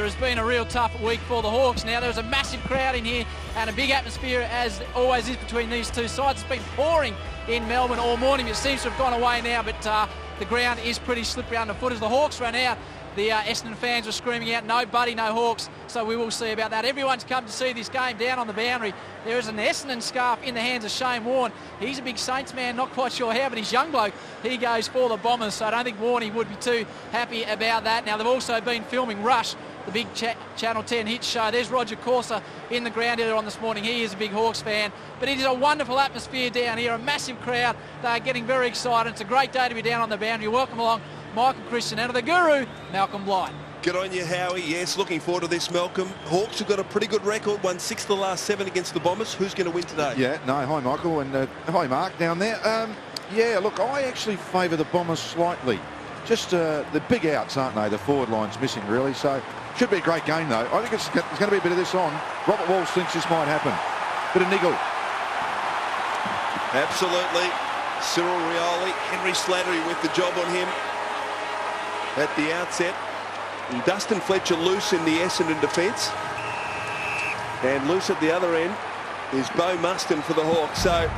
there has been a real tough week for the Hawks. Now, there's a massive crowd in here and a big atmosphere, as always is between these two sides. It's been pouring in Melbourne all morning. It seems to have gone away now, but the ground is pretty slippery underfoot. As the Hawks run out, the Essendon fans were screaming out, "No Buddy, no Hawks." So we will see about that. Everyone's come to see this game down on the boundary. There is an Essendon scarf in the hands of Shane Warne. He's a big Saints man, not quite sure how, but he's young bloke. He goes for the Bombers, so I don't think Warne would be too happy about that. Now, they've also been filming Rush, the big Channel 10 hit show. There's Roger Corser in the ground earlier on this morning. He is a big Hawks fan. But it is a wonderful atmosphere down here, a massive crowd. They're getting very excited. It's a great day to be down on the boundary. Welcome along, Michael Christian, and the guru, Malcolm Blight. Good on you, Howie. Yes, looking forward to this, Malcolm. Hawks have got a pretty good record, won 6 of the last 7 against the Bombers. Who's going to win today? Yeah, no, hi, Michael, and hi, Mark, down there. Yeah, look, I actually favour the Bombers slightly. Just the big outs, aren't they? The forward line's missing, really, so should be a great game, though. I think there's going to be a bit of this on. Robert Walsh thinks this might happen. Bit of niggle. Absolutely. Cyril Rioli, Henry Slattery with the job on him at the outset. And Dustin Fletcher loose in the Essendon defence. And loose at the other end is Beau Mustin for the Hawks. So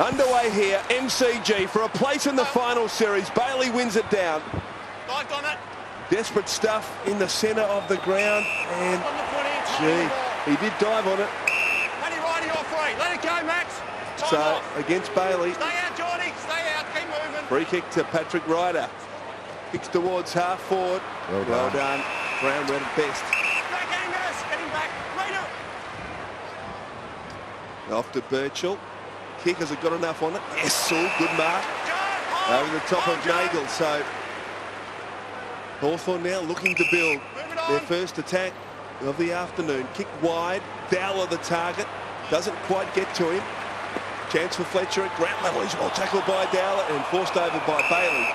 underway here, MCG for a place in the final series. Bailey wins it down. Dived on it. Desperate stuff in the centre of the ground. And, gee, he did dive on it. Matty Ridey off free. Let it go, Max. Time So, off. against Bailey. Stay out, Geordie. Stay out. Keep moving. Free kick to Patrick Ryder. Kicks towards half forward. Well done. Brown read it best. Back, Angus. Get him back. Raider. Off to Birchall. Kickers have got enough on it. Yes, Saul, good mark. Over the top of Nagel. So Hawthorn now looking to build their first attack of the afternoon. Kick wide. Dowler the target. Doesn't quite get to him. Chance for Fletcher at ground level. He's well tackled by Dowler and forced over by Bailey.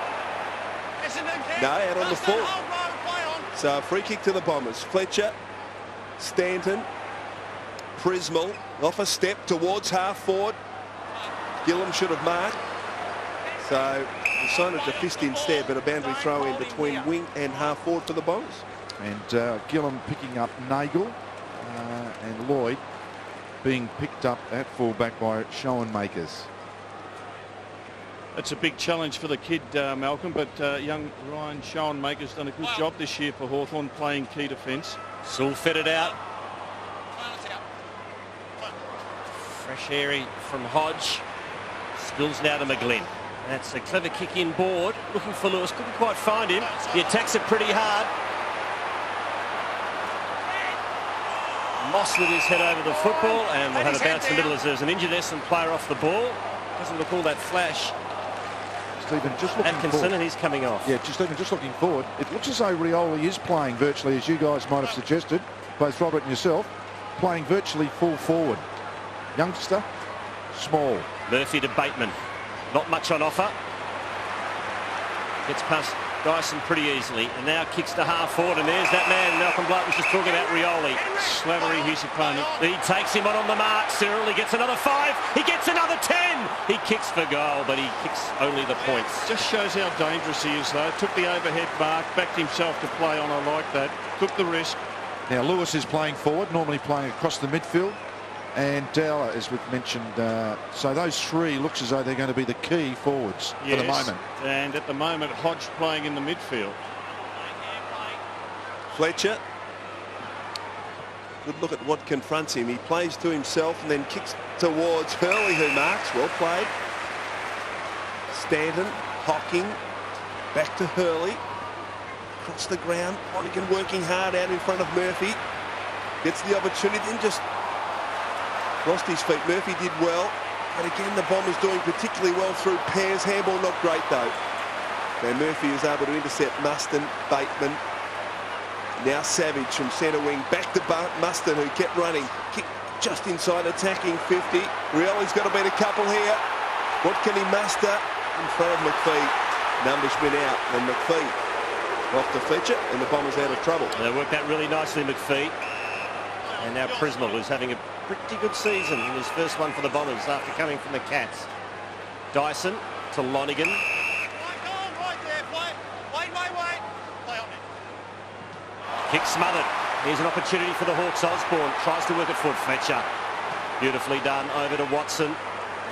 No, out on the full. So a free kick to the Bombers. Fletcher, Stanton, Prismal off a step towards half forward. Gillum should have marked. So decided to fist instead, but a boundary throw in between wing and half forward for the Bombers. And Gillum picking up Nagel and Lloyd being picked up at fullback by Schoenmakers. It's a big challenge for the kid, Malcolm, but young Ryan Schoenmaker's done a good job this year for Hawthorn, playing key defence. Sewell fed it out. Fresh airy from Hodge. Spills now to McGlynn. That's a clever kick in board. Looking for Lewis. Couldn't quite find him. He attacks it pretty hard. Moss with his head over the football, and we'll have a bounce in the middle as there's an injured Essendon player off the ball. Doesn't look all that flash. Stephen, just looking Atkinson, forward. and he's coming off. Yeah, Stephen, just looking forward. It looks as though Rioli is playing virtually, as you guys might have suggested, both Robert and yourself, playing virtually full forward. Youngster, small. Murphy to Bateman. Not much on offer. Gets past Dyson pretty easily, and now kicks to half forward, and there's that man Malcolm Blight was just talking about, Rioli. Slattery, his opponent. He takes him on the mark. Cyril, he gets another 5. He gets another 10. He kicks for goal, but he kicks only the points. Just shows how dangerous he is, though. Took the overhead mark, backed himself to play on. I like that. Took the risk. Now, Lewis is playing forward, normally playing across the midfield. And Dowler, as we've mentioned, so those three looks as though they're going to be the key forwards for the moment. And at the moment, Hodge playing in the midfield. Fletcher. Good look at what confronts him. He plays to himself and then kicks towards Hurley, who marks. Well played. Stanton, Hocking, back to Hurley. Across the ground. Monaghan working hard out in front of Murphy. Gets the opportunity and just lost his feet. Murphy did well. And again, the Bombers doing particularly well through pairs. Handball not great, though. And Murphy is able to intercept Mustin, Bateman. Now Savage from centre wing. Back to Mustin, who kept running. Kick just inside, attacking 50. Rioli's got to beat a couple here. What can he muster in front of McPhee? Numbers been out, and McPhee off to Fletcher, and the Bombers out of trouble. They worked out really nicely, McPhee. And now Prismal, who's having a pretty good season in his first one for the Bombers after coming from the Cats. Dyson to Lonergan. Kick smothered. Here's an opportunity for the Hawks. Osborne tries to work it forward. Fletcher. Beautifully done over to Watson.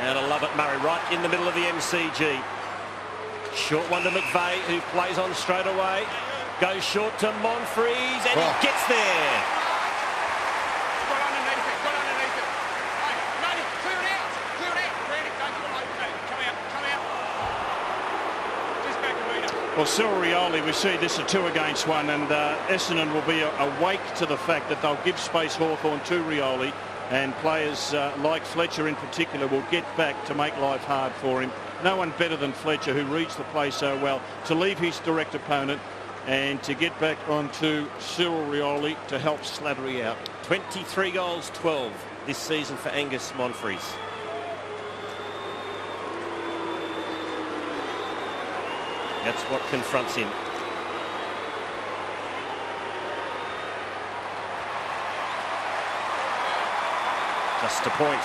And I love it, Murray, right in the middle of the MCG. Short one to McVeigh, who plays on straight away. Goes short to Monfries, and he gets there. Got underneath it, got underneath it. Hey, Randy, clear it out. Clear it out. Randy, don't give it over. Come out, come out. Just back a metre. Well, Cyril Rioli, we see this a 2 against 1, and Essendon will be awake to the fact that they'll give space Hawthorn to Rioli, and players like Fletcher in particular will get back to make life hard for him. No one better than Fletcher, who reads the play so well, to leave his direct opponent and to get back onto Cyril Rioli to help Slattery out. 23 goals, 12 this season for Angus Monfries. That's what confronts him. Just a point.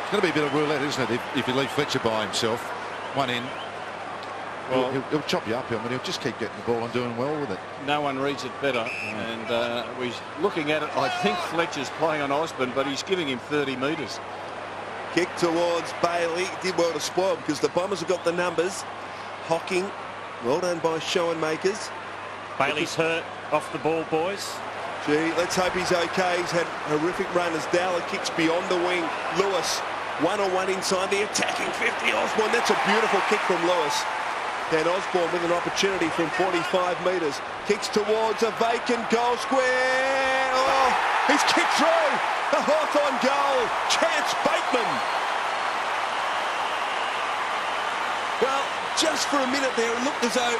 It's going to be a bit of roulette, isn't it, if you leave Fletcher by himself, one in. Well, he'll chop you up, but he'll just keep getting the ball and doing well with it. No one reads it better, and we're looking at it. I think Fletcher's playing on Osborne, but he's giving him 30 metres. Kick towards Bailey. Did well to spoil because the Bombers have got the numbers. Hocking. Well done by Schoenmakers. Bailey's hurt off the ball, boys. Gee, let's hope he's okay. He's had a horrific run as Dowler kicks beyond the wing. Lewis, one-on-one inside the attacking 50. Osborne, that's a beautiful kick from Lewis. And Osborne with an opportunity from 45 metres. Kicks towards a vacant goal square. Oh, he's kicked through. A Hawthorn goal. Chance Bateman. Well, just for a minute there, it looked as though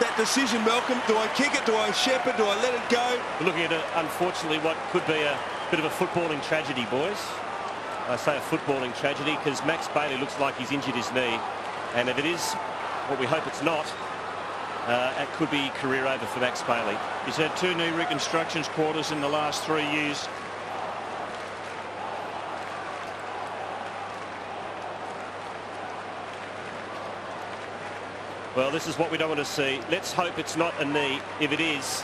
that decision, Malcolm, do I kick it, do I shepherd, do I let it go? We're looking at, unfortunately, what could be a bit of a footballing tragedy, boys. I say a footballing tragedy because Max Bailey looks like he's injured his knee. And if it is, what we hope it's not, it could be career over for Max Bailey. He's had 2 knee reconstructions quarters in the last 3 years. Well, this is what we don't want to see. Let's hope it's not a knee. If it is,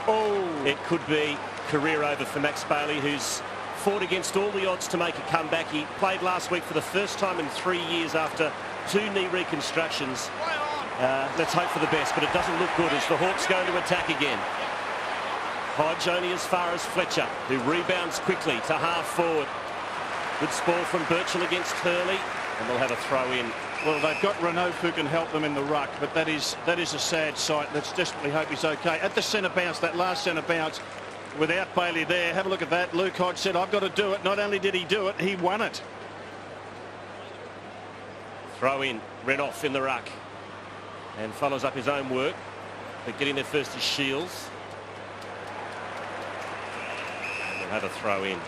it could be career over for Max Bailey, who's fought against all the odds to make a comeback. He played last week for the first time in 3 years after 2 knee reconstructions. Let's hope for the best, but it doesn't look good as the Hawks go to attack again. Hodge only as far as Fletcher, who rebounds quickly to half forward. Good spoil from Birchall against Hurley, and they'll have a throw in. Well, they've got Renouf who can help them in the ruck, but that is a sad sight. Let's desperately hope he's okay. At the centre bounce, that last centre bounce, without Bailey there, have a look at that. Luke Hodge said, I've got to do it. Not only did he do it, he won it. Throw in, Renouf in the ruck, and follows up his own work. But getting there first is Shields. And they'll have a throw in.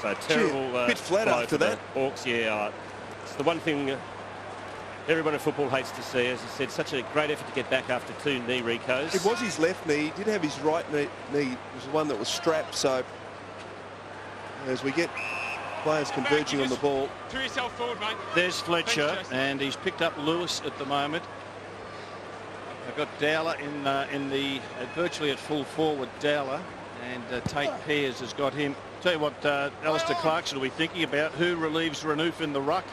So terrible. Bit flat after that. Hawks, yeah. It's the one thing everyone in football hates to see. As I said, such a great effort to get back after 2 knee recos. It was his left knee. He did have his right knee. It was the one that was strapped. So as we get players converging on the ball. To yourself forward, mate. There's Fletcher, and he's picked up Lewis at the moment. I've got Dowler in the virtually at full forward. Dowler and Tate Pears has got him. Tell you what, Alistair Clarkson will be thinking about who relieves Renouf in the ruck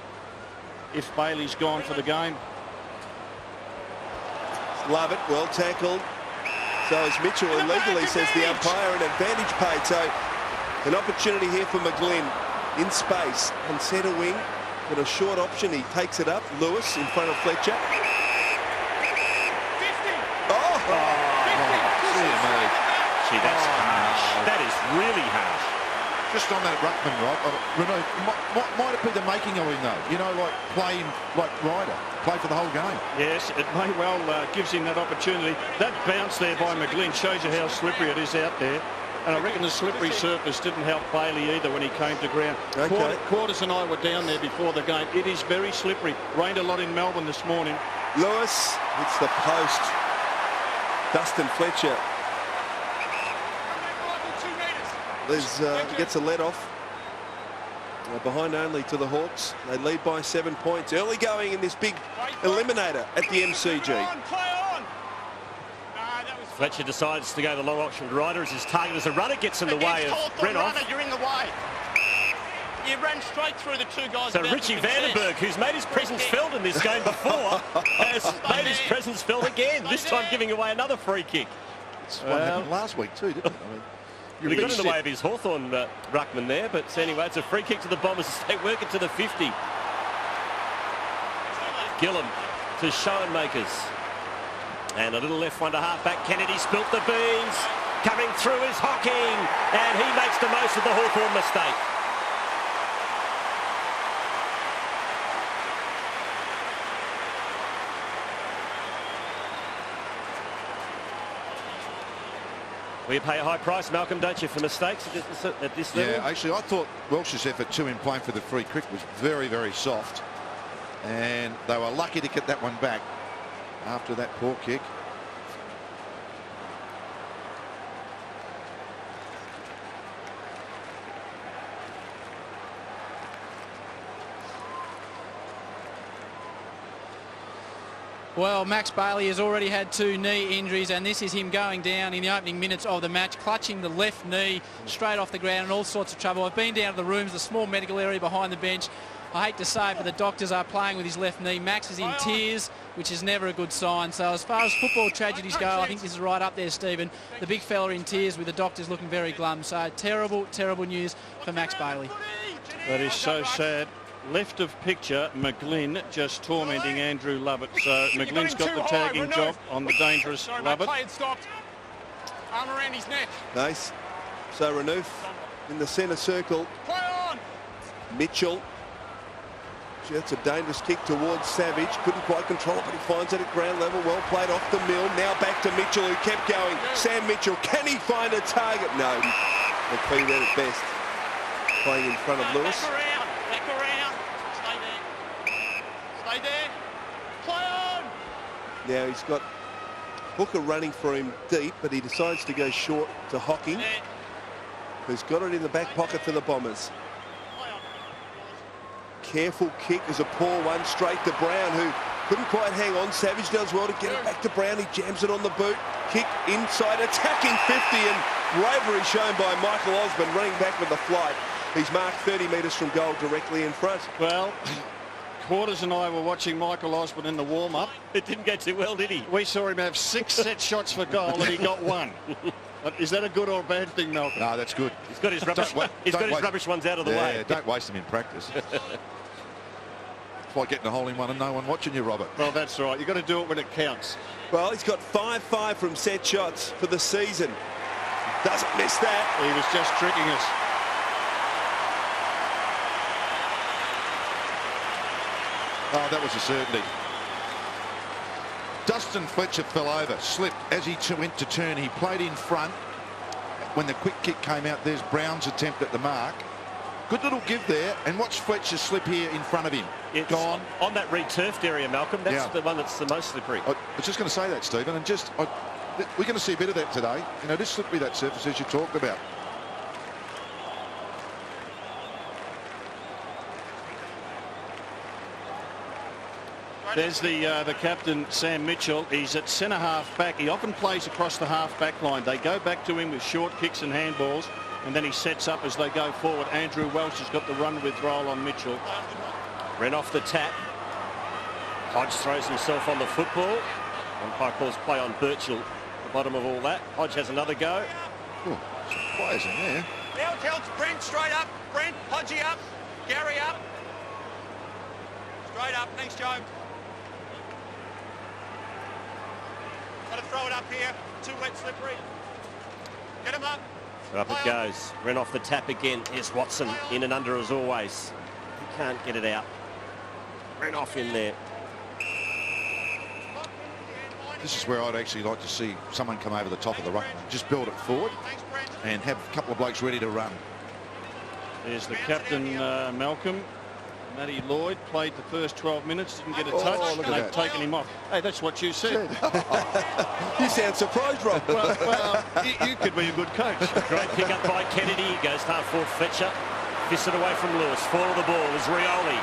if Bailey's gone for the game. Love it, well tackled. So is Mitchell illegally, says the umpire, an advantage paid. So an opportunity here for McGlynn in space on centre wing. Got a short option, he takes it up. Lewis in front of Fletcher. Gee, that's harsh. That is really harsh. Just on that ruckman, right? Renault might it be the making of him, though? You know, like playing like Ryder, play for the whole game. Yes, it may well gives him that opportunity. That bounce there by McGlynn shows you how slippery it is out there. And I reckon the slippery surface didn't help Bailey either when he came to ground. Okay. Quarters and I were down there before the game. It is very slippery. Rained a lot in Melbourne this morning. Lewis, it's the post. Dustin Fletcher. Gets a let off. Behind only to the Hawks. They lead by 7 points. Early going in this big eliminator at the MCG. Fletcher decides to go the long option rider as his target as a runner gets in the way of Hawthorn Renoff. runner, you're in the way. You ran straight through the two guys. So Richie Vandenberg, who's made his presence felt in this game before, has made his presence felt again, this time giving away another free kick. That's what happened last week too, didn't it? I mean, He got in the way of his Hawthorn ruckman there, but anyway, it's a free kick to the Bombers as they work it to the 50. Gillum to Schoenmakers. And a little left one to half-back. Kennedy spilt the beans. Coming through is Hocking. And he makes the most of the Hawthorn mistake. We pay a high price, Malcolm, don't you, for mistakes at this level? Yeah, actually, I thought Welsh's effort too in playing for the free kick was very, very soft. And they were lucky to get that one back after that poor kick. Well, Max Bailey has already had 2 knee injuries, and this is him going down in the opening minutes of the match, clutching the left knee straight off the ground and all sorts of trouble. I've been down to the rooms, the small medical area behind the bench. I hate to say it, but the doctors are playing with his left knee. Max is in tears, which is never a good sign. So as far as football tragedies go, I think this is right up there, Stephen. The big fella in tears with the doctors looking very glum. So terrible, terrible news for Max Bailey. That is so sad. Left of picture, McGlynn just tormenting Andrew Lovett. So McGlynn's got the tagging job on the dangerous Lovett. Play it stopped. Arm around his neck. Nice. So Renouf in the centre circle. Play on. Mitchell. Gee, that's a dangerous kick towards Savage. Couldn't quite control it, but he finds it at ground level. Well played off the mill. Now back to Mitchell, who kept going. Sam Mitchell, can he find a target? No. McLean there at best. Playing in front of Lewis. Back around. Back around. Stay there. Stay there. Play on. Now he's got Hooker running for him deep, but he decides to go short to Hocking, who's got it in the back pocket for the Bombers. Careful kick is a poor one straight to Brown, who couldn't quite hang on. Savage does well to get it back to Brown. He jams it on the boot. Kick inside, attacking 50, and bravery shown by Michael Osborne running back with the flight. He's marked 30 metres from goal directly in front. Well, Quarters and I were watching Michael Osborne in the warm-up. It didn't go too well, did he? We saw him have 6 set shots for goal and he got 1. Is that a good or a bad thing, Malcolm? No, that's good. He's got his rubbish, rubbish ones out of the way. Don't waste them in practice. It's like getting a hole in one and no one watching you, Robert. Well, that's right. You've got to do it when it counts. Well, he's got 5-5 from set shots for the season. Doesn't miss that. He was just tricking us. Oh, that was a certainty. Dustin Fletcher fell over, slipped as he went to turn. He played in front. When the quick kick came out, there's Brown's attempt at the mark. Good little give there, and watch Fletcher slip here in front of him. It's gone. On that re-turfed area, Malcolm. That's the one that's the most slippery. I was just going to say that, Stephen, and we're going to see a bit of that today. You know, this slippery, that surface, as you talked about. There's the captain, Sam Mitchell. He's at centre half back. He often plays across the half back line. They go back to him with short kicks and handballs, and then he sets up as they go forward. Andrew Welsh has got the run with roll on Mitchell. Ran off the tap. Hodge throws himself on the football. Umpire calls play on Birchall at the bottom of all that. Hodge has another go. Ooh, some players in there. Now tells Brent straight up. Brent, Hodgie up. Gary up. Straight up. Thanks, Joe. Got to throw it up here. Too wet, slippery. Get him up. Up it goes. Ran off the tap again. Here's Watson in and under as always. He can't get it out. Ran off in there. This is where I'd actually like to see someone come over the top of the ruck and just build it forward and have a couple of blokes ready to run. There's the captain, Malcolm. Matty Lloyd played the first 12 minutes, didn't get a touch, and they've taken him off. Hey, that's what you said. You sound surprised, Rob. Well, you could be a good coach. Great pick up by Kennedy. Goes half forward Fletcher. Fisted away from Lewis. Fall of the ball is Rioli.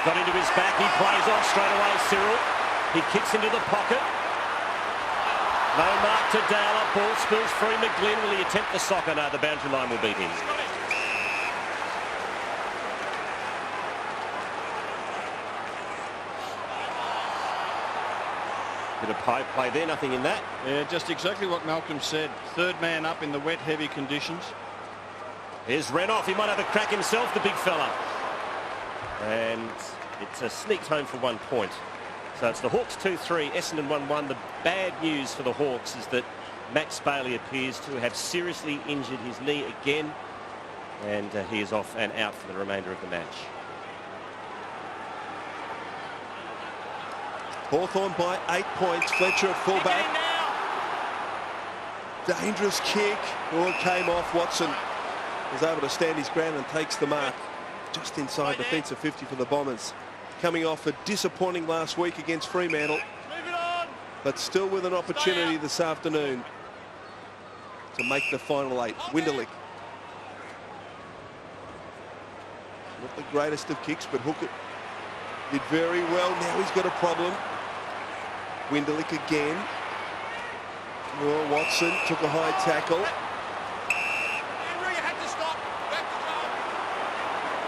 Got into his back. He plays off straight away. Cyril. He kicks into the pocket. No mark to Dowler. Ball spills free. McGlynn. Will he attempt the soccer? No, the boundary line will beat him. Bit of pipe play there, nothing in that. Yeah, just exactly what Malcolm said. Third man up in the wet, heavy conditions. Here's Renoff. He might have a crack himself, the big fella. And it's a sneaked home for 1 point. So it's the Hawks 2-3, Essendon 1-1. The bad news for the Hawks is that Max Bailey appears to have seriously injured his knee again. And he is off and out for the remainder of the match. Hawthorn by 8 points. Fletcher at fullback. Dangerous kick. Oh, it came off. Watson was able to stand his ground and takes the mark. Just inside defensive 50 for the Bombers. Coming off a disappointing last week against Fremantle. But still with an opportunity this afternoon to make the final 8. Winderlich. Not the greatest of kicks, but Hooker did very well. Now he's got a problem. Winderlich again. Oh, Watson took a high tackle.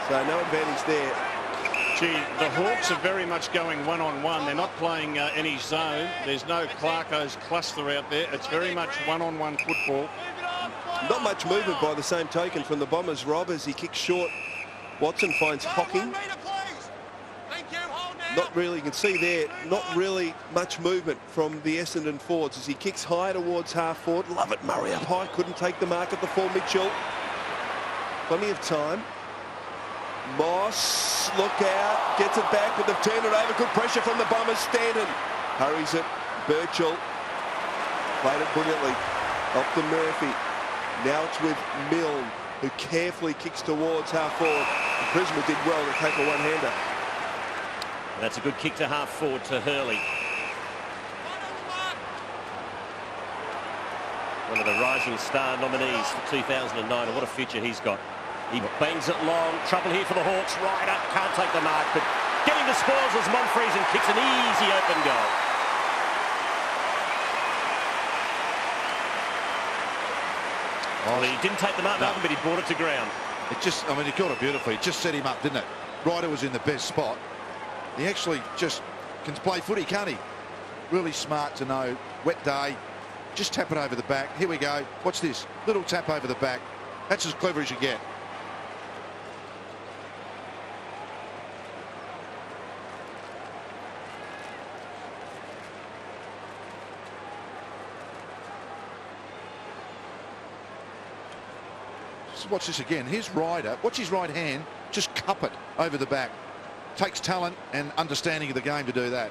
So no advantage there. Gee, the Hawks are very much going one-on-one. They're not playing any zone. There's no Clarko's cluster out there. It's very much one-on-one football. Not much movement by the same token from the Bombers, Rob, as he kicks short. Watson finds Hocking. Not really, you can see there, not really much movement from the Essendon forwards as he kicks high towards half forward. Lovett Murray up high, couldn't take the mark at the full. Mitchell. Plenty of time. Moss, look out, gets it back, but they've turned it over. Good pressure from the Bombers. Stanton hurries it. Birchall played it brilliantly. Up to Murphy. Now it's with Milne, who carefully kicks towards half forward. And Prisma did well to take a one-hander. That's a good kick to half forward to Hurley. One of the rising star nominees for 2009. And what a future he's got. He bangs it long. Trouble here for the Hawks. Ryder can't take the mark, but getting the spoils as Monfriesen kicks an easy open goal. Well, he didn't take the mark, Malcolm, but he brought it to ground. It just, I mean, he got it beautifully. It just set him up, didn't it? Ryder was in the best spot. He actually just can play footy, can't he? Really smart to know. Wet day. Just tap it over the back. Here we go. Watch this. Little tap over the back. That's as clever as you get. Just watch this again. Here's Ryder. Watch his right hand. Just cup it over the back. Takes talent and understanding of the game to do that.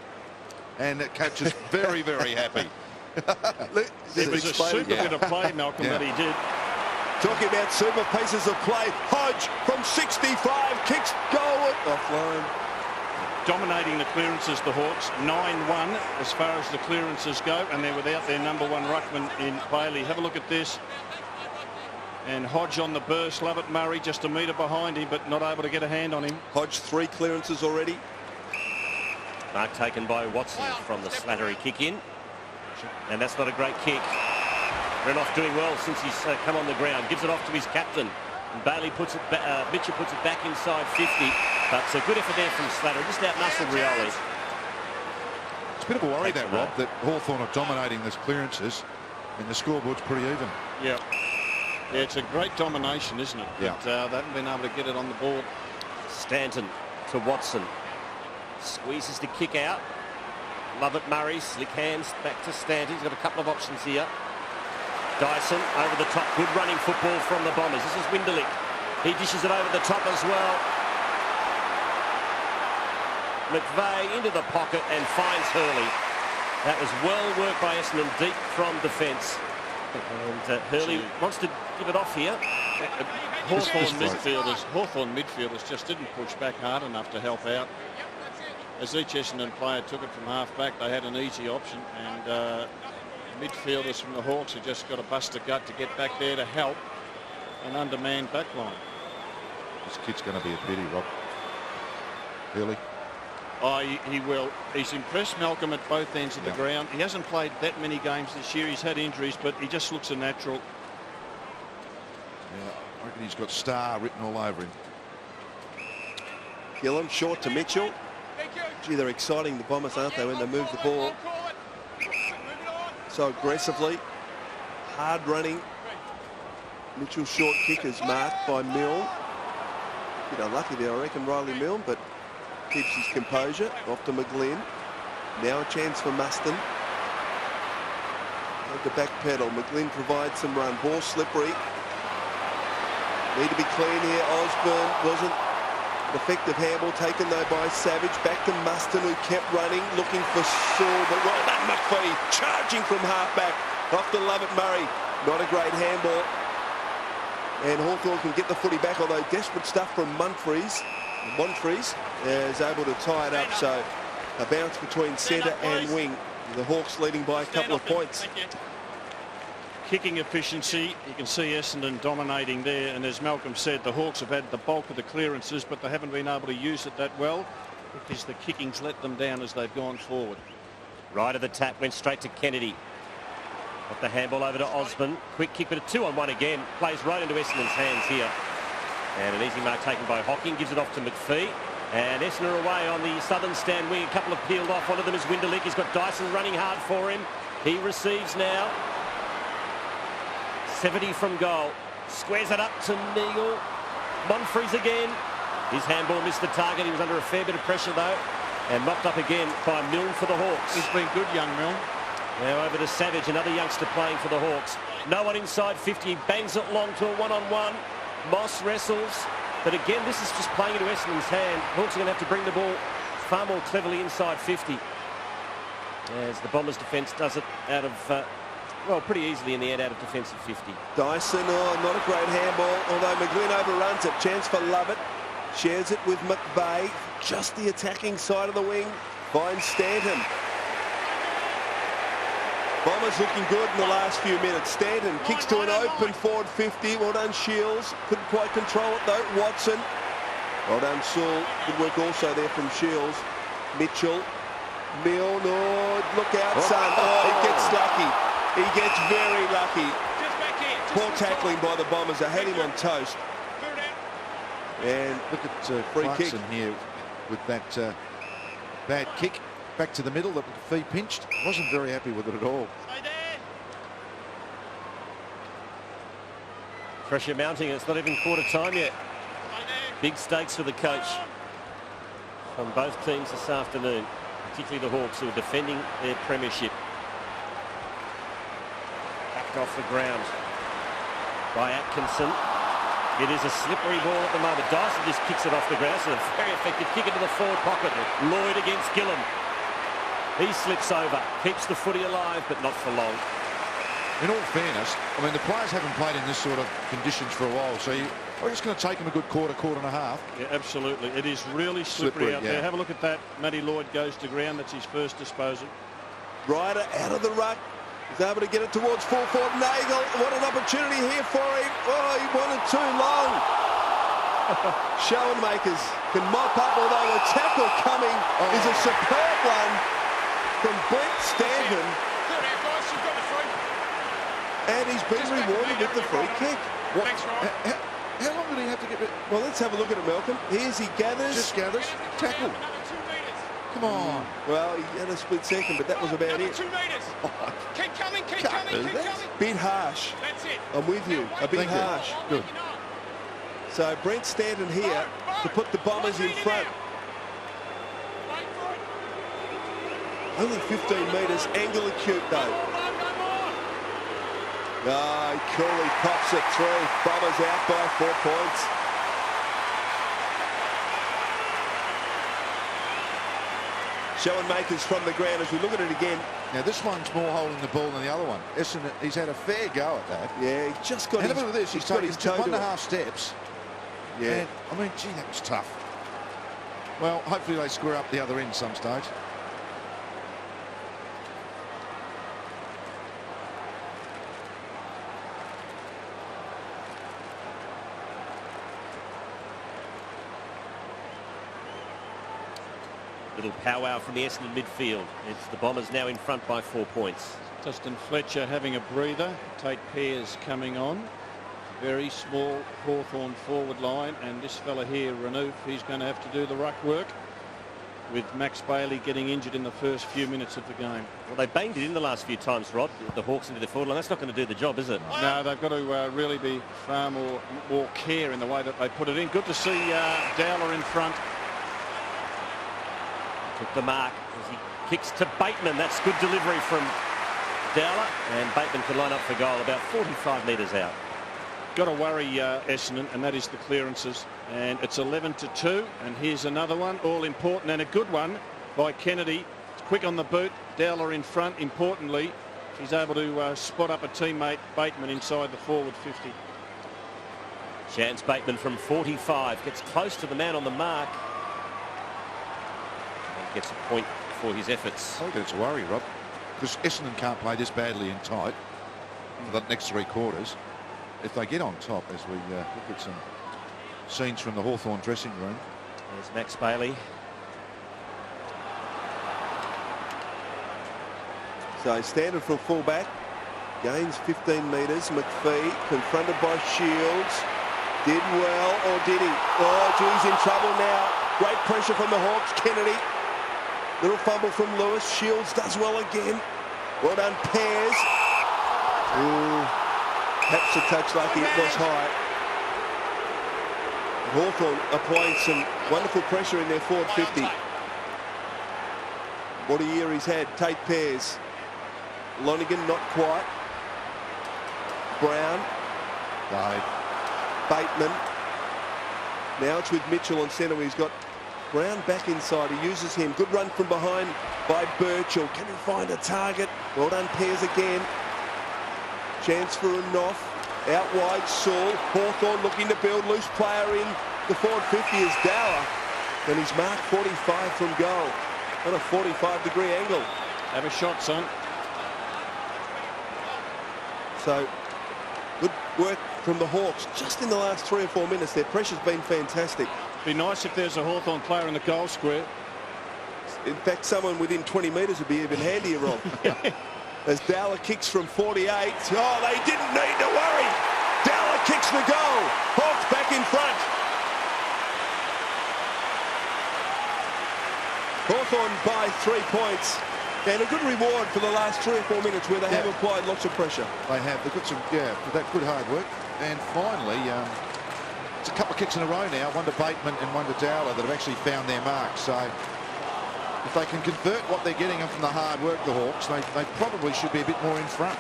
And that coach is very, very happy. It was a super bit of play, Malcolm, that he did. Talking about super pieces of play. Hodge from 65 kicks goal offline. Dominating the clearances, the Hawks. 9-1 as far as the clearances go, and they're without their #1 ruckman in Bailey. Have a look at this. And Hodge on the burst. Lovett Murray just a metre behind him, but not able to get a hand on him. Hodge 3 clearances already. Mark taken by Watson from the Slattery kick in. And that's not a great kick. Renoff doing well since he's come on the ground. Gives it off to his captain. And Bailey puts it back. Mitchell puts it back inside 50. But it's a good effort there from Slattery. Just out-muscled Rioli. It's a bit of a worry that, Rob, that Hawthorn are dominating those clearances and the scoreboard's pretty even. Yeah. Yeah, it's a great domination, isn't it? Yeah. But they haven't been able to get it on the board. Stanton to Watson. Squeezes the kick out. Lovett Murray, slick hands back to Stanton. He's got a couple of options here. Dyson over the top. Good running football from the Bombers. This is Winderlich. He dishes it over the top as well. McVeigh into the pocket and finds Hurley. That was well worked by Essendon deep from defence. And Hurley wants to give it off here. Hawthorn midfielders just didn't push back hard enough to help out. As each Essendon player took it from half back, they had an easy option, and midfielders from the Hawks have just got to bust a gut to get back there to help an undermanned backline. This kid's going to be a pity, Rob. Hurley. Oh, he will. He's impressed Malcolm at both ends of the ground. He hasn't played that many games this year. He's had injuries, but he just looks a natural. Yeah, I reckon he's got star written all over him. Gillam short to Mitchell. Gee, they're exciting, the Bombers, aren't they, when they move the ball so aggressively. Hard running. Mitchell's short kick is marked by Milne. Bit unlucky there, I reckon, Riley Milne, but keeps his composure. Off to McGlynn. Now a chance for Muston. At the back pedal, McGlynn provides some run. Ball slippery. Need to be clean here. Osborne wasn't an effective handball taken though by Savage. Back to Muston, who kept running, looking for Saul, but well done McPhee, charging from halfback. Off to Lovett Murray. Not a great handball. And Hawthorn can get the footy back, although desperate stuff from Monfries. Monfries is able to tie it up, so a bounce between centre and wing. The Hawks leading by a couple of points. Kicking efficiency, you can see Essendon dominating there, and as Malcolm said, the Hawks have had the bulk of the clearances, but they haven't been able to use it that well because the kicking's let them down as they've gone forward. Right of the tap, went straight to Kennedy. Got the handball over to Osborne. Quick kick, but a 2-on-1 again. Plays right into Essendon's hands here. And an easy mark taken by Hocking. Gives it off to McPhee. And Essendon away on the southern stand wing. A couple of peeled off. One of them is Winderlick. He's got Dyson running hard for him. He receives now. 70 from goal. Squares it up to Neagle. Monfries again. His handball missed the target. He was under a fair bit of pressure though. And mopped up again by Milne for the Hawks. He's been good, young Milne. Now over to Savage, another youngster playing for the Hawks. No one inside 50, bangs it long to a one-on-one. Moss wrestles, but again, this is just playing into Essendon's hand. Hawks are going to have to bring the ball far more cleverly inside 50. As the Bombers' defence does it out of, well, pretty easily in the end out of defensive 50. Dyson, oh, not a great handball, although McGlynn overruns it. Chance for Lovett. Shares it with McVeigh. Just the attacking side of the wing. Finds Stanton. Bombers looking good in the last few minutes. Stanton kicks to an open forward 50. Well done, Shields. Couldn't quite control it though. Watson. Well done, Sewell. Good work also there from Shields. Mitchell. Milne. Oh, look out, son. Oh, he gets lucky. He gets very lucky. Poor tackling by the Bombers. They had him on toast. And Look at free Clarkson kick here with that bad kick. Back to the middle, that McPhee pinched. Wasn't very happy with it at all. Pressure mounting, it's not even quarter time yet. Big stakes for the coach from both teams this afternoon, particularly the Hawks, who are defending their premiership. Backed off the ground by Atkinson. It is a slippery ball at the moment. Dyson just kicks it off the ground. It's a very effective kick into the forward pocket. Lloyd against Gillam. He slips over, keeps the footy alive, but not for long. In all fairness, I mean, the players haven't played in this sort of conditions for a while, so we're just going to take them a good quarter and a half. Yeah, absolutely. It is really slippery out there. Have a look at that. Matty Lloyd goes to ground. That's his first disposal. Ryder out of the ruck. He's able to get it towards full forward. Nagel, what an opportunity here for him. Oh, he wanted too long. Schoenmakers can mop up, although the tackle coming is a superb one from Brent Stanton. And he's been rewarded with the free kick. How long did he have to get it? Well, let's have a look at it, Malcolm. Here's he gathers. Just gathers. Tackle. Come on. Well, he had a split second, but that was about it. 2 metres. Oh, Keep coming, keep coming, keep coming. bit harsh. That's it. I'm with you. A bit Thank you. harsh. Good. So Brent Stanton here to put the Bombers in front. Only 15 metres. Angle acute, though. Oh, Cooley pops it through. Bombers out by 4 points. Schoenmakers from the ground as we look at it again. Now, this one's more holding the ball than the other one. Essendon, he's had a fair go at that. Yeah, he just got And his... look at this. He's got taken his toe 1.5 steps. Yeah. And, I mean, gee, that was tough. Well, hopefully they square up the other end some stage. Little powwow from the Essendon midfield. It's the Bombers now in front by 4 points. Justin Fletcher having a breather. Tate Pearce coming on. Very small Hawthorn forward line, and this fella here, Renouf, he's going to have to do the ruck work, with Max Bailey getting injured in the first few minutes of the game. Well, they banged it in the last few times, Rod, the Hawks into the forward line. That's not going to do the job, is it? No, they've got to really be far more care in the way that they put it in. Good to see Dowler in front. Took the mark as he kicks to Bateman. That's good delivery from Dowler, and Bateman can line up for goal about 45 metres out. Got to worry Essendon, and that is the clearances. And it's 11-2, and here's another one, all important, and a good one by Kennedy. It's quick on the boot. Dowler in front. Importantly, he's able to spot up a teammate, Bateman, inside the forward 50. Chance Bateman from 45 gets close to the man on the mark and gets a point for his efforts. I think it's a worry, Rob, because Essendon can't play this badly in tight for the next 3 quarters. If they get on top, as we look at some scenes from the Hawthorn dressing room. There's Max Bailey. So standard from fullback, gains 15 metres. McPhee confronted by Shields. Did well, or did he? Oh, gee, he's in trouble now. Great pressure from the Hawks. Kennedy. Little fumble from Lewis. Shields does well again. Well done, Pearce. Ooh. Perhaps a touch lucky, it was high. Hawthorn applying some wonderful pressure in their forward 50. What a year he's had. Tate Pearce. Lonigan not quite. Brown. Bateman. Now it's with Mitchell on centre. He's got Brown back inside. He uses him. Good run from behind by Birchall. Can he find a target? Well done, Pearce again. Chance for a Knopf. Out wide, Saul. Hawthorn looking to build. Loose player in the forward 50 is Dowler. And he's marked 45 from goal. On a 45-degree angle. Have a shot, son. So, good work from the Hawks. Just in the last 3 or 4 minutes, their pressure's been fantastic. Be nice if there's a Hawthorn player in the goal square. In fact, someone within 20 metres would be even handier, Rob. As Dowler kicks from 48. Oh, they didn't need to worry. Dowler kicks the goal. Hawks back in front. Hawthorn by 3 points. And a good reward for the last 3 or 4 minutes where they have applied lots of pressure. They have. They've got some, that good hard work. And finally, it's a couple of kicks in a row now. One to Bateman and one to Dowler that have actually found their mark. So if they can convert what they're getting from the hard work, the Hawks, they probably should be a bit more in front.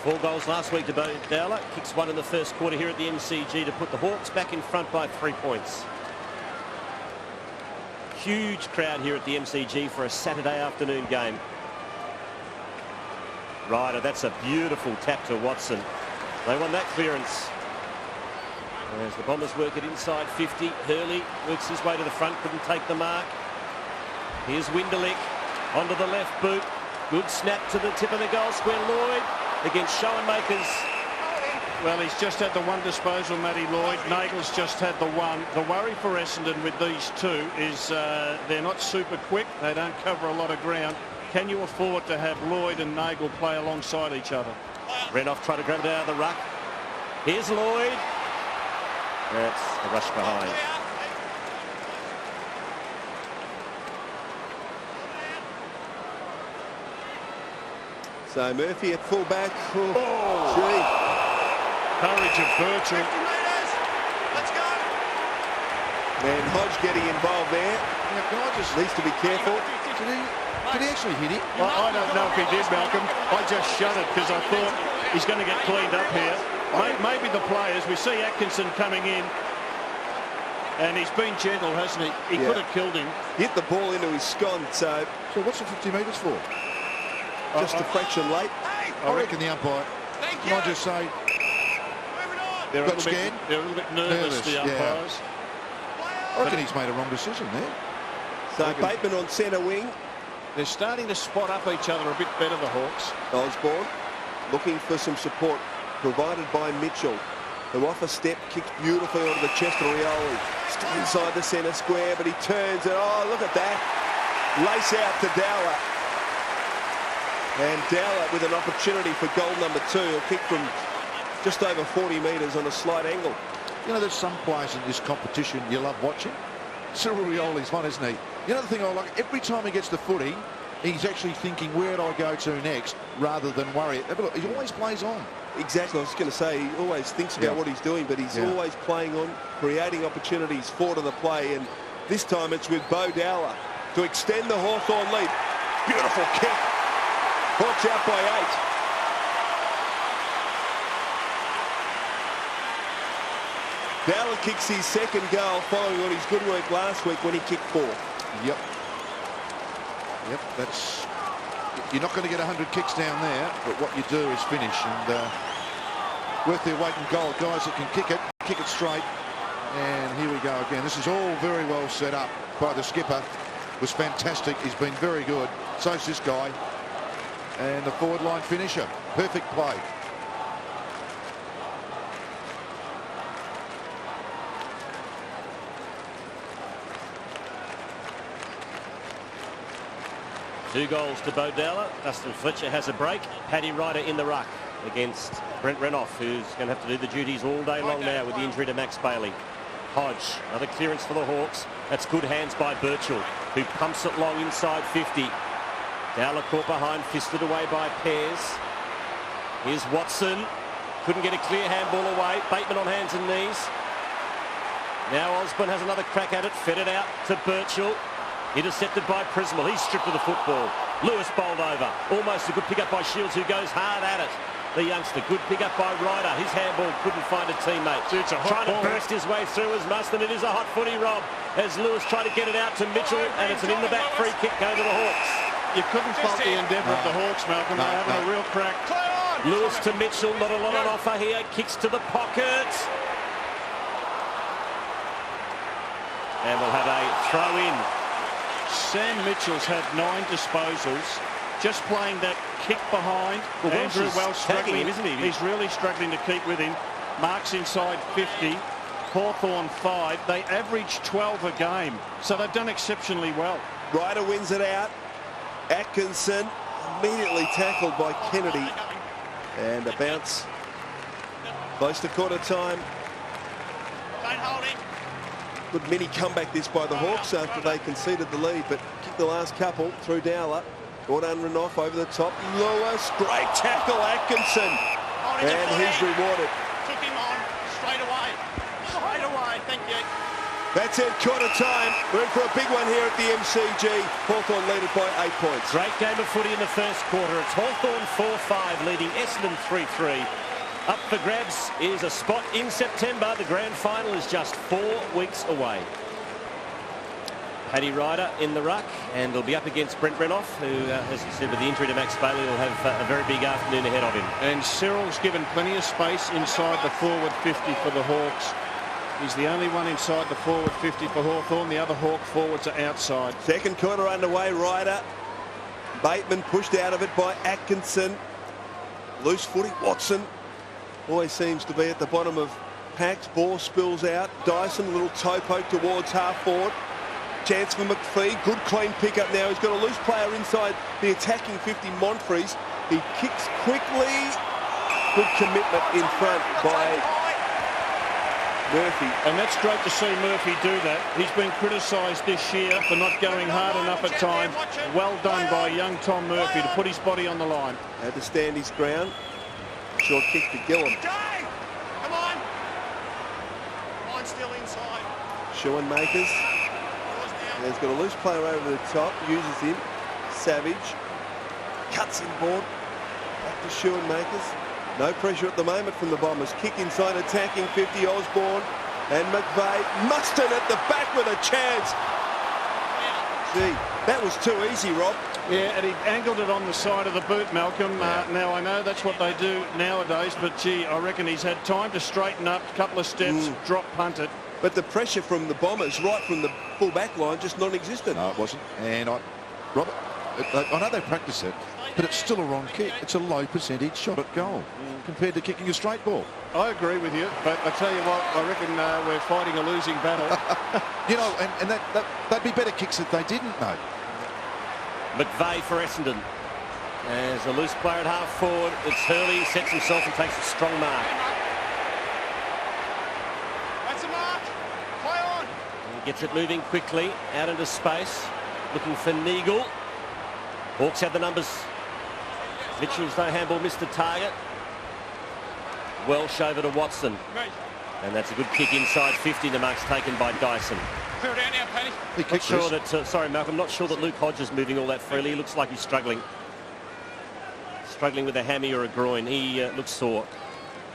Four goals last week to Dowler. Kicks one in the first quarter here at the MCG to put the Hawks back in front by 3 points. Huge crowd here at the MCG for a Saturday afternoon game. Ryder, that's a beautiful tap to Watson. They won that clearance. As the Bombers work it inside 50. Hurley works his way to the front, couldn't take the mark. Here's Winderlich onto the left boot. Good snap to the tip of the goal square. Lloyd against Schoenmakers. Well, he's just had the one disposal, Matty Lloyd. Nagel's just had the one. The worry for Essendon with these two is they're not super quick. They don't cover a lot of ground. Can you afford to have Lloyd and Nagel play alongside each other? Renouf tried to grab it out of the ruck. Here's Lloyd. That's a rush behind. So Murphy at fullback. Oh, gee. Courage of Birchall. Let's go. And Hodge getting involved there. Now, can I just... Needs to be careful. Did he actually hit him? Well, I don't know if he did, Malcolm. I just shuddered because I thought he's going to get cleaned up here. Maybe the players. We see Atkinson coming in. And he's been gentle, hasn't he? He could have killed him. Hit the ball into his scon, so So what's the 50 metres for? just a fraction late. I reckon the umpire, can I just say, They're got scared? They're a little bit nervous, the umpires. I reckon he's made a wrong decision there. So Bateman on centre wing. They're starting to spot up each other a bit better, the Hawks. Osborne looking for some support provided by Mitchell, who off a step kicks beautifully onto the chest of Rioli. Still inside the centre square, but he turns and oh, look at that. Lace out to Dowler. And Dowler with an opportunity for goal number 2. A kick from just over 40 metres on a slight angle. You know, there's some players in this competition you love watching. Cyril Rioli's one, isn't he? You know the thing I like? Every time he gets the footy, he's actually thinking, where do I go to next, rather than worry. Look, he always plays on. Exactly. I was going to say, he always thinks about what he's doing, but he's always playing on, creating opportunities for to the play. And this time it's with Bo Dowler to extend the Hawthorn lead. Beautiful kick. Hawks out by 8. Dowler kicks his second goal following on his good work last week when he kicked 4. Yep, that's... You're not going to get 100 kicks down there, but what you do is finish. And worth their weight in gold. Guys that can kick it straight. And here we go again. This is all very well set up by the skipper. Was fantastic. He's been very good. So's this guy. And the forward line finisher. Perfect play. Two goals to Bo Dowler. Dustin Fletcher has a break. Paddy Ryder in the ruck against Brent Renouf, who's going to have to do the duties all day long now with the injury to Max Bailey. Hodge, another clearance for the Hawks. That's good hands by Birchall, who pumps it long inside 50. Dowler caught behind, fisted away by Pears. Here's Watson. Couldn't get a clear handball away. Bateman on hands and knees. Now Osborne has another crack at it. Fed it out to Birchall. Intercepted by Prismal. He's stripped of the football. Lewis bowled over. Almost a good pick up by Shields, who goes hard at it. The youngster. Good pick up by Ryder. His handball couldn't find a teammate. It's a hot Trying to burst his way through as must, and it is a hot footy, Rob, as Lewis tried to get it out to Mitchell, and it's an in-the-back free kick going to the Hawks. You couldn't fault the endeavour of the Hawks, Malcolm. They're having a real crack. Lewis to Mitchell. Not a lot on offer here. Kicks to the pocket. And we'll have a throw in. Sam Mitchell's had 9 disposals. Just playing that kick behind. Well, Andrew Welsh struggling, him, isn't he? He's really struggling to keep with him. Marks inside 50. Hawthorn 5. They average 12 a game, so they've done exceptionally well. Ryder wins it out. Atkinson immediately tackled by Kennedy. And a bounce close to quarter time. Don't hold it. Good mini comeback this by the Hawks after they conceded the lead, but kicked the last couple through Dowler. Brought on Renouf over the top. Lewis, great tackle, Atkinson. And he's rewarded. Took him on straight away. Straight away, thank you. That's it, quarter time. We're in for a big one here at the MCG. Hawthorn lead it by 8 points. Great game of footy in the first quarter. It's Hawthorn 4-5 leading Essendon 3-3. Up for grabs is a spot in September. The grand final is just 4 weeks away. Paddy Ryder in the ruck, and he'll be up against Brent Renouf, who, as you said, with the injury to Max Bailey, will have a very big afternoon ahead of him. And Cyril's given plenty of space inside the forward 50 for the Hawks. He's the only one inside the forward 50 for Hawthorn. The other Hawk forwards are outside. Second quarter underway. Ryder. Bateman pushed out of it by Atkinson. Loose footy. Watson always seems to be at the bottom of packs. Ball spills out. Dyson, a little toe poke towards half forward. Chance for McPhee. Good clean pickup now. He's got a loose player inside the attacking 50, Monfries. He kicks quickly. Good commitment in front by Murphy. And that's great to see Murphy do that. He's been criticised this year for not going hard enough at times. Well done by young Tom Murphy to put his body on the line. Had to stand his ground. Short kick to Gillum. Come on. Line still inside. Schoenmakers. He's got a loose player over the top. Uses him. Savage. Cuts him board. Back to Schoenmakers. No pressure at the moment from the Bombers. Kick inside attacking 50, Osborne. And McVeigh. Mustin at the back with a chance. Gee, that was too easy, Rob. Yeah, and he angled it on the side of the boot, Malcolm. Now, I know that's what they do nowadays, but, gee, I reckon he's had time to straighten up, a couple of steps, drop punt it. But the pressure from the Bombers, right from the full back line, just non-existent. No, it wasn't. And Robert, I know they practice it, but it's still a wrong kick. It's a low percentage shot at goal compared to kicking a straight ball. I agree with you, but I tell you what, I reckon we're fighting a losing battle. You know, and that'd be better kicks if they didn't, though. McVeigh for Essendon. As a loose player at half forward, it's Hurley, sets himself and takes a strong mark. That's a mark. Play on. He gets it moving quickly out into space, looking for Neagle. Hawks have the numbers. Mitchell's no handball, missed the target. Welsh over to Watson. And that's a good kick inside 50. The mark's taken by Dyson. Clear down now, Paddy. Not sure that, sorry, Malcolm, not sure that Luke Hodge is moving all that freely. He looks like he's struggling. Struggling with a hammy or a groin. He looks sore.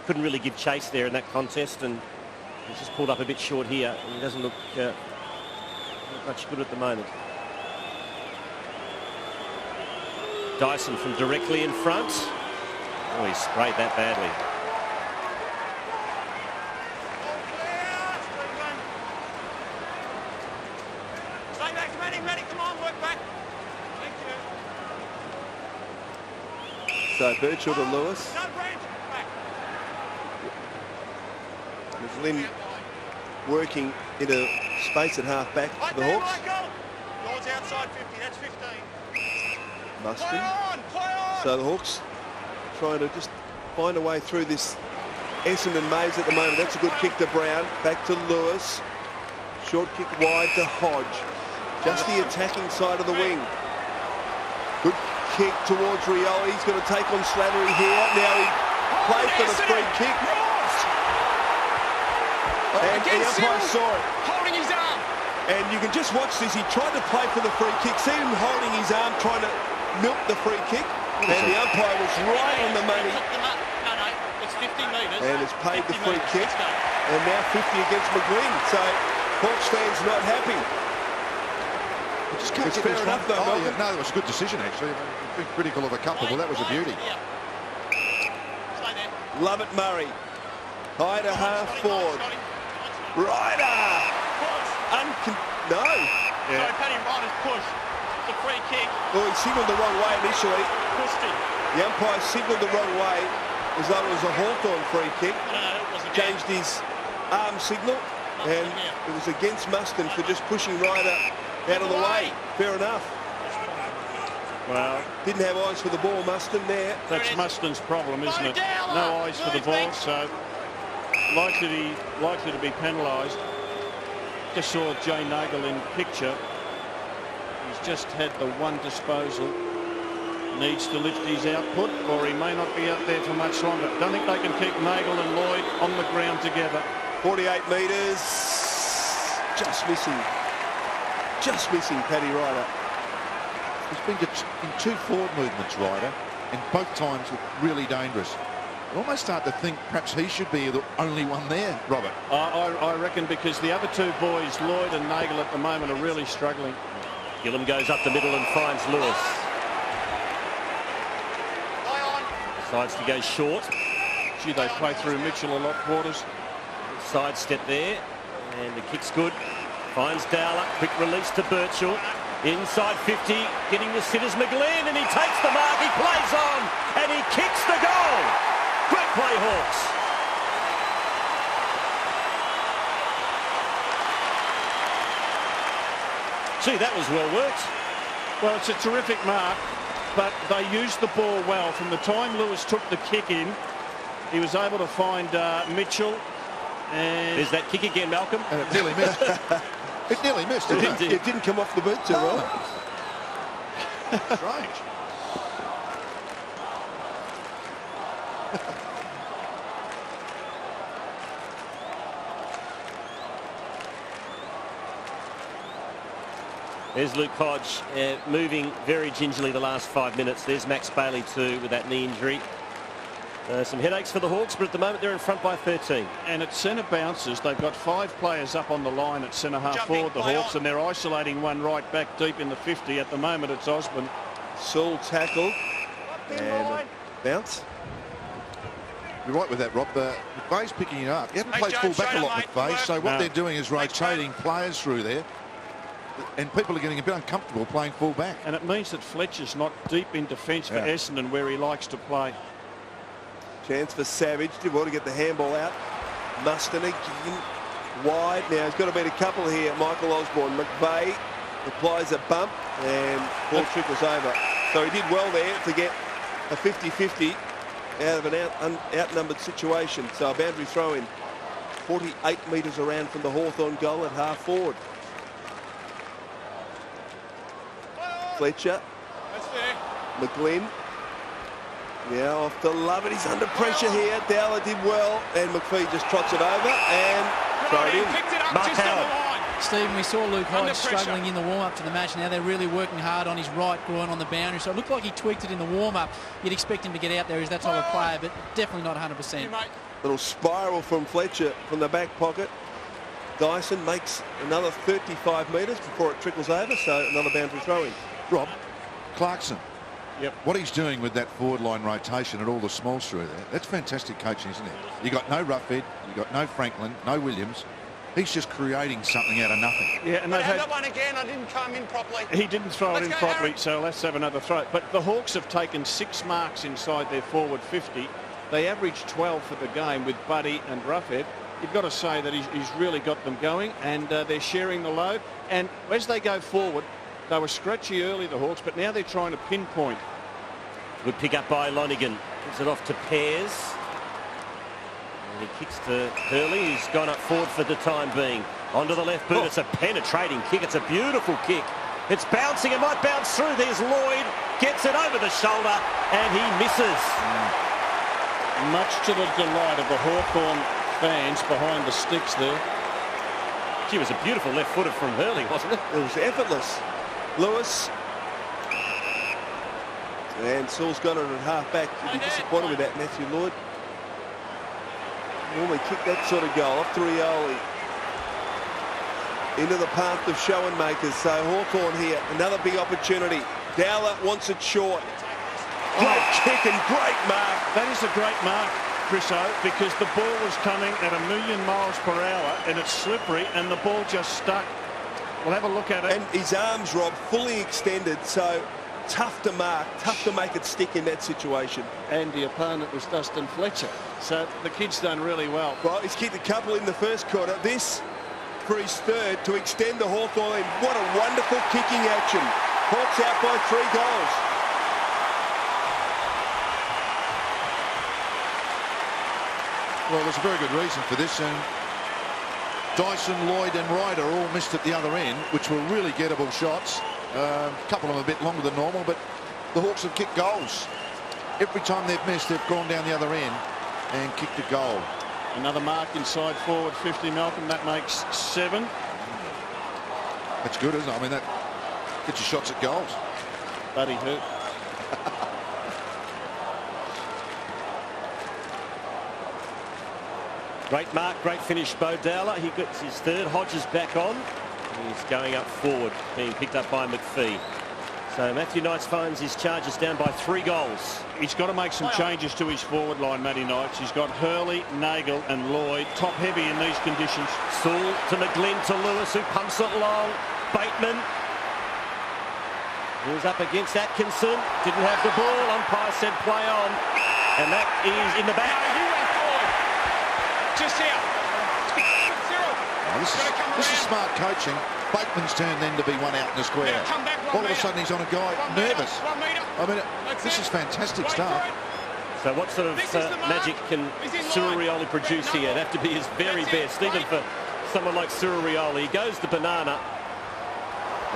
Couldn't really give chase there in that contest, and he's just pulled up a bit short here. He doesn't look much good at the moment. Dyson from directly in front. Oh, he sprayed that badly. Stay back, Matty, come on, work back. Thank you. So Birchall to Lewis. No, Brent, back. There's Lynn working into space at half back for the Hawks. Michael. Lord's outside 50, that's 15. Mustin. Play on. So the Hawks trying to just find a way through this Essendon maze at the moment. That's a good kick to Brown. Back to Lewis. Short kick wide to Hodge. Just the attacking side of the wing. Good kick towards Rioli. He's going to take on Slattery here. Now he plays for the free kick. And the umpire saw it. Holding his arm. And you can just watch this. He tried to play for the free kick. See him holding his arm, trying to milk the free kick. And the umpire was right on the money. No, it's 50 metres. And it's paid the free kick. And now 50 against McGlynn. So Hawks fans not happy. It's fair enough, though. Oh, yeah. No, it was a good decision, actually. I've been critical of a couple, but that was a beauty. Stay there. Love it, Murray. High to half forward. Ryder. No. Yeah. So Paddy Ryder's push. The free kick. Oh, he signalled the wrong way initially. Pushed him. The umpire signalled the wrong way as though it was a Hawthorn free kick. No, it was Changed his arm signal, and it was against Mustin for just pushing Ryder out of the way. Fair enough. Well, didn't have eyes for the ball, Mustin there. That's Mustin's problem, isn't it? No eyes for the ball, so likely to be penalised. Just saw Jay Nagle in picture. He's just had the one disposal. Needs to lift his output, or he may not be out there for much longer. Don't think they can keep Nagle and Lloyd on the ground together. 48 metres. Just missing. Just missing Paddy Ryder. He's been in two forward movements, Ryder, and both times look really dangerous. I almost start to think perhaps he should be the only one there, Robert. I reckon because the other two boys, Lloyd and Nagle, at the moment are really struggling. Gillam goes up the middle and finds Lewis. Decides to go short. Gee, they play through Mitchell a lot, Quarters. Side step there, and the kick's good. Finds Dowler, quick release to Birchall. Inside 50, getting the sitters McGlynn, and he takes the mark, he plays on, and he kicks the goal. Great play, Hawks. Gee, that was well worked. Well, it's a terrific mark, but they used the ball well. From the time Lewis took the kick in, he was able to find Mitchell. And there's that kick again, Malcolm. And it nearly missed. It nearly missed, didn't it? It didn't come off the boot too well. Strange. There's Luke Hodge moving very gingerly the last 5 minutes. There's Max Bailey too with that knee injury. Some headaches for the Hawks, but at the moment they're in front by 13. And at centre bounces, they've got 5 players up on the line at centre half forward, the Hawks, and they're isolating one right back deep in the 50. At the moment, it's Osborne. Saul tackled and bounce. You're right with that, Rob. McVeigh's picking it up. He hasn't played full back a lot, McVeigh, so what they're doing is rotating players through there. and people are getting a bit uncomfortable playing full back. And it means that Fletcher's not deep in defence for Essendon, where he likes to play. Chance for Savage. Did well to get the handball out. Muston again. Wide. Now he's got to beat a couple here. Michael Osborne. McVeigh applies a bump and ball trickles over. So he did well there to get a 50-50 out of an outnumbered situation. So a boundary throw in. 48 metres around from the Hawthorn goal at half forward. Fletcher. That's fair. McGlynn. Now off to Lovett. He's under pressure here. Dowler did well. And McPhee just trots it over and throw it in. Picked it up Mark just on the Howard. line. Stephen, we saw Luke Under Hyde pressure. struggling in the warm-up to the match. Now they're really working hard on his right groin on the boundary. So it looked like he tweaked it in the warm-up. You'd expect him to get out there. He's that type of player, but definitely not 100%. You, mate. Little spiral from Fletcher from the back pocket. Dyson makes another 35 metres before it trickles over. So another boundary throw in. Rob, Clarkson. Yep. What he's doing with that forward line rotation and all the smalls through there, that's fantastic coaching, isn't it? You got no Roughhead, you got no Franklin, no Williams. He's just creating something out of nothing. Yeah, and they've I had had... that one again. I didn't come in properly. He didn't throw it Let's in go, properly, Aaron. so let's have another throw. But the Hawks have taken 6 marks inside their forward 50. They averaged 12 for the game with Buddy and Roughhead. You've got to say that he's really got them going, and they're sharing the load. And as they go forward, they were scratchy early, the Hawks, but now they're trying to pinpoint. Good pick up by Lonigan. Gives it off to Pears. And he kicks to Hurley, who's gone up forward for the time being. Onto the left boot. It's a penetrating kick. It's a beautiful kick. It's bouncing. It might bounce through. There's Lloyd. Gets it over the shoulder, and he misses. Much to the delight of the Hawthorn fans behind the sticks there. Gee, it was a beautiful left footer from Hurley, wasn't it? It was effortless. Lewis. And Saul's got it at half back. You'd be disappointed with that, Matthew Lloyd. Normally kick that sort of goal off to Rioli. Into the path of show and makers. So Hawthorn here, another big opportunity. Dowler wants it short. Great kick and great mark. That is a great mark, Chriso, because the ball was coming at 1,000,000 miles per hour and it's slippery and the ball just stuck. We'll have a look at it. And his arms, Rob, fully extended. So tough to mark, tough to make it stick in that situation. And the opponent was Dustin Fletcher. So the kid's done really well. Well, he's kicked a couple in the first quarter. This for his third to extend the Hawthorn lead. What a wonderful kicking action. Hawks out by 3 goals. Well, there's a very good reason for this. And Dyson, Lloyd and Ryder all missed at the other end, which were really gettable shots. A couple of them a bit longer than normal, but the Hawks have kicked goals. Every time they've missed, they've gone down the other end and kicked a goal. Another mark inside forward 50, Malcolm. That makes 7. That's good, isn't it? I mean, that gets you shots at goals. Buddy hurt. Great mark, great finish, Bo Dowler. He gets his third. Hodges back on. He's going up forward, being picked up by McPhee. So Matthew Knights finds his Chargers down by 3 goals. He's got to make some changes to his forward line, Matty Knights. He's got Hurley, Nagel and Lloyd top heavy in these conditions. Sewell to McGlynn to Lewis, who pumps it long. Bateman. He was up against Atkinson. Didn't have the ball. Umpire said play on. And that is in the back. You went forward. Just here. Oh, this is smart coaching. Bateman's turn then to be one out in the square. Now come back 1 All of a metre. sudden he's on a guy 1 metre, nervous. 1 metre. I mean, That's this it. is fantastic Wait stuff. for it. So what sort of This is the mark. magic can He's in Cyril line. Rioli produce here? It'd have to be his very That's it. best, even Right. for someone like Cyril Rioli. He goes to banana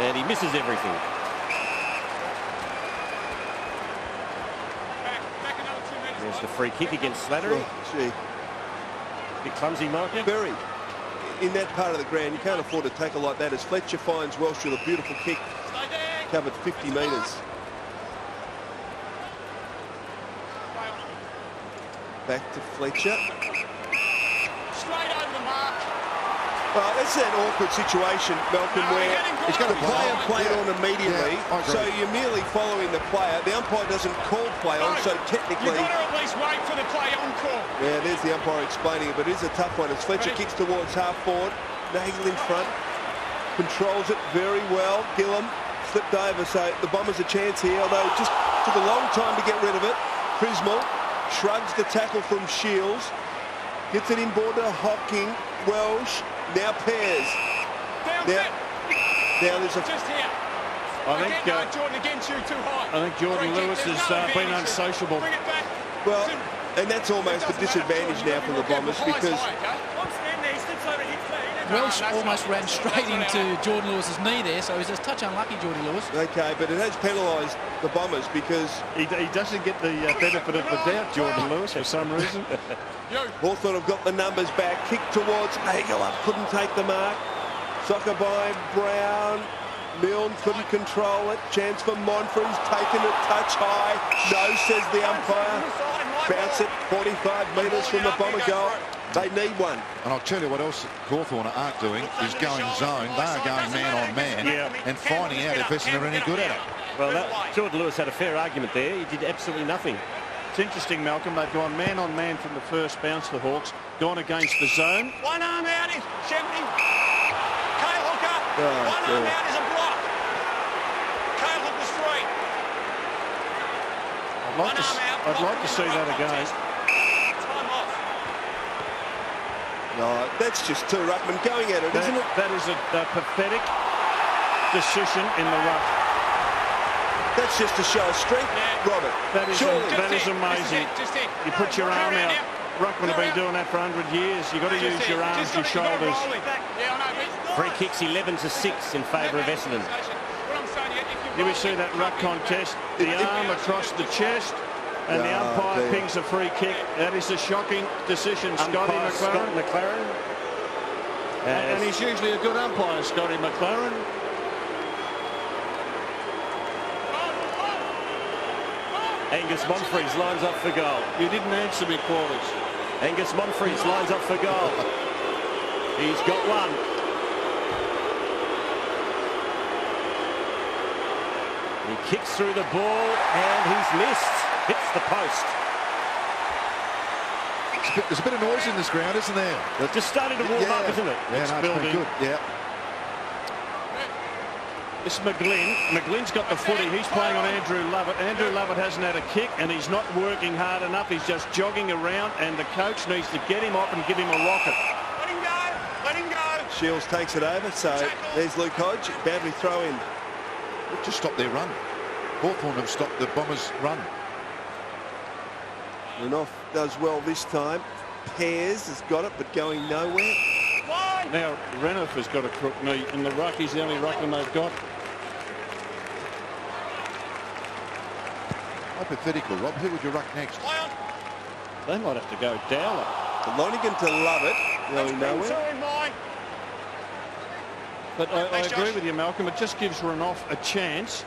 and he misses everything. Back another 2 metres. There's the free kick against Slattery. Oh, gee. Bit clumsy, Michael. Very. In that part of the ground, you can't afford to tackle like that as Fletcher finds Welsh with a beautiful kick, Stay there. covered 50 metres. Back to Fletcher. Straight over the mark. Well, that's an awkward situation, Malcolm, No, where he's getting he's going to close. play and play Yeah. on immediately. Yeah, I agree. So you're merely following the player. The umpire doesn't call play on, No, so You've technically... got to at least wait for the play on call. Yeah, there's the umpire explaining it, but it is a tough one as Fletcher Ready? kicks towards half forward. Nagel in front. controls it very well. Gillam slipped over, so the Bombers a chance here, although it just took a long time to get rid of it. Prismal shrugs the tackle from Shields, gets it inboard to Hocking, Welsh, now Pears. Now there's a... Just here. I think Jordan again, too high. I think Jordan Lewis has been unsociable. Bring it back. Well, and that's almost a disadvantage now for the Bombers because... Welsh almost ran straight into Jordan Lewis's knee there, so he's just touch unlucky, Jordan Lewis. Okay, but it has penalised the Bombers because... He doesn't get the benefit of the doubt, Jordan Lewis, for some reason. Hawthorn have got the numbers back. Kick towards Aguilar, couldn't take the mark. Soccer by Brown. Milne couldn't control it. Chance for Monfrey's taken it touch high. No, says the umpire. Bounce it 45 metres from the Bomber goal. They need one. And I'll tell you what else Hawthorn aren't doing is going zone. They are going man on man and finding out if Essendon are any good at it. Well, Jordan Lewis had a fair argument there. He did absolutely nothing. It's interesting, Malcolm. They've gone man on man from the first bounce, the Hawks. Gone against the zone. One arm out is Shepard. Kyle Hooker. One arm out is a block. Kyle Hooker's free. I'd like to see that again. Time off. No, that's just two ruckmen going at it, isn't it? That is a pathetic decision in the ruck. That's just to show strength, Robert. That is amazing. You put your arm out. Ruckmen have been doing that for 100 years. You've got to use your arms, your shoulders. Free kicks 11-6 in favour of Essendon. Here we see that ruck contest. The arm across the chest. And the umpire pings a free kick. That is a shocking decision. Scotty McLaren. And he's usually a good umpire, Scotty McLaren. Angus Monfries lines up for goal. You didn't answer me, Quarters. Angus Monfries lines up for goal. He's got one. He kicks through the ball and he's missed. Hits the post. There's a bit of noise in this ground, isn't there? It's just starting to warm up, isn't it? Yeah, it's pretty good. Yeah. This is McGlynn. McGlynn's got the footy. He's playing on Andrew Lovett. Andrew Lovett hasn't had a kick and he's not working hard enough. He's just jogging around and the coach needs to get him up and give him a rocket. Let him go. Let him go. Shields takes it over, so there's Luke Hodge. Badly throw in. We've just stopped their run. Hawthorn have stopped the Bombers' run. Renouf does well this time. Pears has got it, but going nowhere. Now, Renouf has got a crook knee in the ruck. He's the only ruckman they've got. Hypothetical, Rob. Who would you ruck next? They might have to go Dowler. Lonigan to Lovett, going nowhere. But I agree with you, Malcolm. It just gives Renouf a chance.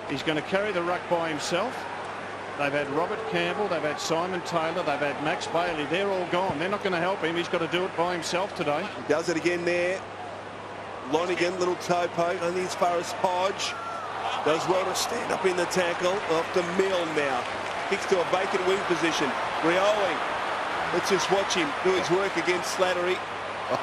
He's going to carry the ruck by himself. They've had Robert Campbell, they've had Simon Taylor, they've had Max Bailey. They're all gone. They're not going to help him. He's got to do it by himself today. He does it again there. Lonigan, little toe poke, only as far as Hodge. Does well to stand up in the tackle. Off to Milne now. Kicks to a vacant wing position. Rioli. Let's just watch him do his work against Slattery. If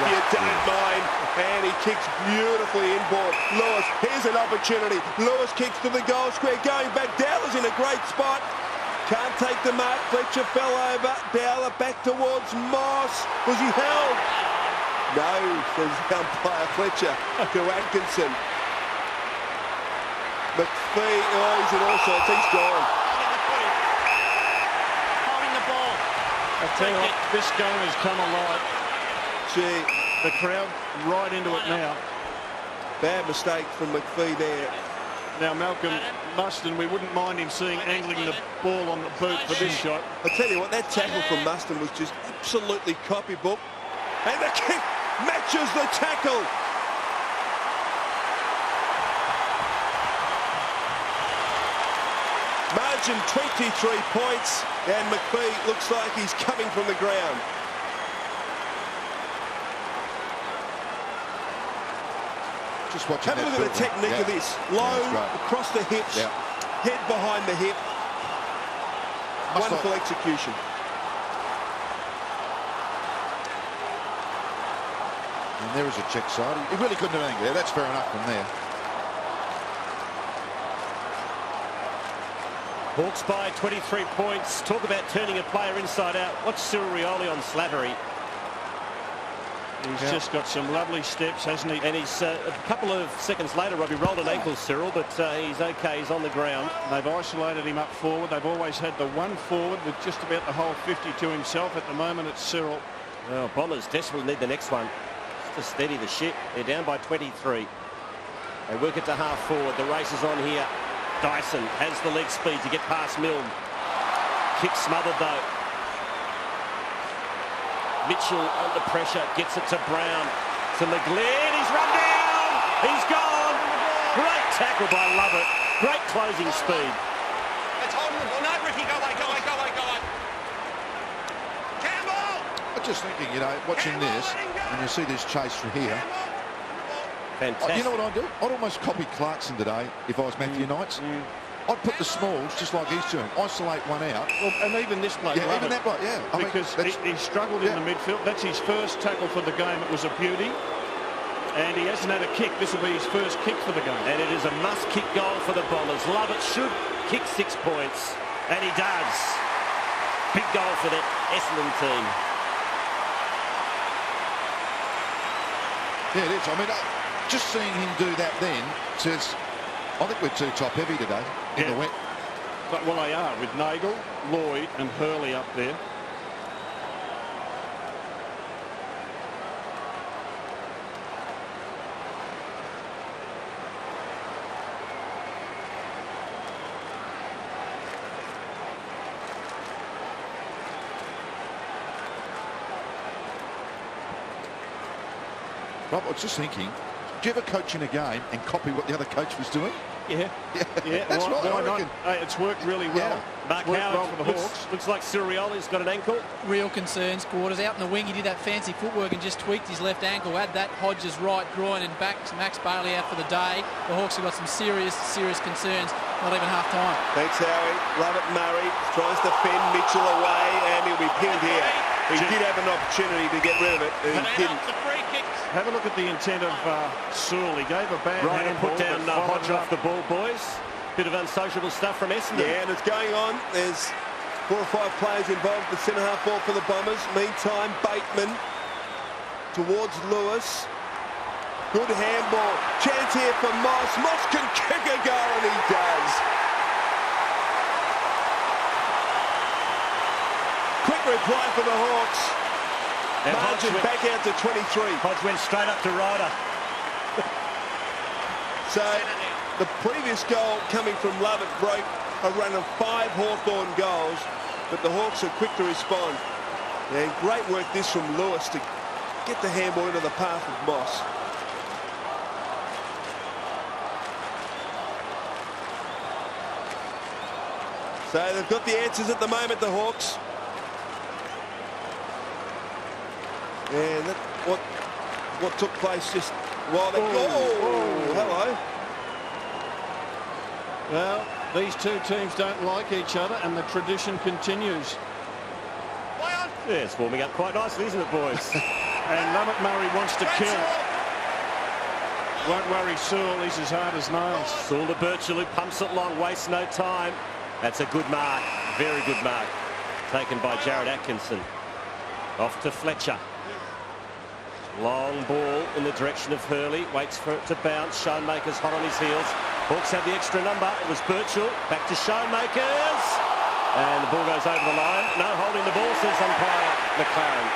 you don't mind. And he kicks beautifully inboard. Lewis, here's an opportunity. Lewis kicks to the goal square. Going back. Dowler's in a great spot. Can't take the mark. Fletcher fell over. Dowler back towards Moss. Was he held? No, says umpire Fletcher to Atkinson. McPhee, he's in all sorts. He's gone. Holding the ball. I tell you what, this game has come alive. Gee. The crowd right into it now. Bad mistake from McPhee there. Now, Malcolm Muston, we wouldn't mind him seeing angling the ball on the boot for this shot. I tell you what, that tackle from Muston was just absolutely copybook. And the kick matches the tackle. Margin 23 points, and McPhee looks like he's coming from the ground. Just watching. Have a look at the technique of this. Low, across the hips, head behind the hip. Wonderful execution. And there is a check side. He really couldn't do anything there. That's fair enough from there. Hawks by 23 points. Talk about turning a player inside out. Watch Cyril Rioli on Slattery. He's just got some lovely steps, hasn't he? And he's a couple of seconds later, Robbie rolled an ankle, Cyril, but he's okay. He's on the ground. They've isolated him up forward. They've always had the one forward with just about the whole 50 to himself. At the moment, it's Cyril. Well, Bombers desperately need the next one just to steady the ship. They're down by 23. They work it to half forward. The race is on here. Dyson has the leg speed to get past Milne. Kick smothered, though. Mitchell under pressure, gets it to Brown. To McGlynn, he's run down! He's gone! Great tackle by Lovett. Great closing speed. Let's hold the ball. No, Ricky, go away, go away, go away, go away. Campbell! I'm just thinking, you know, watching this, and you see this chase from here. Fantastic. You know what I'd do? I'd almost copy Clarkson today if I was Matthew Knights. I'd put the smalls just like he's doing. Isolate one out. Well, and even this bloke, Yeah, even that bloke, yeah. I mean, because he struggled in the midfield. That's his first tackle for the game. It was a beauty. And he hasn't had a kick. This will be his first kick for the game. And it is a must-kick goal for the Bombers. Lovett should kick 6 points. And he does. Big goal for the Essendon team. Yeah, it is. I mean, just seeing him do that then says, I think we're too top-heavy today in the wet. But, well, they are with Nagel, Lloyd and Hurley up there. Rob, I was just thinking, do you ever coach in a game and copy what the other coach was doing? Yeah. That's right. Why I not? reckon. Hey, it's worked really well. Mark Worked Howard well for the Hawks. looks like Sirioli's got an ankle. Real concerns, Quarters. Out in the wing, he did that fancy footwork and just tweaked his left ankle. Had that Hodges' right groin and back to Max Bailey out for the day. The Hawks have got some serious concerns. Not even half time. Thanks, Howie. Lovett Murray tries to fend Mitchell away, and he'll be pinned here. He did have an opportunity to get rid of it, and he didn't. Have a look at the intent of Sewell. He gave a bad Right, and handball, put down but followed Hodge it off the ball, boys. Bit of unsociable stuff from Essendon. Yeah, and it's going on. There's 4 or 5 players involved in the centre-half ball for the Bombers. Meantime, Bateman towards Lewis. Good handball. Chance here for Moss. Moss can kick a goal, and he does. Quick reply for the Hawks. And Margin back out to 23. Hodge went straight up to Ryder. So the previous goal coming from Lovett broke a run of 5 Hawthorn goals, but the Hawks are quick to respond. And great work this from Lewis to get the handball into the path of Moss. So they've got the answers at the moment, the Hawks. And that, what took place just while they... Hello. Well, these two teams don't like each other, and the tradition continues. Yeah, it's warming up quite nicely, isn't it, boys? And Lovett Murray wants to kill. Won't worry Sewell, he's as hard as nails. Sewell to Birchall, who pumps it long, wastes no time. That's a good mark, very good mark. Taken by Jared Atkinson. Off to Fletcher. Long ball in the direction of Hurley. Waits for it to bounce. Schoenmaker's hot on his heels. Hawks have the extra number. It was Birchall. Back to Schoenmakers. And the ball goes over the line. No holding the ball, says umpire McLaren.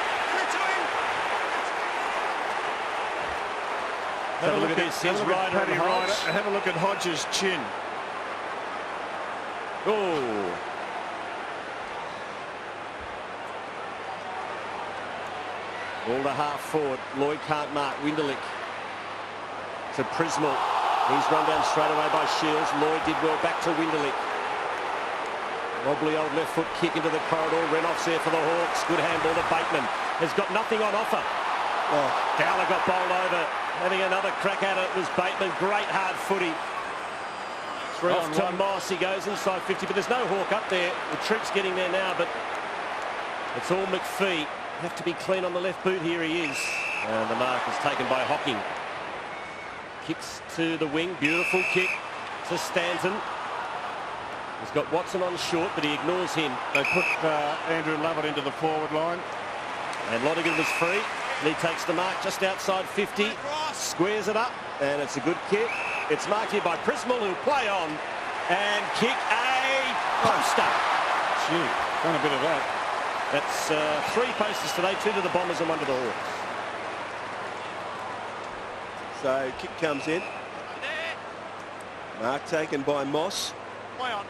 Have a look at this. Here's Ryder and Hodge. Have a look at Hodge's chin. Oh. All the half forward. Lloyd can't mark. Winderlick to Prismal. He's run down straight away by Shields. Lloyd did well. Back to Winderlick. Wobbly old left foot kick into the corridor. Renoff's there for the Hawks. Good handball to Bateman. Has got nothing on offer. Oh, Dowler got bowled over. Having another crack at it was Bateman. Great hard footy. Off to Moss. He goes inside 50, but there's no Hawk up there. The Troop's getting there now, but it's all McPhee. Have to be clean on the left boot. Here he is. And the mark is taken by Hocking. Kicks to the wing. Beautiful kick to Stanton. He's got Watson on short, but he ignores him. They put Andrew Lovett into the forward line. And Lonergan was free. He takes the mark just outside 50. Squares it up. And it's a good kick. It's marked here by Prismal, who'll play on. And kick a poster. Gee, done a bit of that. That's 3 posters today, 2 to the Bombers and 1 to the Hawks. So kick comes in. Mark taken by Moss. Play on.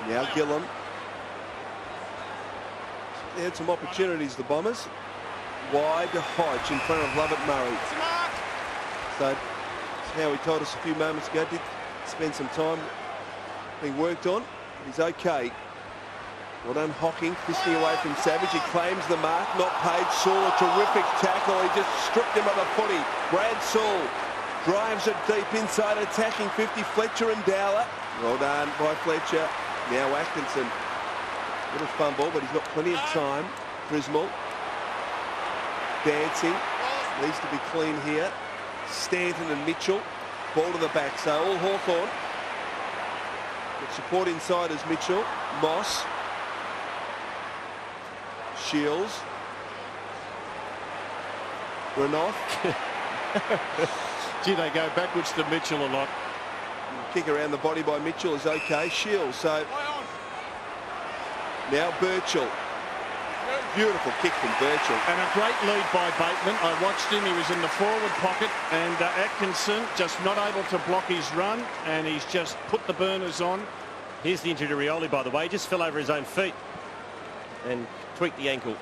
Now Gillam. They had some opportunities, the Bombers. Wide to Hodge in front of Lovett Murray. So that's how he told us a few moments ago. Did spend some time being worked on. He's okay. Well done, Hocking, fisting away from Savage. He claims the mark, not paid. Saul, a terrific tackle. He just stripped him of the footy. Brad Saul drives it deep inside, attacking 50. Fletcher and Dowler. Well done by Fletcher. Now Atkinson. Little fumble, but he's got plenty of time. Frismal. Dancing. Needs to be clean here. Stanton and Mitchell. Ball to the back, so all Hawthorn. Got support inside as Mitchell. Moss. Shields. Renoff. Gee, they go backwards to Mitchell a lot. Kick around the body by Mitchell is okay. Shields, so now Birchall. Beautiful kick from Birchall. And a great lead by Bateman. I watched him. He was in the forward pocket, and Atkinson just not able to block his run, and he's just put the burners on. Here's the injury to Rioli, by the way. Just fell over his own feet and tweaked the ankle.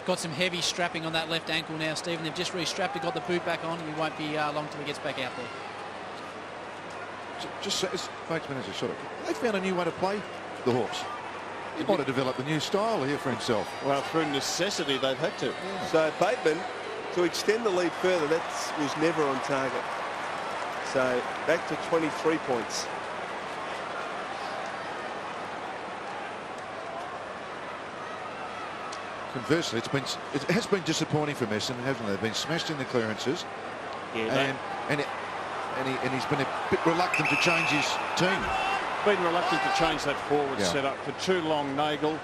Got some heavy strapping on that left ankle now, Stephen. They've just re-strapped it, got the boot back on, and he won't be long till he gets back out there. Just as Bateman as a sort of, they found a new way to play the Hawks. He might have developed a new style here for himself. Well, through necessity, they've had to. Yeah. So Bateman, to extend the lead further, that was never on target. So back to 23 points. Conversely, it has been disappointing for Essendon, hasn't it? They've been smashed in the clearances, Yeah, and he's been a bit reluctant to change his team. Been reluctant to change that forward Yeah. setup for too long. Nagel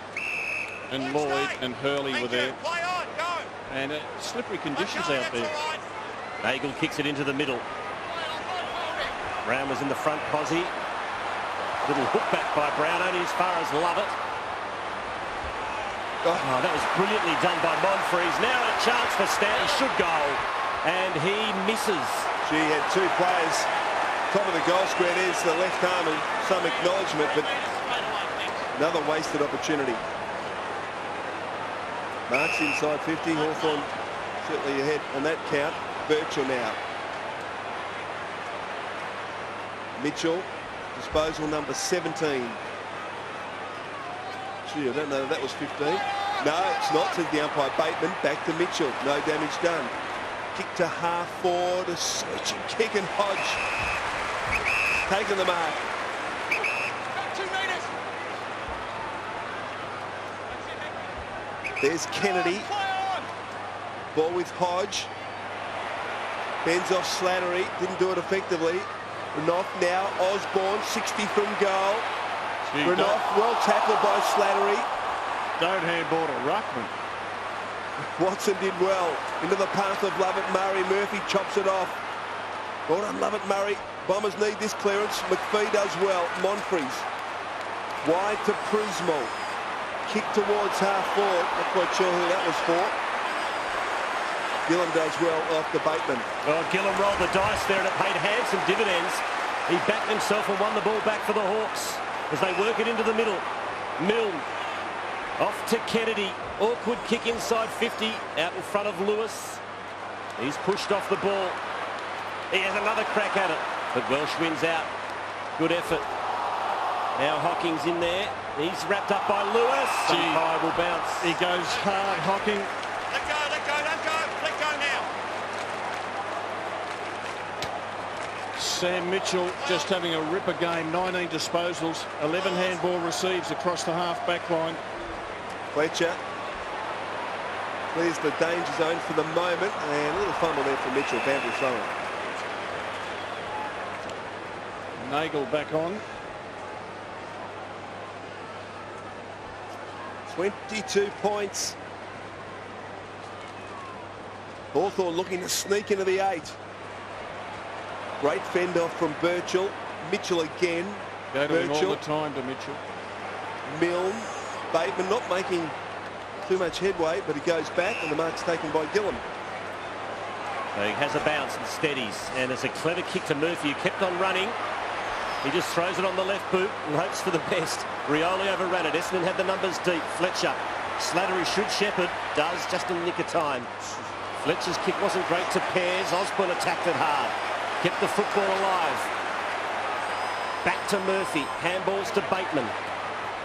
and Lloyd and Hurley were there, Play on, go. and slippery conditions out there. Nagel kicks it into the middle. Brown was in the front posse. Little hook back by Brown, only as far as Lovett. Oh, that was brilliantly done by Monfries. Now a chance for Stanton. He should go, and he misses. Gee, had 2 players top of the goal square. There's the left arm and some acknowledgement, but another wasted opportunity. Marks inside 50. Hawthorn certainly ahead on that count. Birchall now. Mitchell, disposal number 17. Gee, I don't know if that was 15. No, it's not, said the umpire. Bateman back to Mitchell. No damage done. Kick to half forward. A searching kick, and Hodge taking the mark. 2 metres. There's Kennedy. Play on. Ball with Hodge. Bends off Slattery. Didn't do it effectively. Renoff now. Osborne, 60 from goal. Gee, Renoff well tackled by Slattery. don't handball to Ruckman. Watson did well. Into the path of Lovett Murray. Murphy chops it off. Well done, Lovett Murray. Bombers need this clearance. McPhee does well. Monfries. Wide to Prismal. Kick towards half forward. Not quite sure who that was for. Gillam does well off the Bateman. Well, Gillam rolled the dice there, and it paid handsome dividends. He backed himself and won the ball back for the Hawks as they work it into the middle. Milne off to Kennedy. Awkward kick inside 50, out in front of Lewis. He's pushed off the ball. He has another crack at it, but Welsh wins out. Good effort. Now Hocking's in there. He's wrapped up by Lewis. Gee. Umpire will bounce. He goes hard, Hocking. Let go, don't go. Let go now. Sam Mitchell just having a ripper game. 19 disposals, 11 handball receives across the half back line. Fletcher. Clears the danger zone for the moment, and a little fumble there from Mitchell. Boundary throw. Nagel back on. 22 points. Hawthorn looking to sneak into the 8. Great fend off from Birchall. Mitchell again. Go to him all Birchall. the time to Mitchell. Milne. Bateman not making too much headway, but he goes back, and the mark's taken by Gillam. So he has a bounce and steadies, and it's a clever kick to Murphy, who kept on running. He just throws it on the left boot and hopes for the best. Rioli overran it. Essendon had the numbers deep. Fletcher. Slattery should shepherd. Does just in the nick of time. Fletcher's kick wasn't great to Pears. Osborne attacked it hard. Kept the football alive. Back to Murphy. Handballs to Bateman.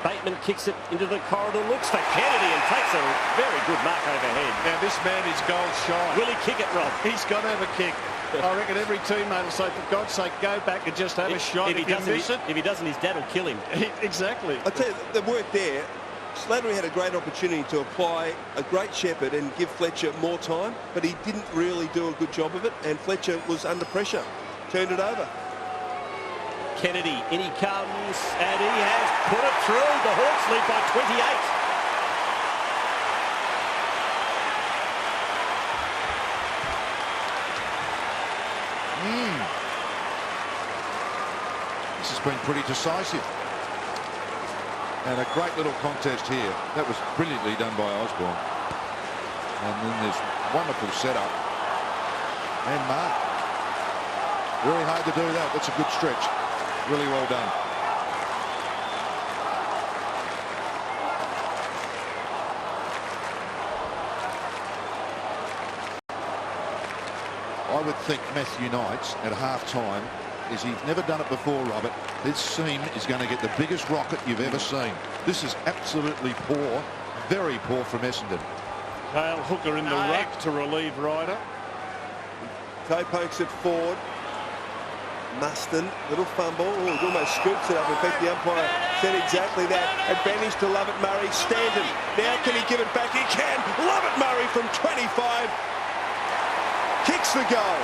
Bateman kicks it into the corridor. Looks for Kennedy and takes a very good mark overhead. Now this man is goal shy. Will he kick it, Rob? He's got to have a kick. I reckon every teammate will say, for God's sake, go back and just have a shot. If he doesn't, his dad will kill him. Exactly. I tell you, the work there. Slattery had a great opportunity to apply a great shepherd and give Fletcher more time, but he didn't really do a good job of it, and Fletcher was under pressure. Turned it over. Kennedy, in he comes, and he has put it through. The Hawks lead by 28. This has been pretty decisive. And a great little contest here. That was brilliantly done by Osborne. And then there's wonderful setup. And Mark. Very hard to do that. That's a good stretch. Really well done. I would think Matthew Knights at half-time is he's never done it before, Robert. This team is going to get the biggest rocket you've ever seen. This is absolutely poor, very poor from Essendon. Kale Hooker in the ruck to relieve Ryder. Toe pokes it forward. Muston, little fumble. Oh, he almost scoops it up. In fact, the umpire said exactly that. Advantage to Lovett Murray. Stanton. Now can he give it back? He can. Lovett Murray from 25. Kicks the goal.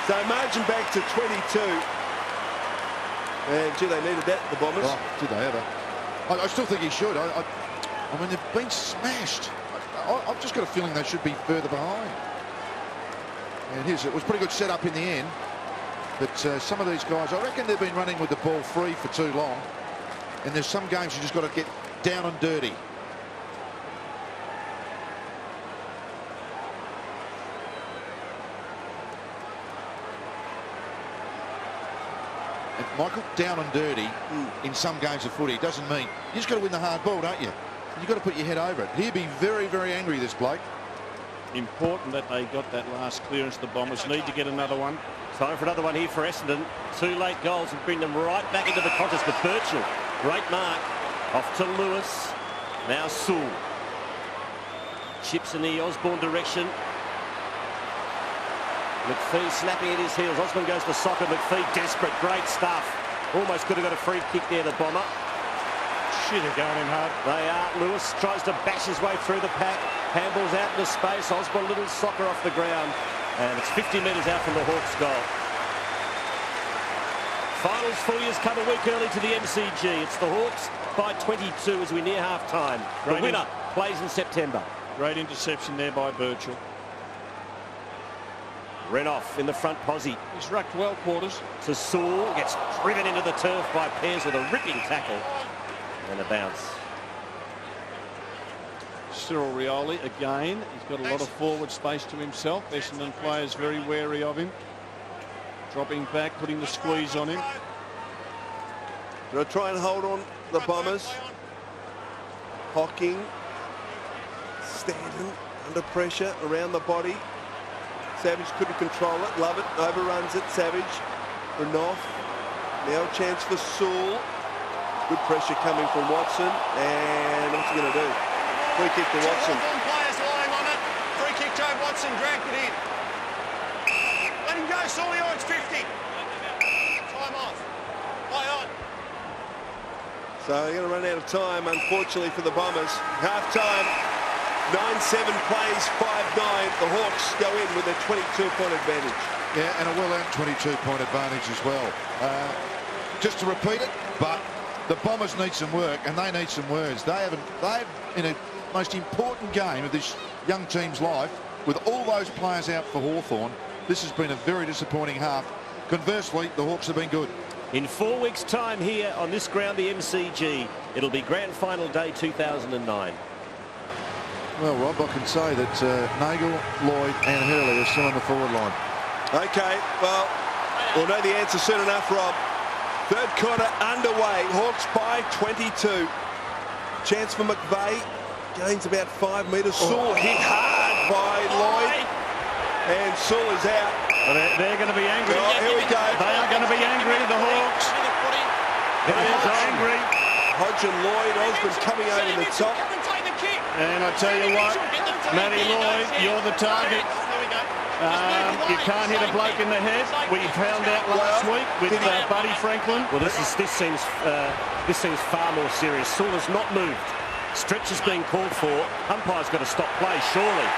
So margin back to 22. And gee, they needed that, the Bombers. Oh, did they ever? I still think he should. I mean, they've been smashed. I've just got a feeling they should be further behind. And it was pretty good setup in the end. But some of these guys, I reckon they've been running with the ball free for too long. And there's some games you just got to get down and dirty. And Michael, down and dirty in some games of footy doesn't mean you just got to win the hard ball, don't you? You've got to put your head over it. He'd be very, very angry, this bloke. Important that they got that last clearance. The Bombers need to get another one. Time for another one here for Essendon. 2 late goals and bring them right back into the contest. But Birchall, great mark. Off to Lewis. Now Sewell. Chips in the Osborne direction. McPhee snapping at his heels. Osborne goes to socket. McPhee desperate. Great stuff. Almost could have got a free kick there, the Bomber. Shit, they're going in hard. They are. Lewis tries to bash his way through the pack. Handballs out into space. Osborne, little soccer off the ground. And it's 50 metres out from the Hawks' goal. Finals footy has come a week early to the MCG. It's the Hawks by 22 as we near half-time. The winner plays in September. Great interception there by Birchall. Renoff in the front posse. He's rucked well, Quarters. To Sewell. Gets driven into the turf by Pears with a ripping tackle. And a bounce. Cyril Rioli again. He's got a lot of forward space to himself. Essendon players very wary of him. Dropping back, putting the squeeze on him. They'll try and hold on the Bombers. Hocking. Stanton under pressure around the body. Savage couldn't control it. Lovett overruns it. Savage. Renoff. Now a chance for Sewell. Good pressure coming from Watson. And what's he going to do? Free kick to Watson. Hawthorn players lying on it. Free kick to Watson. Dragged it in. Let him go, Sawyer. It's 50. Time off. Play on. So they're going to run out of time, unfortunately, for the Bombers. Half-time, 9-7 plays, 5-9. The Hawks go in with a 22-point advantage. Yeah, and a well-earned 22-point advantage as well. Just to repeat it, but the Bombers need some work, and they need some words. They've in a most important game of this young team's life, with all those players out for Hawthorn, this has been a very disappointing half. Conversely, the Hawks have been good. In 4 weeks' time here on this ground, the MCG, it'll be grand final day 2009. Well, Rob, I can say that Nagel, Lloyd and Hurley are still on the forward line. Okay, well, we'll know the answer soon enough, Rob. Third quarter underway. Hawks by 22. Chance for McVeigh. Gains about 5 metres. Sewell hit hard by Lloyd. And Sewell is out. They're going to be angry. Oh, here we go. They are going to be angry, the Hawks. They're angry. Hodge and Lloyd. Osborne coming over the top. And I tell you what, Matty Lloyd, you're the target. You can't hit a bloke in the head. We found out last week with Buddy Franklin. Well, this seems far more serious. Sewell has not moved. Stretch is being called for. Umpire's got to stop play, surely.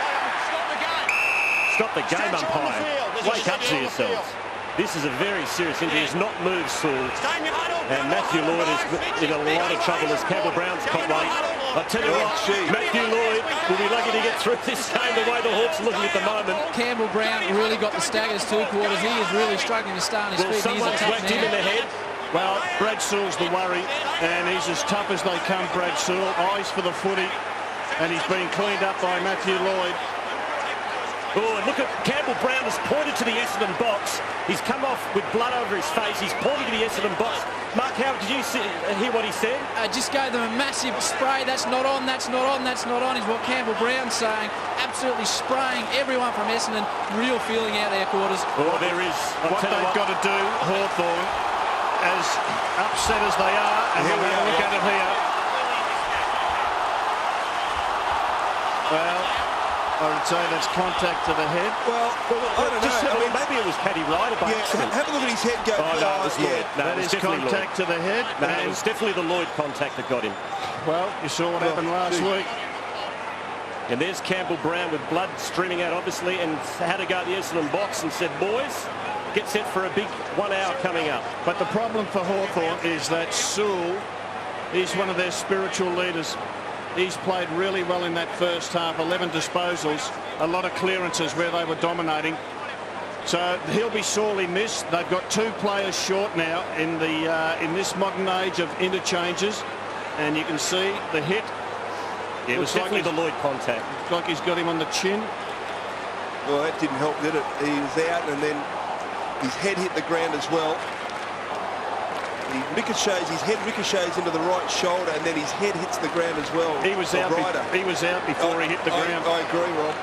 Stop the game, umpire. Wake up to yourselves. This is a very serious injury. He's not moved, Sewell. And Matthew Lloyd is in a lot of trouble as Campbell Brown's caught one. I tell you what, Matthew Lloyd will be lucky to get through this game the way the Hawks are looking at the moment. Campbell Brown really got the staggers 2 quarters. He is really struggling to stay on his feet. Someone's whacked him in the head. Well, Brad Sewell's the worry, and he's as tough as they come, Brad Sewell. Eyes for the footy, and he's been cleaned up by Matthew Lloyd. Oh, and look at Campbell Brown has pointed to the Essendon box. He's come off with blood over his face. He's pointing to the Essendon box. Mark Howard, did you hear what he said? Just gave them a massive spray. That's not on, that's not on, that's not on, is what Campbell Brown's saying. Absolutely spraying everyone from Essendon. Real feeling out their quarters. Oh, there is. What they've got to do, Hawthorn, as upset as they are, and we'll have a look at it here. Well, I would say that's contact to the head. Well, I don't know. Maybe it was Paddy Ryder by accident. Have a look at his head go. Oh, no, it was Lloyd. No, that is contact to the head. No, it was definitely the Lloyd contact that got him. Well, you saw what happened last week. And there's Campbell Brown with blood streaming out, obviously, and had to go to the Essendon box and said, boys, get set for a big 1 hour coming up. But the problem for Hawthorn is that Sewell is one of their spiritual leaders. He's played really well in that first half, 11 disposals, a lot of clearances where they were dominating. So he'll be sorely missed. They've got 2 players short now in this modern age of interchanges, and you can see the hit. It was definitely the Lloyd contact. Looks like he's got him on the chin. Well, that didn't help, did it? He was out, and then his head hit the ground as well. His head ricochets into the right shoulder, and then his head hits the ground as well. He was out before he hit the ground. I agree, Rob.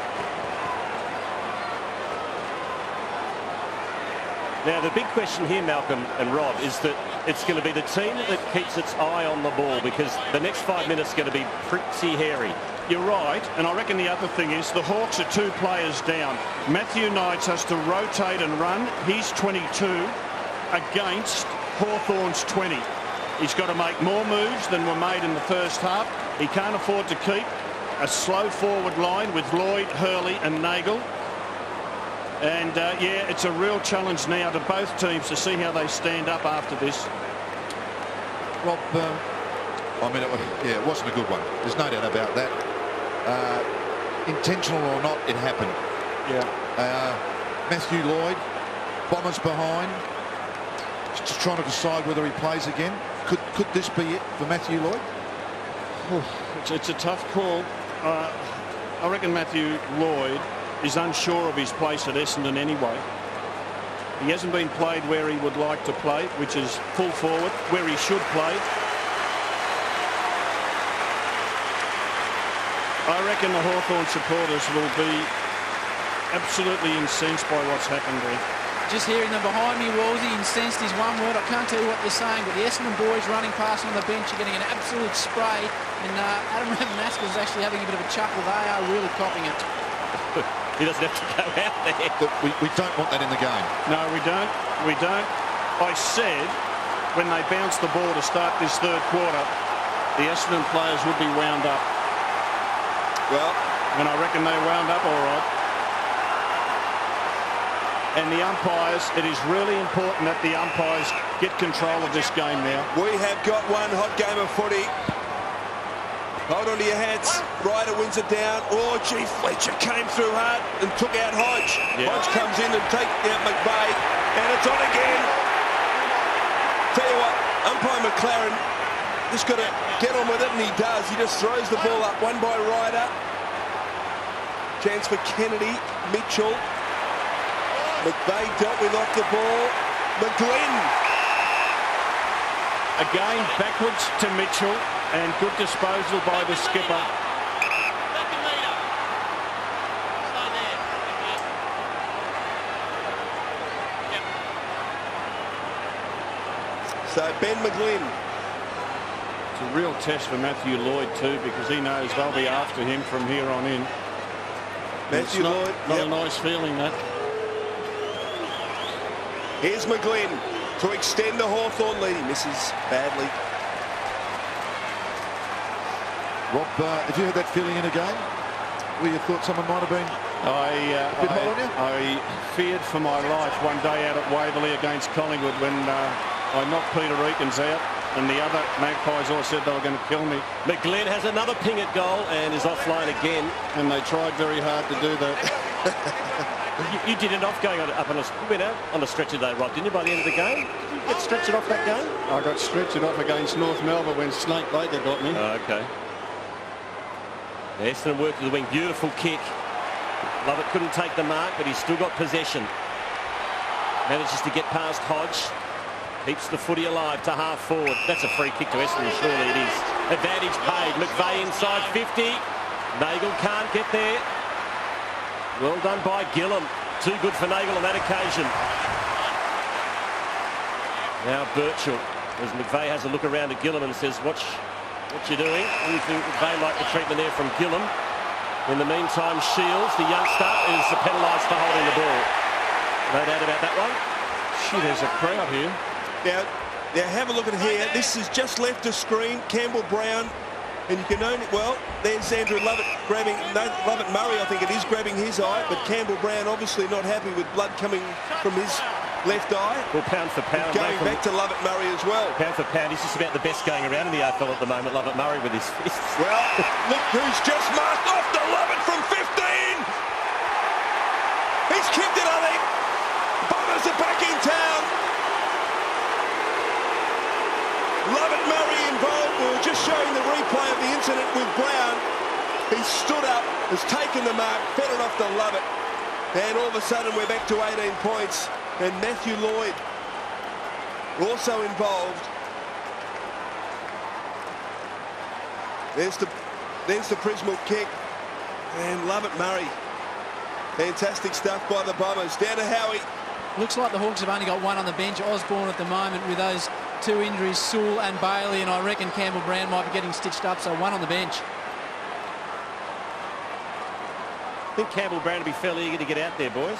Now, the big question here, Malcolm and Rob, is that it's going to be the team that keeps its eye on the ball, because the next 5 minutes are going to be pretty hairy. You're right, and I reckon the other thing is the Hawks are 2 players down. Matthew Knights has to rotate and run. He's 22 against Hawthorn's 20. He's got to make more moves than were made in the first half. He can't afford to keep a slow forward line with Lloyd, Hurley and Nagel. And yeah, it's a real challenge now to both teams to see how they stand up after this. Rob, I mean, it wasn't a good one. There's no doubt about that. Intentional or not, it happened. Yeah. Matthew Lloyd, Bombers behind, just trying to decide whether he plays again. Could this be it for Matthew Lloyd? It's a tough call. I reckon Matthew Lloyd is unsure of his place at Essendon anyway. He hasn't been played where he would like to play, which is full forward, where he should play. I reckon the Hawthorn supporters will be absolutely incensed by what's happened there. Just hearing them behind me, Wolsey, incensed is one word. I can't tell you what they're saying, but the Essendon boys running past on the bench are getting an absolute spray. And Adam Ravenasker's actually having a bit of a chuckle. They are really copping it. He doesn't have to go out there. We don't want that in the game. No, we don't. We don't. I said when they bounce the ball to start this third quarter, the Essendon players would be wound up. Well, And I reckon they wound up all right. And the umpires, it is really important that the umpires get control of this game now. we have got one hot game of footy. Hold on to your hats. Ryder wins it down. Oh, gee, Fletcher came through hard and took out Hodge. Yeah. Hodge comes in and takes out McVeigh, and it's on again. Tell you what, umpire McLaren just got to get on with it, and he does. He just throws the ball up. One by Ryder. Chance for Kennedy. Mitchell. McVeigh dealt with off the ball. McGlynn. Again, backwards to Mitchell, and good disposal by the skipper. So Ben McGlynn. It's a real test for Matthew Lloyd too, because he knows they'll be after him from here on in. Matthew Lloyd. Not Yep. a nice feeling, that. Here's McGlynn to extend the Hawthorn lead. He misses badly. Rob, have you had that feeling in a game where you thought someone might have been bit hot on you? I feared for my life one day out at Waverley against Collingwood when I knocked Peter Eakins out, and the other Magpies all said they were going to kill me. McGlynn has another ping at goal and is offline again. And they tried very hard to do that. You did it off going up on a stretcher today, Rob, didn't you, by the end of the game? Did you get stretched off that game? I got stretched off against North Melbourne when Snake Baker got me. Oh, okay. Essendon worked to the wing. Beautiful kick. Lovett couldn't take the mark, but he's still got possession. Manages to get past Hodge. Keeps the footy alive to half forward. That's a free kick to Essendon, surely it is. Advantage paid. McVeigh inside 50. Nagel can't get there. Well done by Gillum. Too good for Nagel on that occasion. Now Birchall, as McVeigh has a look around at Gillum and says, what you doing? And you think McVeigh liked the treatment there from Gillum. In the meantime, Shields, the youngster, is penalised for holding the ball. No doubt about that one. Shit, there's a crowd here. Now have a look at here. This is just left of screen. Campbell Brown. And you can only, well, there's Andrew Lovett grabbing, no, Lovett Murray, I think it is, grabbing his eye, but Campbell Brown obviously not happy with blood coming from his left eye. Well, pound for pound. Going back to Lovett Murray as well. Pound for pound, he's just about the best going around in the AFL at the moment, Lovett Murray with his fists. Well, look who's just marked off to Lovett from 15. He's kicked it, I think. Bombers are back in town. Lovett Murray involved. We were just showing the replay of the incident with Brown. He stood up, has taken the mark, fed it off to Lovett. And all of a sudden we're back to 18 points. And Matthew Lloyd also involved. There's the Prismal kick. And Lovett Murray. Fantastic stuff by the Bombers. Down to Howie. Looks like the Hawks have only got one on the bench. Osborne at the moment with those two injuries, Sewell and Bailey, and I reckon Campbell Brown might be getting stitched up, so one on the bench. I think Campbell Brown will be fairly eager to get out there, boys.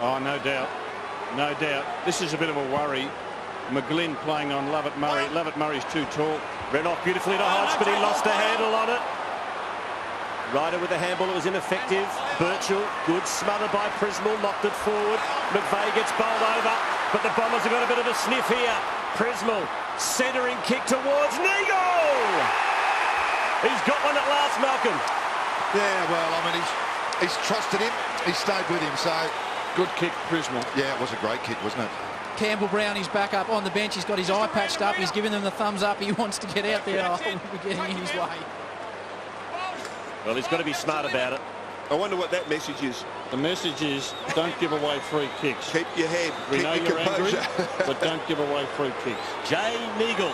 Oh, no doubt. No doubt. This is a bit of a worry. McGlynn playing on Lovett Murray. Lovett Murray's too tall. Ran off beautifully to Hodge, but he lost a handle on it. Ryder with the handball, it was ineffective. Birchall, good, smothered by Prismal, knocked it forward. McVeigh gets bowled over, but the Bombers have got a bit of a sniff here. Prismal, centering kick towards Nagel. He's got one at last, Malcolm. Yeah, well, I mean, he's trusted him. He stayed with him, so... Good kick, Prismal. Yeah, it was a great kick, wasn't it? Campbell Brown is back up on the bench. He's got his eye patched up. He's giving them the thumbs up. He wants to get out there. I wouldn't be getting in his way. Well, he's got to be smart about it. I wonder what that message is. The message is don't give away free kicks. Keep your head. We keep know your you're angry, composure. but don't give away free kicks. Jay Nagel.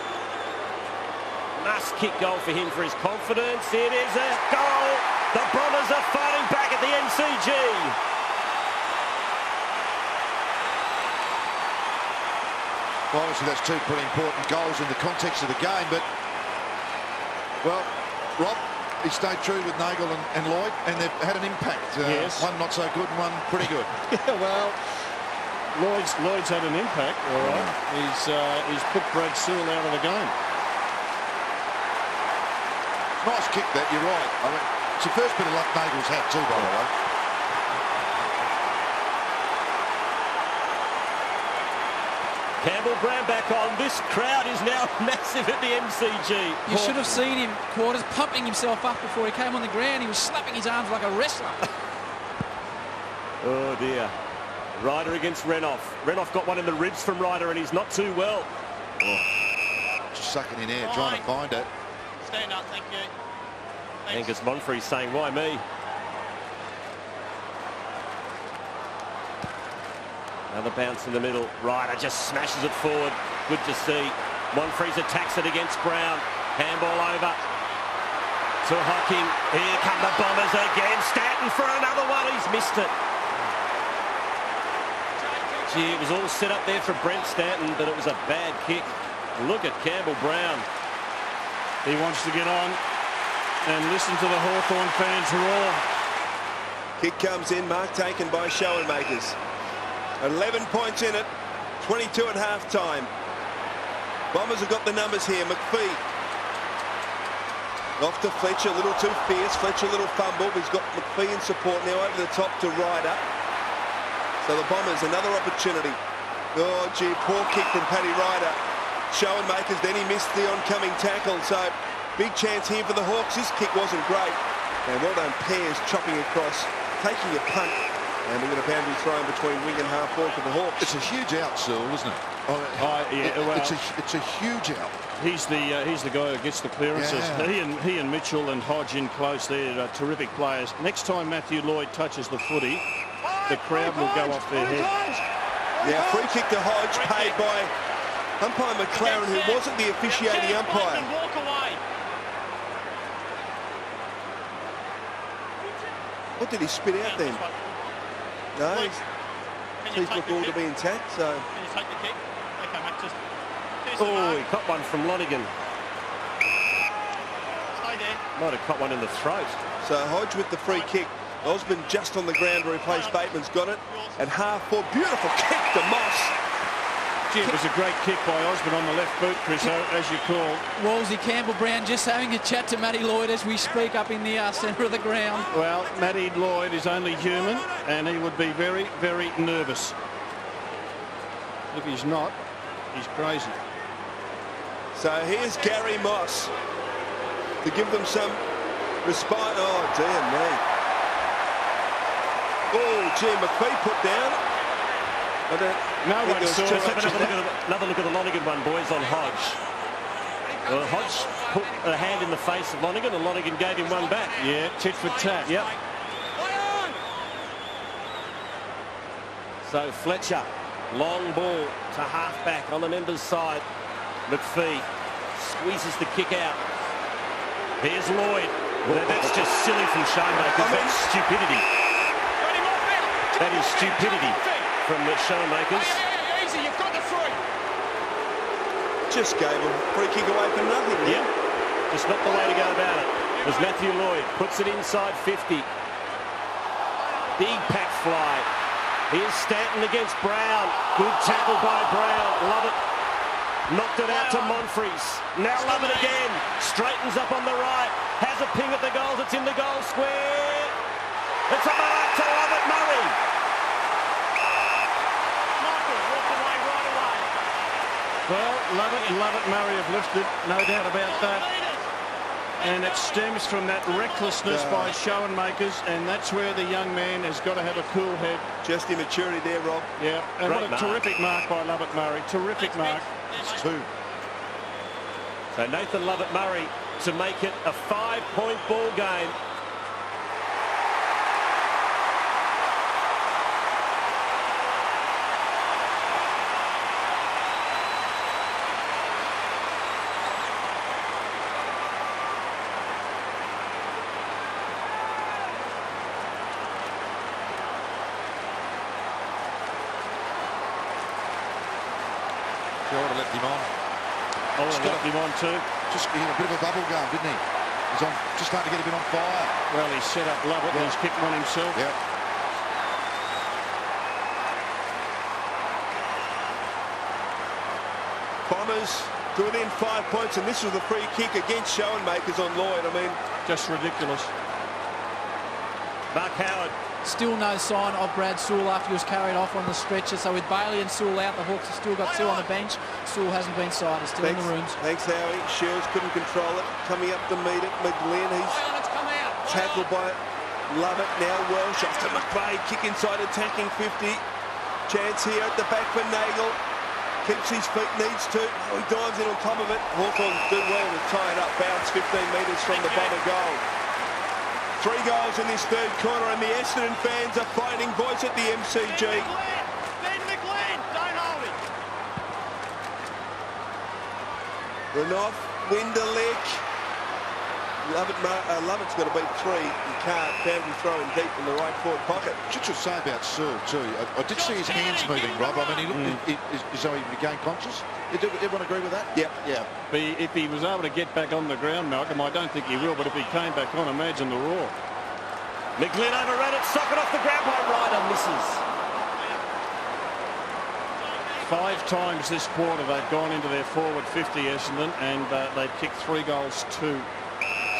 Must kick goal for him for his confidence. It is a goal. The Bombers are fighting back at the MCG. Well, obviously that's two pretty important goals in the context of the game, but, well, Rob, he stayed true with Nagel and Lloyd, and they've had an impact. Yes. One not so good and one pretty good. Yeah, well, Lloyd's had an impact, all right. He's put Brad Sewell out of the game. Nice kick that, you're right. I mean, it's the first bit of luck Nagels had too, by the way. Campbell Brown back on. This crowd is now massive at the MCG. You should have seen him, Quarters, pumping himself up before he came on the ground. He was slapping his arms like a wrestler. Oh, dear. Ryder against Renouf. Renouf got one in the ribs from Ryder, and he's not too well. Oh, just sucking in air, trying to find it. Stand up, thank you. Angus Monfrey saying, why me? Another bounce in the middle. Ryder just smashes it forward. Good to see. Monfries attacks it against Brown. Handball over to Hocking. Here come the Bombers again. Stanton for another one. He's missed it. Gee, it was all set up there for Brent Stanton, but it was a bad kick. Look at Campbell Brown. He wants to get on and listen to the Hawthorn fans roar. Kick comes in, mark taken by Schoenmakers. 11 points in it, 22 at half-time. Bombers have got the numbers here. McPhee off to Fletcher, a little too fierce. Fletcher a little fumble. He's got McPhee in support now over the top to Ryder. So the Bombers, another opportunity. Oh, gee, poor kick from Paddy Ryder. Schoenmakers, then he missed the oncoming tackle. So big chance here for the Hawks. This kick wasn't great. And well done, Pears chopping across, taking a punt. And we're going to boundary thrown between wing and half forward for the Hawks. It's a huge out, Sewell, isn't it? Yeah, well, it's a huge out. He's the guy who gets the clearances. Yeah. He and Mitchell and Hodge in close. They're terrific players. Next time Matthew Lloyd touches the footy, the crowd will go off their head. Yeah, free kick to Hodge, paid by umpire McLaren, who wasn't the officiating umpire. Walk away. What did he spit out then? No, please look all to be intact. So. Can you take the kick? Okay, mate, just. Oh, he caught one from Lonigan. Stay there. Might have caught one in the throat. So Hodge with the free kick. Osborne just on the ground to replace Bateman's got it. At half forward, beautiful kick to Moss. Gee, it was a great kick by Osborne on the left boot, Chris, as you call. Wolsey, Campbell Brown just having a chat to Matty Lloyd as we speak up in the centre of the ground. Well, Matty Lloyd is only human, and he would be very, very nervous. If he's not, he's crazy. So here's Gary Moss to give them some respite. Oh, dear me. Oh, gee, McPhee put down. No one saw it. Let's have another look at the Lonigan one, boys, on Hodge. Well, Hodge put a hand in the face of Lonigan, and Lonigan gave him one back. Yeah, tit for tat. Yep. So Fletcher, long ball to half-back on the members' side. McPhee squeezes the kick out. Here's Lloyd. Well, that's just silly from Schoenmakers. That's stupidity. That is stupidity from the Schoenmakers. Easy, you've got the free. Just gave him free kick away for nothing. Yeah, just not the way to go about it. As Matthew Lloyd puts it inside 50. Big pack fly. Here's Stanton against Brown. Good tackle by Brown. Love it. Knocked it out to Monfries. Now Love it again. Straightens up on the right. Has a ping at the goals. It's in the goal square. It's a mark to Love it, Murray. Michael, walk away right away. Well, Love it, Murray have lifted, no doubt about that. And it stems from that recklessness by Schoenmakers, and that's where the young man has got to have a cool head. Just immaturity there, Rob. Yeah, and Great what a mark. terrific mark by Lovett Murray. Terrific mark. It's two. So Nathan Lovett Murray to make it a 5-point ball game. He ought to left him on. Oh, left him on too. Just he had a bit of a bubble going, didn't he? He's on, just starting to get a bit on fire. Well, he's set up Lovett and he's kicked one himself. Yeah. Bombers to within 5 points, and this was the free kick against Schoenmakers on Lloyd. I mean, just ridiculous. Mark Howard. Still no sign of Brad Sewell after he was carried off on the stretcher. So with Bailey and Sewell out, the Hawks have still got two on the bench. Sewell hasn't been sighted, still in the rooms. Thanks, Howie. Shields couldn't control it. Coming up to meet it. McGlynn, he's tackled by Lovett. Now Welsh off to McVeigh. Kick inside, attacking 50. Chance here at the back for Nagel. Keeps his feet, needs to. Oh, he dives in on top of it. Hawthorn do well to tie it up. Bounce 15 metres from the Bomber goal. 3 goals in this third quarter, and the Essendon fans are finding voice at the MCG. Ben McGlynn, don't hold it. Renoff, Winderlick. Lovett's got to beat 3. He can't. Found him throwing deep in the right forward pocket. Should just say about Sewell too. I did see his hands moving, Rob. I mean, he looked as though he became conscious. Did everyone agree with that? Yep. Yeah. If he was able to get back on the ground, Malcolm, I don't think he will, but if he came back on, imagine the roar. McGlynn overran it, socket off the ground by Ryder, misses. 5 times this quarter they've gone into their forward 50, Essendon, and they've kicked 3 goals, 2.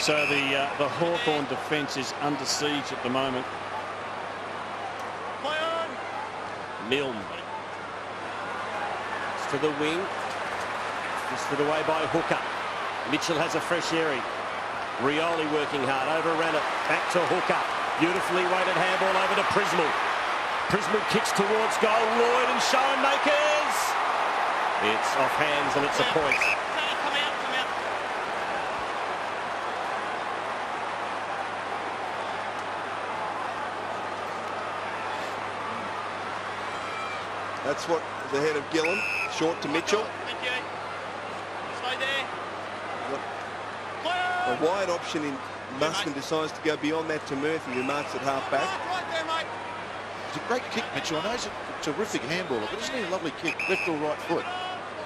So the Hawthorn defence is under siege at the moment. Milne. To the wing. Twisted away by Hooker. Mitchell has a fresh area. Rioli working hard. Overran it. Back to Hooker. Beautifully weighted handball over to Prismal. Prismal kicks towards goal. Lloyd and Schoenmakers. It's off hands and it's a point. Come out. That's what the head of Gillen. Short to Mitchell. Thank you. Stay there. A wide option in Muskin decides to go beyond that to Murphy, who marks at half back. Right there, mate. It's a great kick, Mitchell. I know he's a terrific handballer, but isn't he a lovely kick, left or right foot?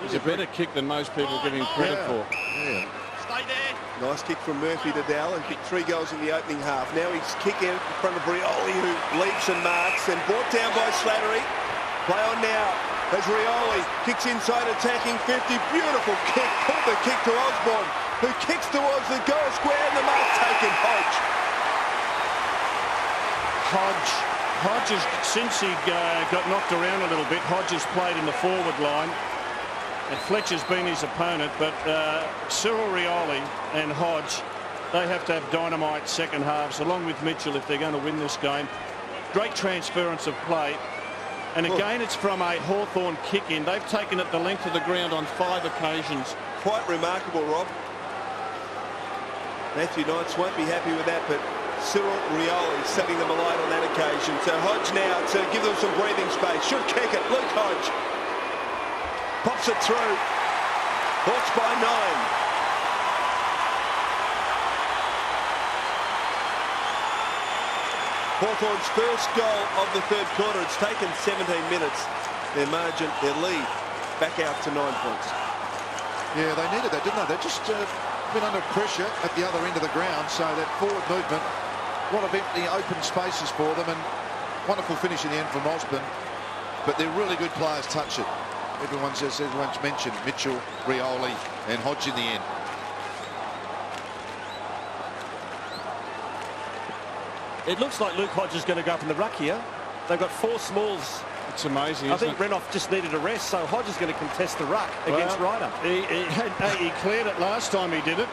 He's a better kick than most people give him credit for. Yeah. Stay there. Nice kick from Murphy to Dowell, and kicked 3 goals in the opening half. Now he's kicking in front of Rioli, who leaps and marks, and brought down by Slattery. Play on now as Rioli kicks inside, attacking 50. Beautiful kick. Pulled the kick to Osborne, who kicks towards the goal square, and the mark taken. Hodge has, since he got knocked around a little bit, Hodge has played in the forward line. And Fletcher's been his opponent, but Cyril Rioli and Hodge, they have to have dynamite second halves, along with Mitchell, if they're going to win this game. Great transference of play. And again, it's from a Hawthorn kick-in. They've taken it the length of the ground on 5 occasions. Quite remarkable, Rob. Matthew Knights won't be happy with that, but Cyril Rioli setting them alight on that occasion. So Hodge now to give them some breathing space. Should kick it. Luke Hodge pops it through. Hawks by 9. Hawthorn's first goal of the third quarter. It's taken 17 minutes. Their margin, their lead, back out to 9 points. Yeah, they needed that, didn't they? They just been under pressure at the other end of the ground, so that forward movement, a lot of empty open spaces for them, and wonderful finish in the end from Osborne. But they're really good players touch it. Everyone's mentioned Mitchell, Rioli and Hodge in the end. It looks like Luke Hodge is going to go up in the ruck here. They've got 4 smalls. It's amazing, I think Renoff just needed a rest, so Hodge is going to contest the ruck against Ryder. He cleared it last time he did it.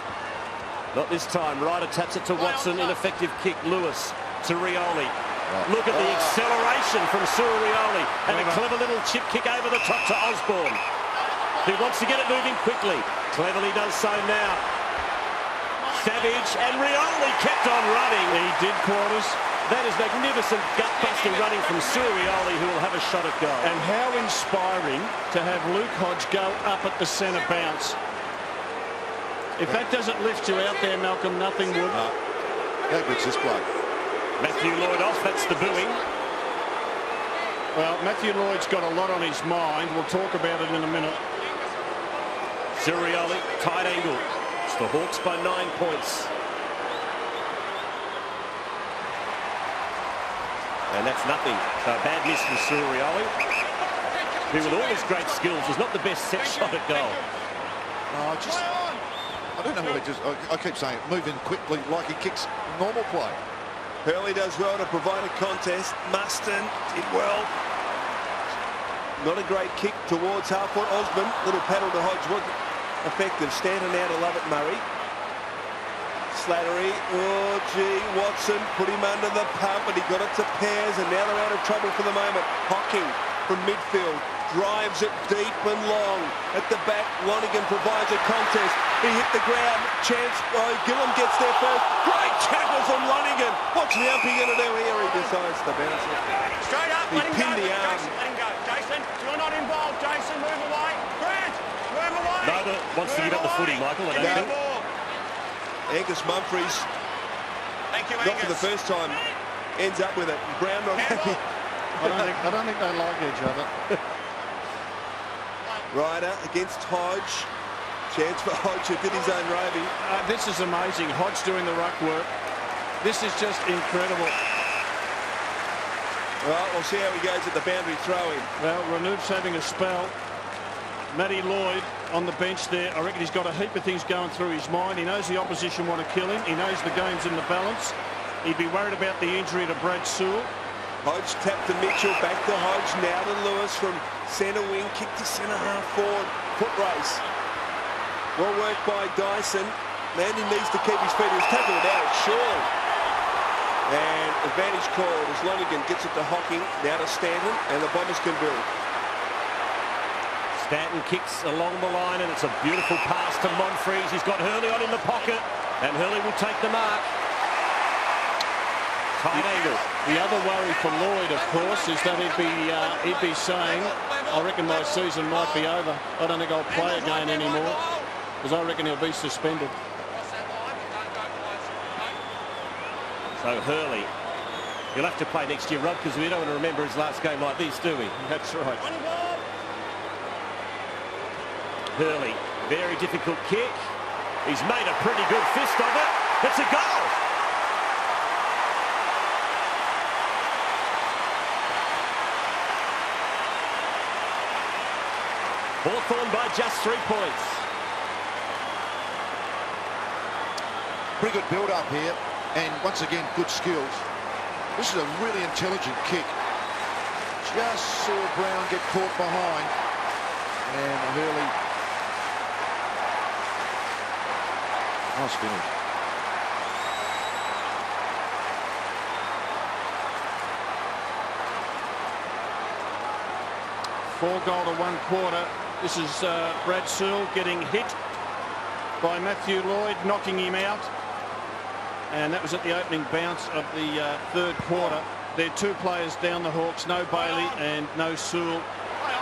Not this time. Ryder taps it to Watson. Ineffective kick. Lewis to Rioli. Look at the acceleration from Cyril Rioli. And a clever little chip kick over the top to Osborne, who wants to get it moving quickly. Cleverly does so now. Savage and Rioli kept on running. He did, Quarters. That is magnificent gut-busting running from Cyril Rioli, who will have a shot at goal. And how inspiring to have Luke Hodge go up at the centre bounce. If that doesn't lift you out there, Malcolm, nothing would. How good's this bloke? Matthew Lloyd off, that's the booing. Well, Matthew Lloyd's got a lot on his mind. We'll talk about it in a minute. Cyril Rioli, tight angle. It's the Hawks by 9 points. And that's nothing. So a bad miss from Cyril Rioli. who with all his great skills is not the best set shot at goal. I don't know what he just... I keep saying it, moving quickly like he kicks normal play. Hurley does well to provide a contest. Muston did well. Not a great kick towards half-foot. Osborne, little paddle to Hodge wasn't effective. Stanton out, to love it, Murray. Slattery, oh gee, Watson put him under the pump, but he got it to Pears, and now they're out of trouble for the moment. Hocking from midfield, drives it deep and long. At the back, Lonigan provides a contest. He hit the ground, chance, Gillum gets there first. Great tackle from Lonigan. What's the umpy going to do here? He decides to bounce it. Straight up, He let him pinned go. the arm. Jason, let him go. Jason, you're not involved. Jason, move away. Grant, move away. Neither wants to give up the footy, Michael. I don't think. Angus Mumfries, Thank you, not for the Angus. first time, ends up with it. Brown not happy. I don't think they like each other. Ryder against Hodge. Chance for Hodge, who did his own roving. This is amazing. Hodge doing the ruck work. This is just incredible. Well, we'll see how he goes at the boundary throw-in. Well, Renouf's having a spell. Matty Lloyd on the bench there. I reckon he's got a heap of things going through his mind. He knows the opposition want to kill him. He knows the game's in the balance. He'd be worried about the injury to Brad Sewell. Hodge tapped to Mitchell, back to Hodge, now to Lewis from centre wing, kick to centre half forward. Foot race. Well worked by Dyson. Mandy needs to keep his feet. He was taking it out, surely. And advantage called as Lonigan gets it to Hocking, now to Stanton, and the Bombers can build. Stanton kicks along the line, and it's a beautiful pass to Monfries. He's got Hurley on in the pocket, and Hurley will take the mark. Tight angle. The other worry for Lloyd, of course, is that he'd be saying, I reckon my season might be over. I don't think I'll play again anymore, because I reckon he'll be suspended. So Hurley, he'll have to play next year, Rob, because we don't want to remember his last game like this, do we? That's right. Hurley, very difficult kick. He's made a pretty good fist of it. It's a goal. Hawthorn by just 3 points. Pretty good build-up here, and once again, good skills. This is a really intelligent kick. Just saw Brown get caught behind, and Hurley. Nice finish. Four goal to 1 quarter. This is Brad Sewell getting hit by Matthew Lloyd, knocking him out. And that was at the opening bounce of the third quarter. There are 2 players down the Hawks, no Bailey and no Sewell.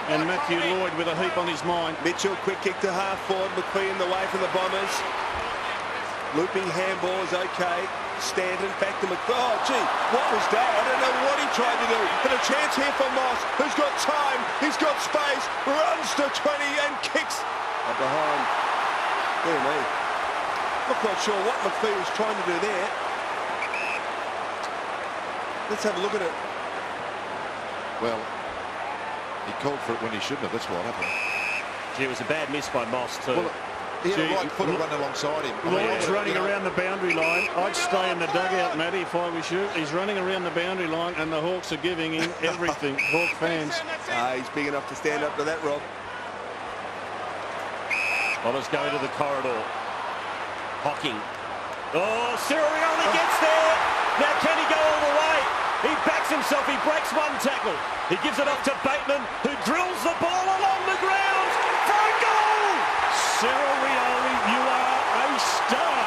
And Matthew Lloyd with a heap on his mind. Mitchell, quick kick to half forward. McLean the way for the Bombers. Looping handball is okay. Stanton back to Oh, gee, what was that? I don't know what he tried to do. But a chance here for Moss, who's got time, he's got space, runs to 20 and kicks up behind. Dear me. Not quite sure what McPhee was trying to do there. Let's have a look at it. Well, he called for it when he shouldn't have. That's what happened. Gee, it was a bad miss by Moss too. Well, he had a right footer running alongside him. Lloyd's running around the boundary line. I'd stay in the dugout, Matty, if I was you. He's running around the boundary line, and the Hawks are giving him everything. Hawk fans. He's big enough to stand up to that, Rob. Bombers go into the corridor. Hocking. Oh, Cyril gets there. Now can he go all the way? He backs himself. He breaks one tackle. He gives it off to Bateman, who drills the ball along the ground for a goal. Cyril Rioli, you are a star.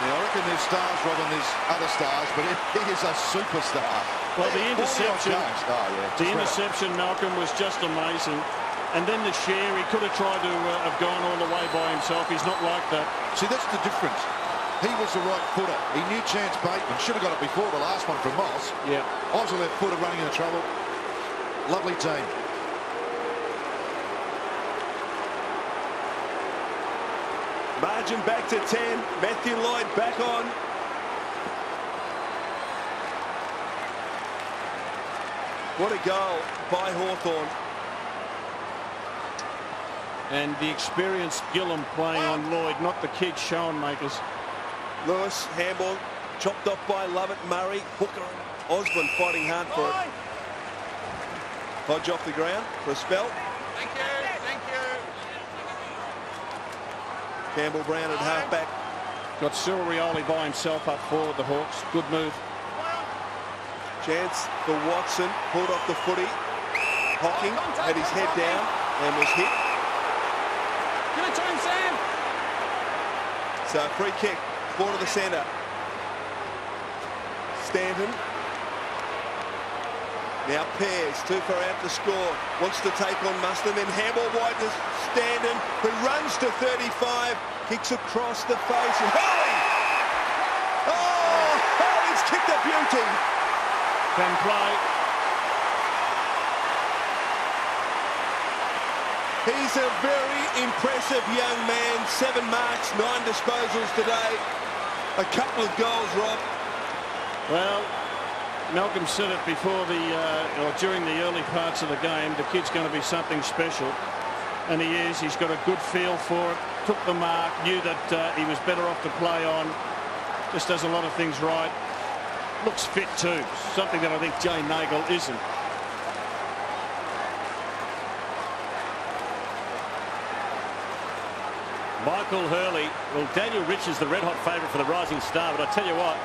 Yeah, I reckon there's stars, Rob, and there's other stars, but he is a superstar. Well, the interception, the interception, Malcolm, was just amazing. And then the share, he could have tried to have gone all the way by himself. He's not like that. See, that's the difference. He was the right footer. He knew Chance Bateman should have got it before the last one from Moss. Yeah. I was a left footer running into trouble. Lovely team. Margin back to 10. Matthew Lloyd back on. What a goal by Hawthorn. And the experienced Gillum playing on Lloyd, not the kid Schoen makers. Lewis, handball, chopped off by Lovett, Murray, Hooker and Osborne fighting hard for it. Hodge off the ground for a spell. Thank you, thank you. Campbell Brown at half-back. Got Cyril Rioli by himself up forward, the Hawks. Good move. Chance for Watson, pulled off the footy. Hocking had his head down and was hit. Give it to him, Sam. So free kick, ball to the centre. Stanton. Now Pears, too far out to score. Wants to take on Mustin, then handball wide to Stanton, who runs to 35, kicks across the face. And Hurley! Oh, Hurley's kicked a beauty. Can play. He's a very impressive young man. 7 marks, 9 disposals today. A couple of goals, Rob. Well, Malcolm said it before or during the early parts of the game. The kid's going to be something special, and he is. He's got a good feel for it. Took the mark, knew that he was better off to play on. Just does a lot of things right. Looks fit too. Something that I think Jay Nagle isn't. Michael Hurley. Well, Daniel Rich is the red-hot favourite for the Rising Star, but I tell you what,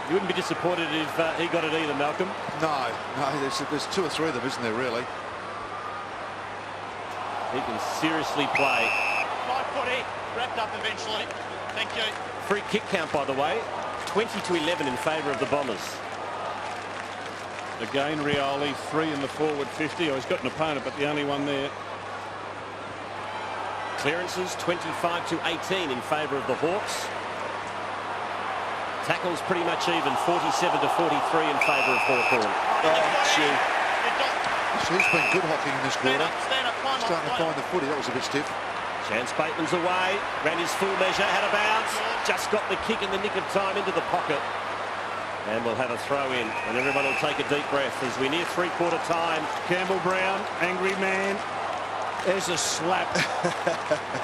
you wouldn't be disappointed if he got it either, Malcolm. No, there's 2 or 3 of them, isn't there, really? He can seriously play. My footy, wrapped up eventually. Thank you. Free kick count, by the way, 20-11 in favour of the Bombers. Again, Rioli, 3 in the forward 50. Oh, he's got an opponent, but the only one there. Clearances 25-18 in favour of the Hawks. Tackles pretty much even, 47-43 in favour of Hawthorn. He's been good hocking in this quarter. Stand up, climb Starting to up, find the footy. That was a bit stiff. Chance Bateman's away, ran his full measure, had a bounce, just got the kick in the nick of time into the pocket. And we'll have a throw in, and everyone will take a deep breath as we near 3/4 time. Campbell Brown, angry man. There's a slap.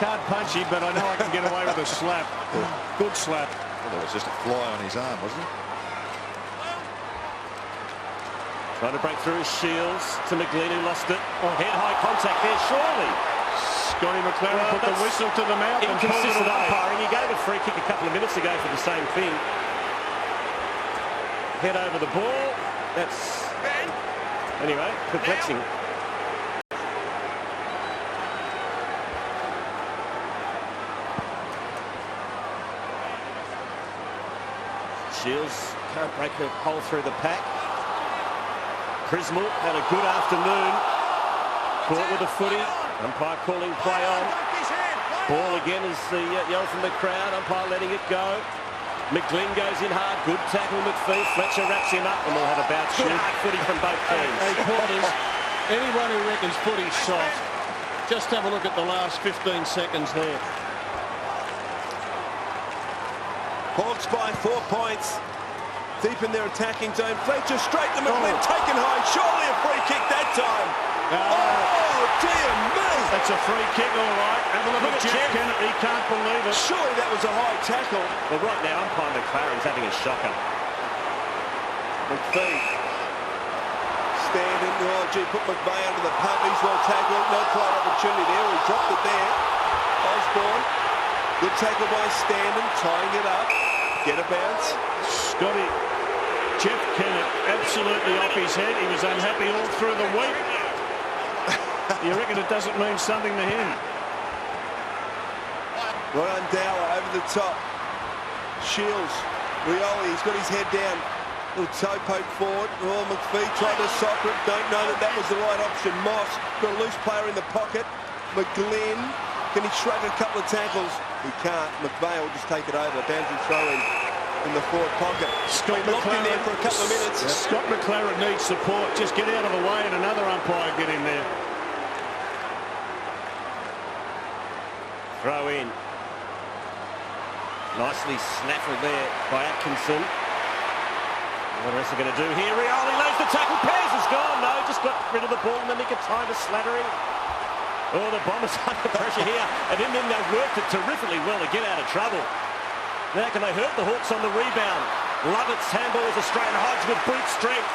Can't punch him, but I know I can get away with a slap. Good slap. Well, that was just a fly on his arm, wasn't it? Trying to break through his Shields to McGlynn, who lost it. Head-high contact there, surely. Scotty McLaren put the whistle to the mouth and pulled it Inconsistent away. umpiring. He gave a free kick a couple of minutes ago for the same thing. Head over the ball. That's... Anyway, perplexing. Shields can't break a hole through the pack. Prismal had a good afternoon. Caught with a footy. Umpire calling play on. Ball again as the yell from the crowd. Umpire letting it go. McGlynn goes in hard. Good tackle, McPhee. Fletcher wraps him up, and we'll have a bounce. Good hard footy from both teams. Hey, Porters, anyone who reckons footy's soft, just have a look at the last 15 seconds there. Hawks by 4 points. Deep in their attacking zone. Fletcher straight to McGlynn. Taken high. Surely a free kick that time. Oh, dear me. That's a free kick, all right. Have a look at Jeff Kennett. He can't believe it. Surely that was a high tackle. Well, right now, umpire McLaren's having a shocker. McPhee. Standing. Oh, gee, put McVeigh under the pump. He's well tackled. No play opportunity there. He dropped it there. Osborne. Good tackle by Standing. Tying it up. Get a bounce. Scotty, Jeff Kennett absolutely off his head. He was unhappy all through the week. You reckon it doesn't mean something to him? Ryan Dower over the top. Shields. Rioli, he's got his head down. Little toe poke forward. Oh, McPhee tried to soccer it. Don't know that that was the right option. Moss got a loose player in the pocket. McGlynn. Can he shrug a couple of tackles? He can't. McVeigh will just take it over. Boundary throw in the forward pocket. Scott Been locked in there for a couple of minutes. Scott McLaren needs support. Just get out of the way and another umpire get in there. Throw in. Nicely snaffled there by Atkinson. What are they going to do here? Rioli lays the tackle. Pears is gone. No, just got rid of the ball in the nick of time to Slattery. Oh, the Bombers under pressure here. And then they worked it terrifically well to get out of trouble. Now can they hurt the Hawks on the rebound? Lovett's handball is a straight Hodge with brute strength.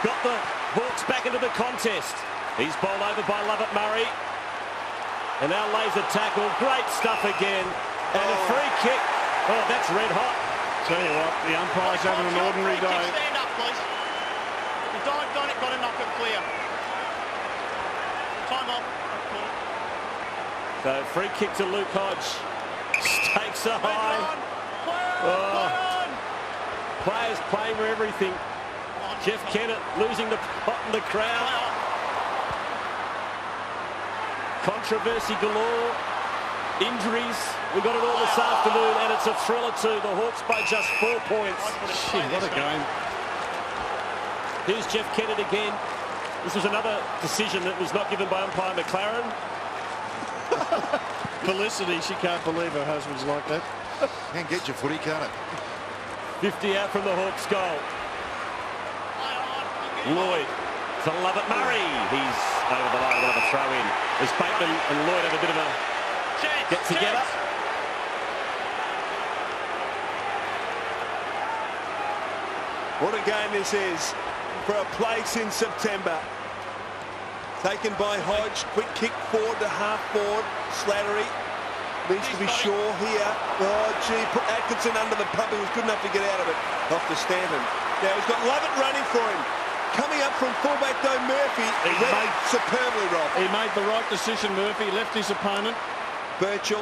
Got the Hawks back into the contest. He's bowled over by Lovett Murray. And now lays a tackle. Great stuff again. And a free kick. Oh, that's red hot. Tell you what, the umpire's having an ordinary day. Stand up, please. You dived on it, got to knock it clear. Time off. So free kick to Luke Hodge. Stakes are high. Players playing for everything. Jeff Kennett losing the pot in the crowd. Controversy galore. Injuries. We got it all this afternoon, and it's a thriller too. The Hawks by just 4 points. Gee, what a game. Here's Jeff Kennett again. This was another decision that was not given by umpire McLaren. Felicity, she can't believe her husband's like that. Can't get your footy, can't it? 50 out from the Hawks' goal. Lloyd to Lovett Murray. He's over the line, another throw in. As Bateman and Lloyd have a bit of a get together. What a game this is for a place in September. Taken by Hodge, quick kick forward to half forward. Slattery needs to be sure here. Oh, gee, put Atkinson under the pump. He was good enough to get out of it. Off to Stanton. Now he's got Lovett running for him. Coming up from fullback though, Murphy. He made superbly, Rob. He made the right decision, Murphy. Left his opponent. Birchall.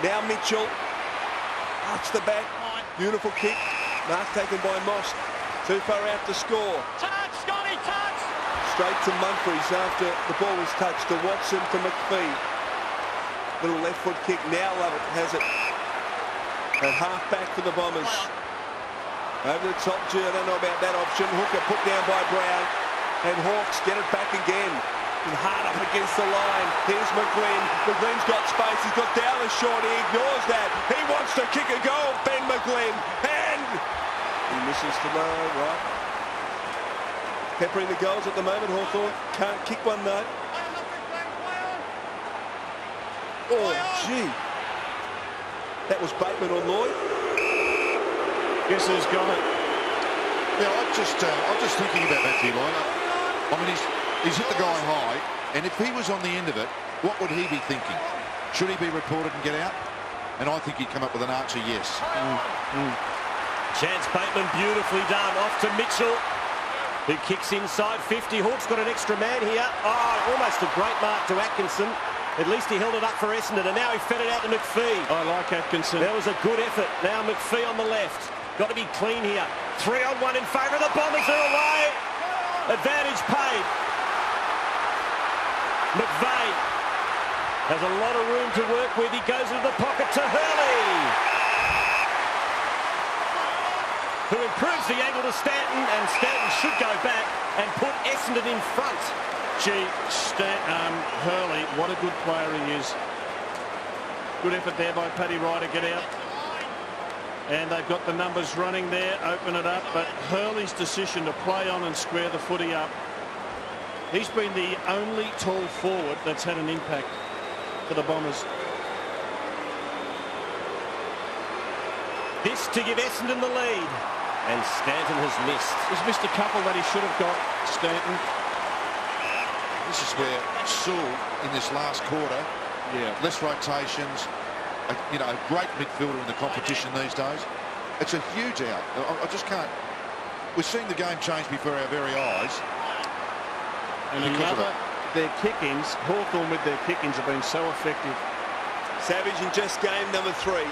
Now Mitchell. Arch the back. Beautiful kick. Mark taken by Moss. Too far out to score. Touch, Scotty, touch! Straight to Mumphreys after the ball was touched to Watson to McPhee. Little left foot kick. Now Lovett has it. At half back for the Bombers. Over the top, I don't know about that option. Hooker put down by Brown. And Hawks get it back again. And hard up against the line. Here's McGlynn. McGlynn's got space. He's got down the short. He ignores that. He wants to kick a goal. Ben McGlynn. And he misses to low, right? Peppering the goals at the moment, Hawthorn. Can't kick one, though. Oh, gee. That was Bateman on Lloyd. Guess who's got it? Yeah, I'm just thinking about Matthew Lloyd. I mean, he's hit the guy high, and if he was on the end of it, what would he be thinking? Should he be reported and get out? And I think he'd come up with an answer, yes. Chance Bateman, beautifully done. Off to Mitchell, who kicks inside 50. Hawks got an extra man here. Oh, almost a great mark to Atkinson. At least he held it up for Essendon, and now he fed it out to McPhee. I like Atkinson. That was a good effort. Now McPhee on the left. Got to be clean here. 3-on-1 in favour of the Bombers. They're away. Advantage paid. McVeigh has a lot of room to work with. He goes into the pocket to Hurley, who improves the angle to Stanton, and Stanton should go back and put Essendon in front. Gee, Hurley, what a good player he is. Good effort there by Paddy Ryder, get out. And they've got the numbers running there, open it up. But Hurley's decision to play on and square the footy up. He's been the only tall forward that's had an impact for the Bombers. This to give Essendon the lead. And Stanton has missed. He's missed a couple that he should have got, Stanton. This is where Sewell, in this last quarter, less rotations, a great midfielder in the competition these days. It's a huge out. I just can't. We've seen the game change before our very eyes. And their kick-ins, Hawthorn with their kick-ins have been so effective. Savage in just game number 3.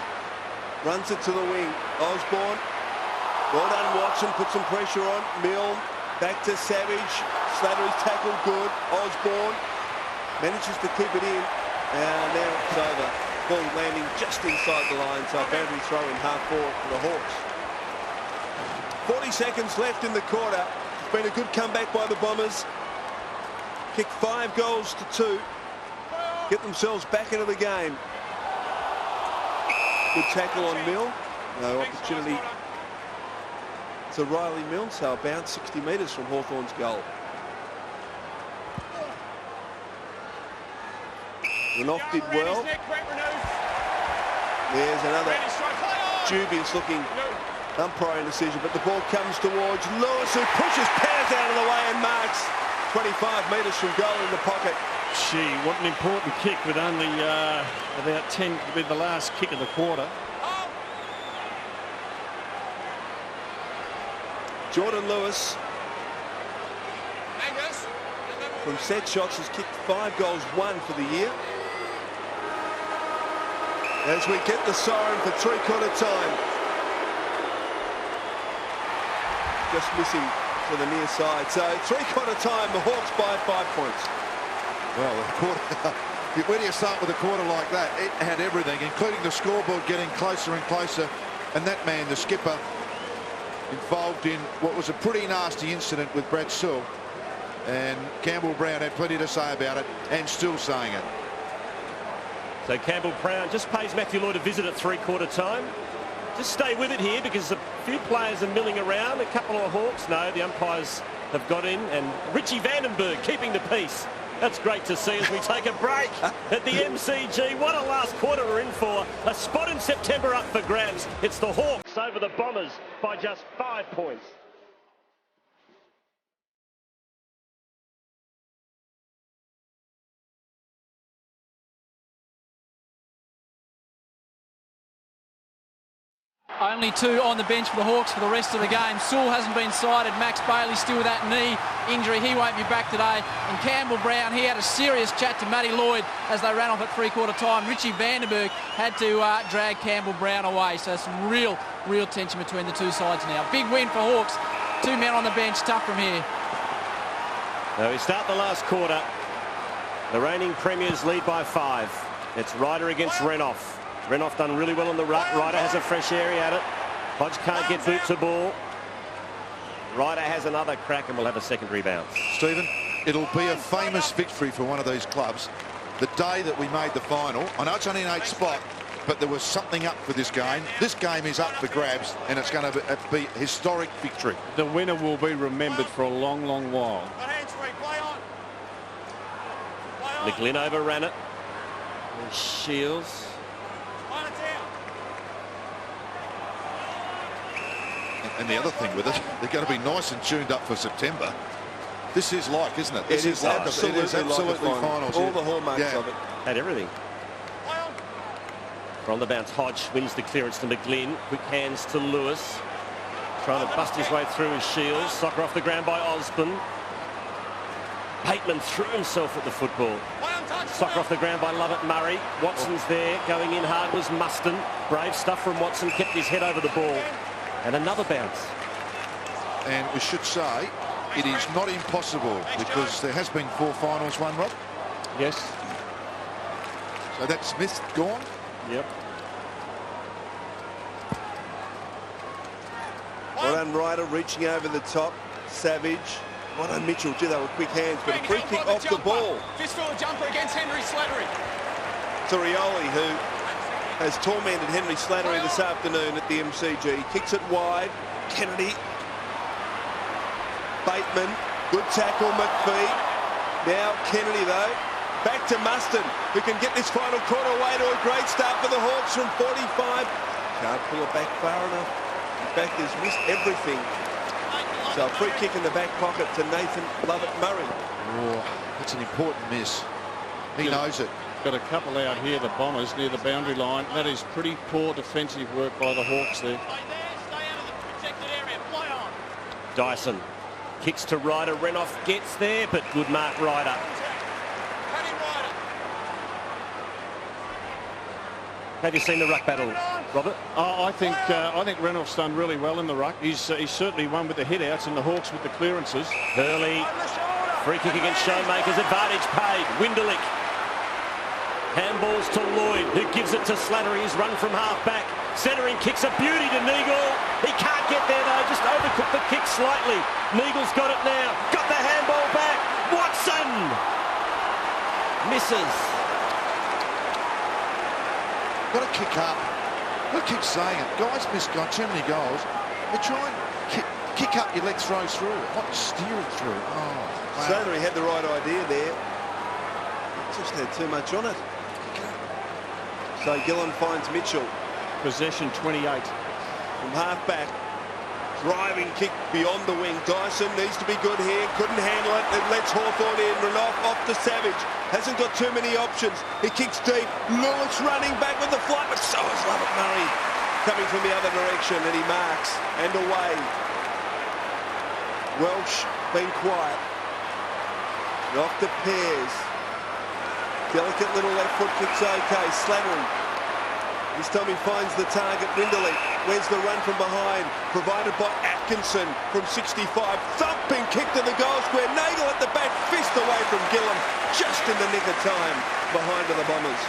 Runs it to the wing. Osborne. Well done, Watson. Put some pressure on. Milne. Back to Savage. Slattery's tackle good. Osborne manages to keep it in. And now it's over. Ball landing just inside the line. So a boundary throw in half forward for the Hawks. 40 seconds left in the quarter. It's been a good comeback by the Bombers. Kicked 5 goals to 2. Get themselves back into the game. Good tackle on Mill. No opportunity It's a Riley Mills, so a bounce 60 metres from Hawthorn's goal. Renouf did well. There's another dubious looking umpiring decision, but the ball comes towards Lewis, who pushes Paz out of the way and marks 25 metres from goal in the pocket. Gee, what an important kick with only about 10 with the last kick of the quarter. Jordan Lewis from set shots has kicked 5 goals, 1 for the year. As we get the siren for three-quarter time. Just missing to the near side. So three-quarter time, the Hawks by 5 points. Well, the quarter, when you start with a quarter like that, it had everything, including the scoreboard getting closer and closer. And that man, the skipper, involved in what was a pretty nasty incident with Brad Sewell. And Campbell Brown had plenty to say about it, and still saying it. So Campbell Brown just pays Matthew Lloyd a visit at three-quarter time. Just stay with it here because a few players are milling around. A couple of Hawks. No, the umpires have got in. And Richie Vandenberg keeping the peace. That's great to see as we take a break at the MCG. What a last quarter we're in for. A spot in September up for grabs. It's the Hawks over the Bombers by just 5 points. Only 2 on the bench for the Hawks for the rest of the game. Sewell hasn't been cited. Max Bailey still with that knee injury. He won't be back today. And Campbell Brown, he had a serious chat to Matty Lloyd as they ran off at three-quarter time. Richie Vandenberg had to drag Campbell Brown away. So some real tension between the two sides now. Big win for Hawks. 2 men on the bench. Tough from here. Now we start the last quarter. The reigning premiers lead by 5. It's Ryder against Renouf. Renouf done really well on the ruck. Ryder has a fresh area at it. Hodge can't get boot to ball. Ryder has another crack and will have a secondary bounce. Stephen, it'll be a famous victory for one of these clubs. The day that we made the final, I know it's only an 8th spot, but there was something up for this game. This game is up for grabs, and it's going to be a historic victory. The winner will be remembered for a long, long while. McGlynn overran it. And Shields. And the other thing with it, they're going to be nice and tuned up for September. This is like, isn't it? This is like absolutely like finals. All the hallmarks of it. Had everything. From the bounce, Hodge wins the clearance to McGlynn. Quick hands to Lewis. Trying to bust his way through his Shields. Soccer off the ground by Osborne. Bateman threw himself at the football. Soccer off the ground by Lovett Murray. Watson's there. Going in hard was Muston. Brave stuff from Watson. Kept his head over the ball. And another bounce. And we should say it is not impossible because there has been 4 finals won, Rob. Yes. So that's Smith gone. Yep. Well done, Ryder, reaching over the top. Savage. Well done, Mitchell. Gee, they were quick hands, but a free kick off the ball. Fistful of jumper against Henry Slattery. To Rioli, who has tormented Henry Slattery this afternoon at the MCG. Kicks it wide. Kennedy. Bateman. Good tackle, McPhee. Now Kennedy, though. Back to Muston, who can get this final quarter away to a great start for the Hawks from 45. Can't pull it back far enough. In fact, he's missed everything. So a free kick in the back pocket to Nathan Lovett-Murray. Oh, that's an important miss. He knows it. Got a couple out here, the Bombers, near the boundary line. That is pretty poor defensive work by the Hawks there. Dyson kicks to Ryder. Renouf gets there, but good mark, Ryder. Have you seen the ruck battle, Robert? Oh, I think Renouf's done really well in the ruck. He's certainly won with the hit-outs and the Hawks with the clearances. Hurley, free kick against Showmakers, advantage paid. Winderlick. Handballs to Lloyd, who gives it to Slattery. He's run from half-back. Centering kicks a beauty to Neagle. He can't get there, though. Just overcooked the kick slightly. Neagle's got it now. Got the handball back. Watson! Misses. Got to kick up. I keep saying it. Guys miss too many goals. They try and kick up, you let throw through. Not steer it through. Oh, wow. Slattery had the right idea there. Just had too much on it. So Gillen finds Mitchell. Possession 28. From half back. Driving kick beyond the wing. Dyson needs to be good here. Couldn't handle it. It lets Hawthorn in. Renoff off to Savage. Hasn't got too many options. He kicks deep. Lewis running back with the flight, but so is Lovett Murray coming from the other direction, and he marks and away. Welsh being quiet. And off to Pears. Delicate little left foot kick's okay. Slattery. This time he finds the target, Rinderley. Where's the run from behind? Provided by Atkinson from 65. Thumping kick to the goal square. Nagel at the back, fist away from Gillam. Just in the nick of time behind to the Bombers.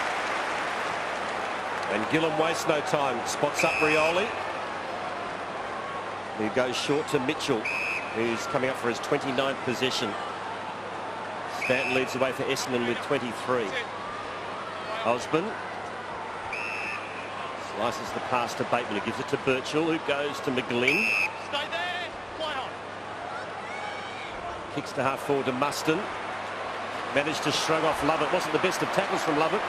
And Gillam wastes no time. Spots up Rioli. He goes short to Mitchell, who's coming up for his 29th possession. Stanton leads the way for Essendon with 23. Osborne slices the pass to Bateman, who gives it to Birchall, who goes to McGlynn. Stay there. Play on. Kicks to half forward to Muston. Managed to shrug off Lovett. Wasn't the best of tackles from Lovett.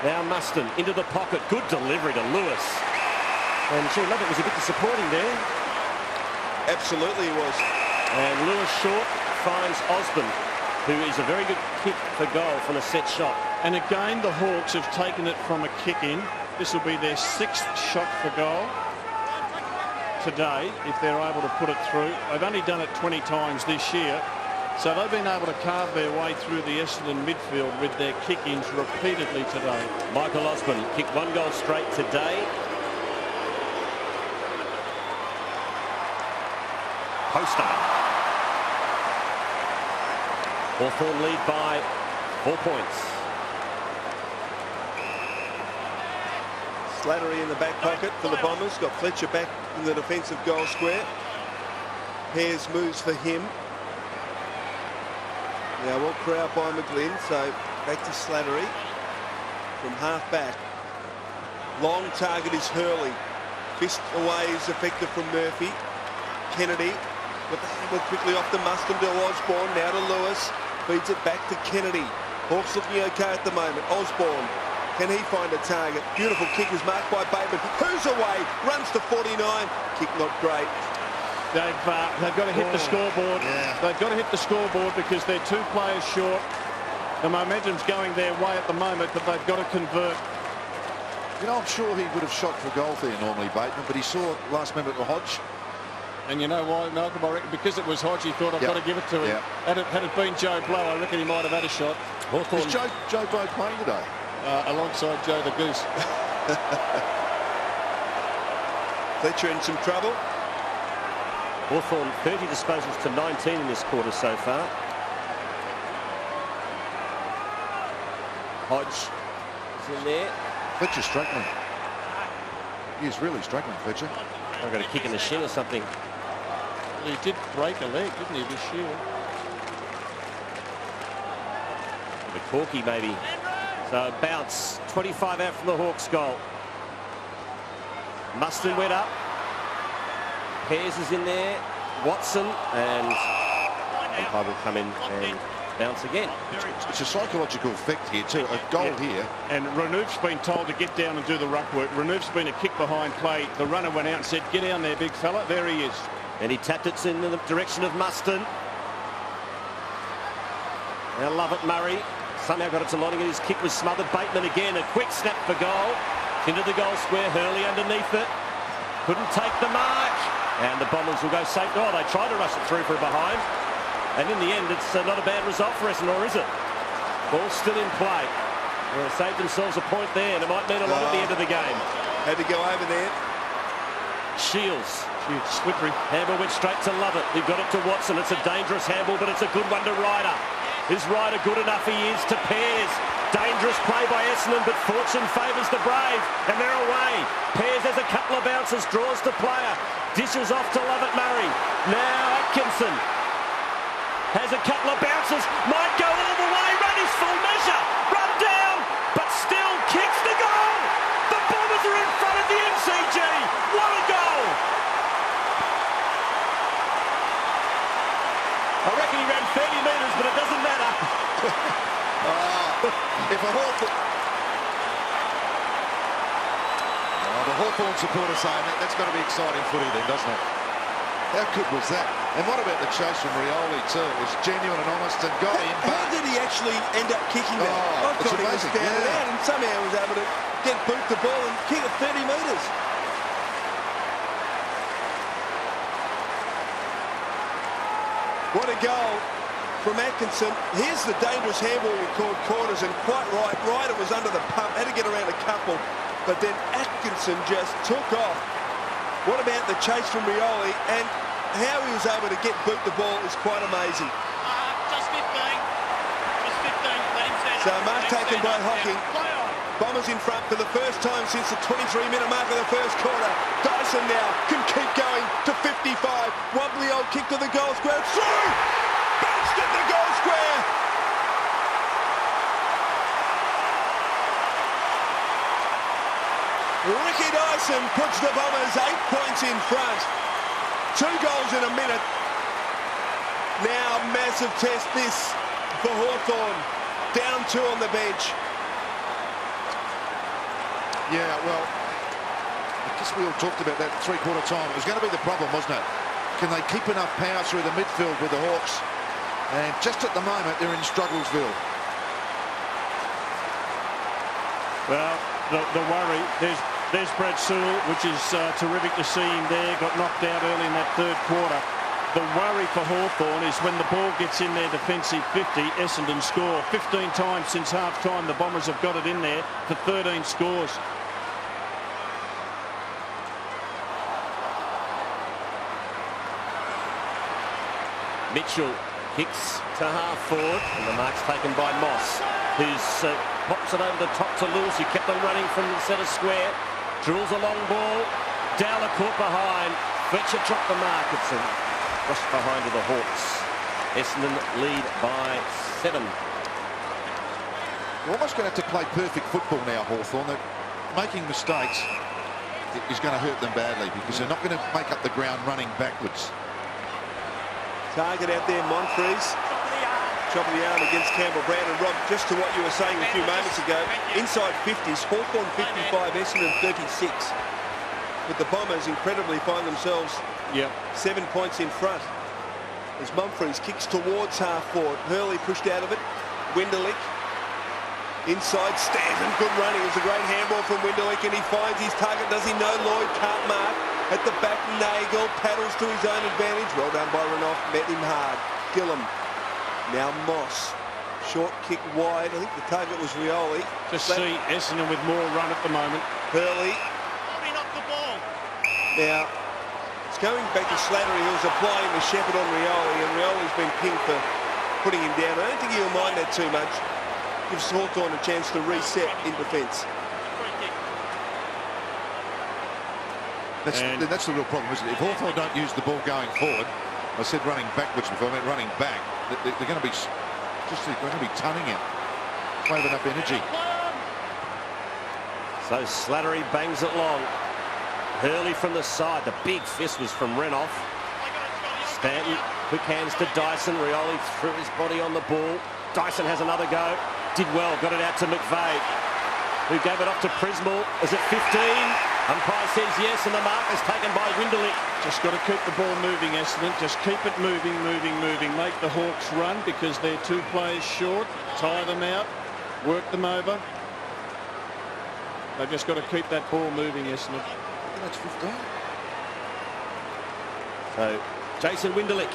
Now Muston into the pocket. Good delivery to Lewis. And gee, Lovett was a bit disappointing there. Absolutely he was. And Lewis short finds Osborne, who is a very good kick for goal from a set shot. And again, the Hawks have taken it from a kick-in. This will be their 6th shot for goal today, if they're able to put it through. They've only done it 20 times this year, so they've been able to carve their way through the Essendon midfield with their kick-ins repeatedly today. Michael Osborne kicked 1 goal straight today. Poster. Hawthorn lead by 4 points. Slattery in the back pocket for the Bombers. Got Fletcher back in the defensive goal square. Pears moves for him. Now well crowd by McGlynn, so back to Slattery from half back. Long target is Hurley. Fist away is effective from Murphy. Kennedy got the handle quickly off to Mustin to Osborne. Now to Lewis. Feeds it back to Kennedy. Hawks looking okay at the moment. Osborne. Can he find a target? Beautiful kick is marked by Bateman. Who's away? Runs to 49. Kick not great. They've got to hit the scoreboard. Yeah. They've got to hit the scoreboard because they're 2 players short. The momentum's going their way at the moment, but they've got to convert. You know, I'm sure he would have shot for goal there normally, Bateman, but he saw last minute to Hodge. And you know why, Malcolm? I reckon because it was Hodge, he thought, I've got to give it to him. Had it been Joe Blow, I reckon he might have had a shot. Hawthorn. Is Joe Blow playing today? Alongside Joe the Goose. Fletcher in some trouble. Hawthorn 30 disposals to 19 in this quarter so far. Hodge is in there. Fletcher's struggling. He's really struggling, Fletcher. I've got a kick in the shin or something. He did break a leg, didn't he, this year? The corky, maybe. So bounce, 25 out from the Hawks' goal. Mustin went up. Pears is in there. Watson and umpire will come in and bounce again. It's a psychological effect here too. A goal here. And Renouf's been told to get down and do the ruck work. Renouf's been a kick behind play. The runner went out and said, get down there, big fella. There he is. And he tapped it in the direction of Mustin. Now Lovett Murray. Somehow got it to Lonergan. His kick was smothered. Bateman again. A quick snap for goal. Into the goal square. Hurley underneath it. Couldn't take the mark. And the Bombers will go safe. Oh, they tried to rush it through for a behind. And in the end, it's not a bad result for Essendon, or is it? Ball still in play. Well, they saved themselves a point there, and it might mean a lot at the end of the game. Had to go over there. Shields. Slippery. Handball went straight to Lovett. He got it to Watson. It's a dangerous handball, but it's a good one to Ryder. Is Ryder good enough? He is to Pears. Dangerous play by Essendon, but fortune favours the brave, and they're away. Pears has a couple of bounces, draws the player, dishes off to Lovett Murray. Now Atkinson has a couple of bounces, might go all the way, run his full measure, run down, but still kicks the goal. The Bombers are in front of the MCG. What a goal! If a Hawthorn... Oh, the Hawthorn supporters saying that's got to be exciting footy then, doesn't it? How good was that? And what about the chase from Rioli too? It was genuine and honest and got him back. How did he actually end up kicking that? Oh, I thought he was down and out, and somehow was able to get boot the ball and kick it 30 metres. What a goal from Atkinson. Here's the dangerous handball we called corners, and quite right. Ryder was under the pump, had to get around a couple, but then Atkinson just took off. What about the chase from Rioli, and how he was able to get boot the ball is quite amazing. Just 15. Just 15. Let him stand So up. mark Let him taken stand by up. Hocking. Yeah. Play on. Bombers in front for the first time since the 23-minute mark of the first quarter. Dyson now can keep going to 55. Wobbly old kick to the goal square. Through! Bounced at the goal square. Ricky Dyson puts the Bombers 8 points in front. 2 goals in a minute. Now massive test this for Hawthorn. Down 2 on the bench. Yeah, well, I guess we all talked about that three-quarter time. It was going to be the problem, wasn't it? Can they keep enough power through the midfield with the Hawks? And just at the moment, they're in strugglesville. Well, the worry, there's Brad Sewell, which is terrific to see him there. Got knocked out early in that third quarter. The worry for Hawthorn is when the ball gets in their defensive 50, Essendon score. 15 times since half-time, the Bombers have got it in there for 13 scores. Mitchell kicks to half forward, and the mark's taken by Moss, who's pops it over the top to Lewis, who kept on running from the centre square. Drills a long ball. Dowler caught behind. Fletcher dropped the mark. It's a rush behind to the Hawks. Essendon lead by 7. We're almost going to have to play perfect football now, Hawthorn. They're making mistakes is going to hurt them badly because they're not going to make up the ground running backwards. Target out there, Monfries. Top of the arm against Campbell Brown. And Rob, just to what you were saying a few moments ago, inside 50s, Hawthorn 55, Essendon 36. But the Bombers incredibly find themselves 7 points in front. As Monfries kicks towards half forward. Hurley pushed out of it. Winderlich inside stands and good running. It was a great handball from Winderlich, and he finds his target. Does he know Lloyd can't mark? At the back, Nagel paddles to his own advantage. Well done by Renouf, met him hard. Gillum. Now Moss. Short kick wide. I think the target was Rioli. Just see Essendon with more run at the moment. Hurley. Bobby knocked the ball. Now, it's going back to Slattery, who was applying the shepherd on Rioli, and Rioli's been pinged for putting him down. I don't think he'll mind that too much. Gives Hawthorn a chance to reset in defence. That's the real problem, isn't it? If Hawthorn don't use the ball going forward, I said running backwards before, I meant running back, they're going to be tunning it. Won't have enough energy. So Slattery bangs it long. Hurley from the side. The big fist was from Renouf. Stanton, quick hands to Dyson. Rioli threw his body on the ball. Dyson has another go. Did well. Got it out to McVeigh, who gave it off to Prismal. Is it 15? Umpire says yes, and the mark is taken by Winderlich. Just got to keep the ball moving, Essendon. Just keep it moving, moving, moving. Make the Hawks run because they're 2 players short. Tire them out. Work them over. They've just got to keep that ball moving, Essendon. That's 15. So, Jason Winderlich.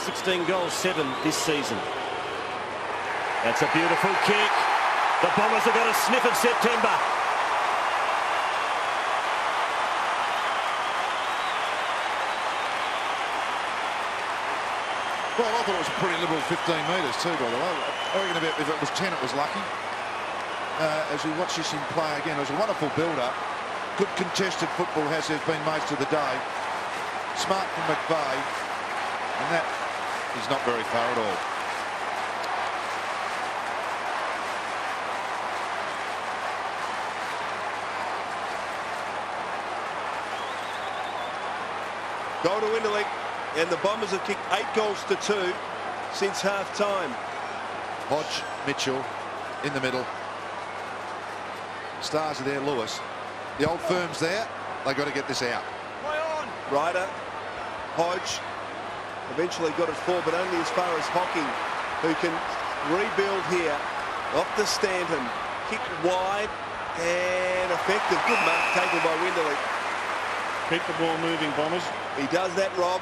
16 goals, 7 this season. That's a beautiful kick. The Bombers have got a sniff of September. Well, I thought it was a pretty liberal 15 metres too, by the way. I reckon if it was 10, it was lucky. As we watch this in play again, it was a wonderful build-up. Good contested football has been most of the day. Smart from McVeigh. And that is not very far at all. Goal to Winderlich, and the Bombers have kicked 8 goals to 2 since half-time. Hodge, Mitchell in the middle. Stars are there, Lewis. The old firm's there. They got to get this out. Ryder, Hodge, eventually got it forward, but only as far as Hocking, who can rebuild here. Off to Stanton, kick wide and effective. Good mark taken by Winderley. Keep the ball moving, Bombers. He does that, Rob.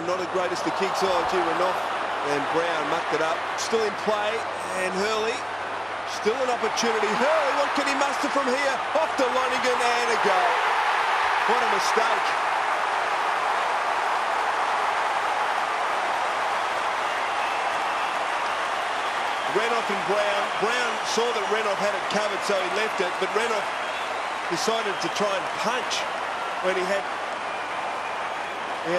Not the greatest of kicks. Renouf and Brown mucked it up. Still in play, and Hurley. Still an opportunity. Hurley, what can he muster from here? Off to Lonergan and a goal. What a mistake. Renouf and Brown. Brown saw that Renouf had it covered, so he left it, but Renouf decided to try and punch when he had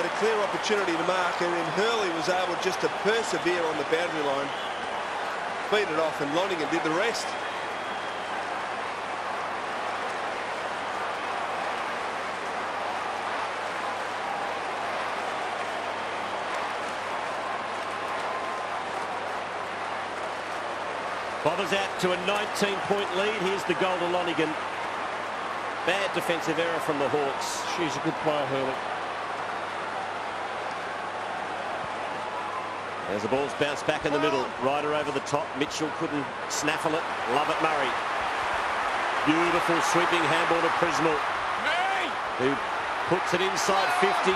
a clear opportunity to mark, and then Hurley was able just to persevere on the boundary line, feed it off, and Lonergan did the rest. Bombers out to a 19-point lead. Here's the goal to Lonergan. Bad defensive error from the Hawks. She's a good player, Hurley. As the ball's bounced back in the middle. Ryder over the top. Mitchell couldn't snaffle it. Love it, Murray. Beautiful sweeping handball to Prismal, who puts it inside 50.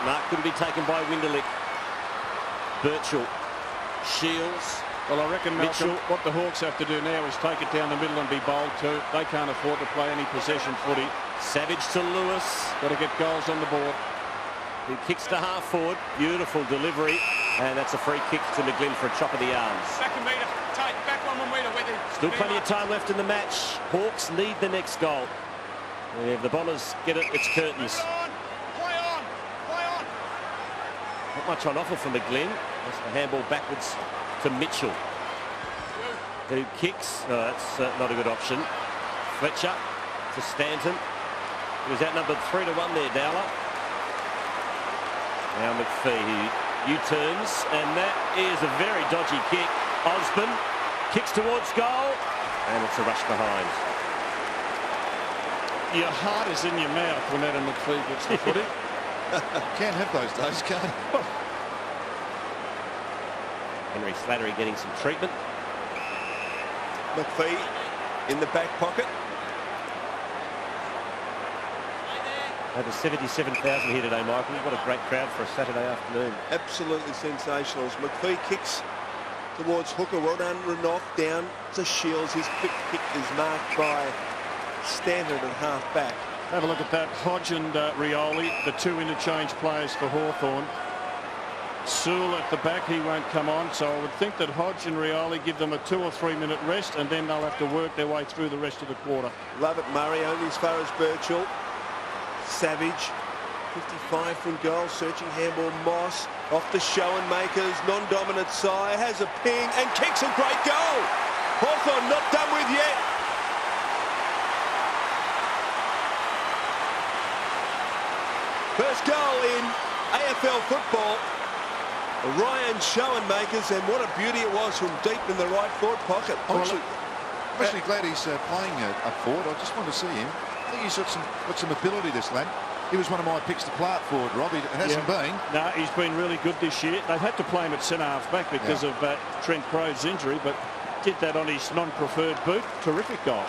Mark couldn't be taken by Winderlick. Birchall. Shields. Well, I reckon, Malcolm, Mitchell. what the Hawks have to do now is take it down the middle and be bold too. They can't afford to play any possession footy. Savage to Lewis. Got to get goals on the board. Who kicks to half forward. Beautiful delivery. And that's a free kick to McGlynn for a chop of the arms. Back a metre. Take back 1 metre with him. Still plenty of time left in the match. Hawks need the next goal. And if the Bombers get it, it's curtains. Play on. Play on. Not much on offer from McGlynn. That's the handball backwards to Mitchell, who kicks. Oh, that's not a good option. Fletcher to Stanton. He was outnumbered 3-1 there, Dowler. Now McPhee, who U-turns, and that is a very dodgy kick. Osborne kicks towards goal, and it's a rush behind. Your heart is in your mouth when Adam McPhee gets the footy. Can't have those days, can't you? Henry Slattery getting some treatment. McPhee in the back pocket. Over 77,000 here today, Michael. What a great crowd for a Saturday afternoon. Absolutely sensational. As McPhee kicks towards hooker. Well done, Renouf. Down to Shields. His quick kick is marked by Stanton at half back. Have a look at that. Hodge and Rioli, the two interchange players for Hawthorn. Sewell at the back, he won't come on, so I would think that Hodge and Rioli give them a 2 or 3 minute rest, and then they'll have to work their way through the rest of the quarter. Love it, Murray, only as far as Birchall. Savage, 55 from goal, searching handball. Moss off the Schoenmakers, non-dominant side, has a ping and kicks a great goal. Hawthorn not done with yet. First goal in AFL football. Ryan Schoenmakers, and what a beauty it was from deep in the right forward pocket. I'm actually glad he's playing up forward. I just want to see him. I think he's got some ability, this lad. He was one of my picks to play at forward, Rob. It hasn't been. No, he's been really good this year. They've had to play him at centre half back because of Trent Crowe's injury, but did that on his non-preferred boot. Terrific goal.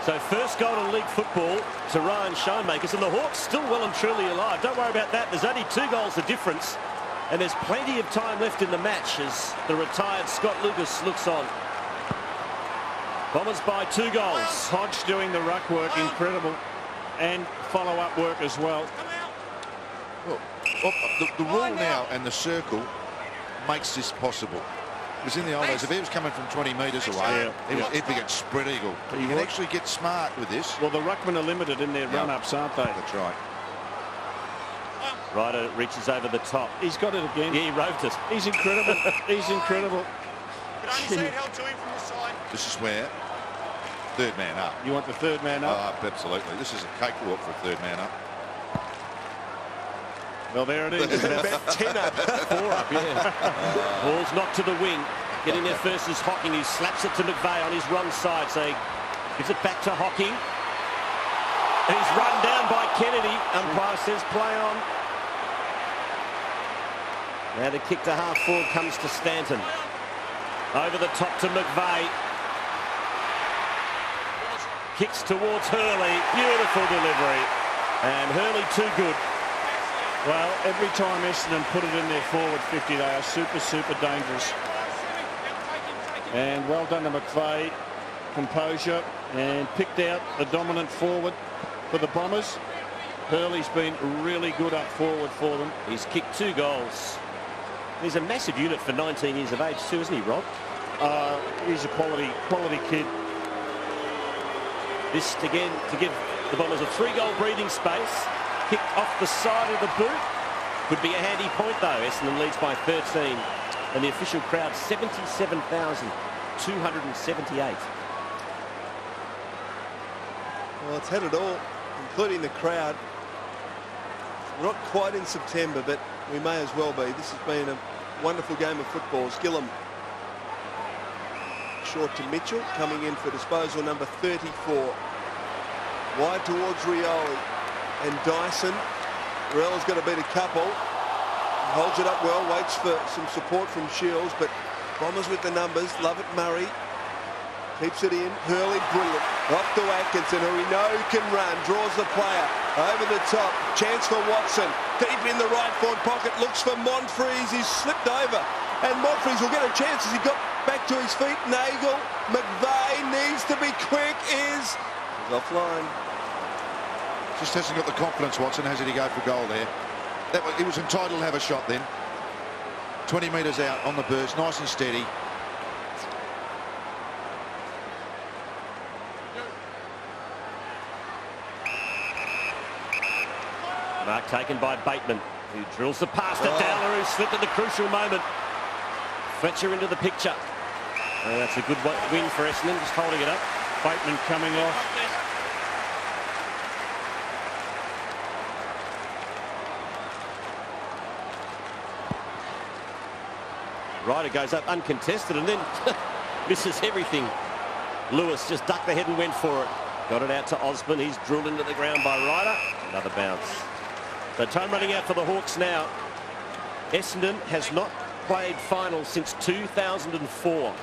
So first goal in league football to Ryan Schoenmakers, and the Hawks still well and truly alive. Don't worry about that. There's only 2 goals the difference, and there's plenty of time left in the match as the retired Scott Lucas looks on. Bombers by 2 goals. Hodge doing the ruck work, incredible, and follow-up work as well. Well, the rule now and the circle makes this possible. Because in the old days, if he was coming from 20 metres away, he'd be a spread eagle. But you can actually get smart with this. Well, the ruckmen are limited in their run-ups, aren't they? That's right. Ryder reaches over the top. He's got it again. Yeah, he roved it. He's incredible. He's incredible. Could only see it held to him from the side. This is where third man up. You want the third man up? Absolutely. This is a cakewalk for a third man up. Well, there it is. About 10 up. 4 up, yeah. Ball's knocked to the wing. Getting there first is Hocking, who slaps it to McVeigh on his wrong side. So he gives it back to Hocking. He's run down by Kennedy. Umpire says play on. Now the kick to half forward comes to Stanton. Over the top to McVeigh. Kicks towards Hurley. Beautiful delivery. And Hurley too good. Well, every time Essendon put it in their forward 50, they are super dangerous. And well done to McVeigh. Composure, and picked out the dominant forward for the Bombers. Hurley's been really good up forward for them. He's kicked 2 goals. He's a massive unit for 19 years of age too, isn't he, Rob? He's a quality kid. This again to give the Bombers a 3-goal breathing space. Kicked off the side of the boot. Could be a handy point though. Essendon leads by 13. And the official crowd 77,278. Well, it's had it all, including the crowd. We're not quite in September, but we may as well be. This has been a wonderful game of football. Gillum short to Mitchell, coming in for disposal number 34. Wide towards Rioli and Dyson. Rella's got to beat a couple. Holds it up well, waits for some support from Shields, but Bombers with the numbers. Love it, Murray. Keeps it in. Hurley, brilliant. Off to Atkinson, who we know can run. Draws the player. Over the top. Chance for Watson. Deep in the right forward pocket. Looks for Monfries. He's slipped over. And Monfries will get a chance as he got back to his feet. Nagel. McVeigh needs to be quick. He's offline. Just hasn't got the confidence, Watson, has he, to go for goal there. He was entitled to have a shot then. 20 metres out on the burst. Nice and steady. Mark taken by Bateman, who drills the pass to Dowler, who slipped at the crucial moment. Fletcher into the picture. That's a good win for Essendon, just holding it up. Bateman coming off. Ryder goes up uncontested and then misses everything. Lewis just ducked the head and went for it. Got it out to Osborne. He's drilled into the ground by Ryder. Another bounce. So time running out for the Hawks now. Essendon has not played finals since 2004.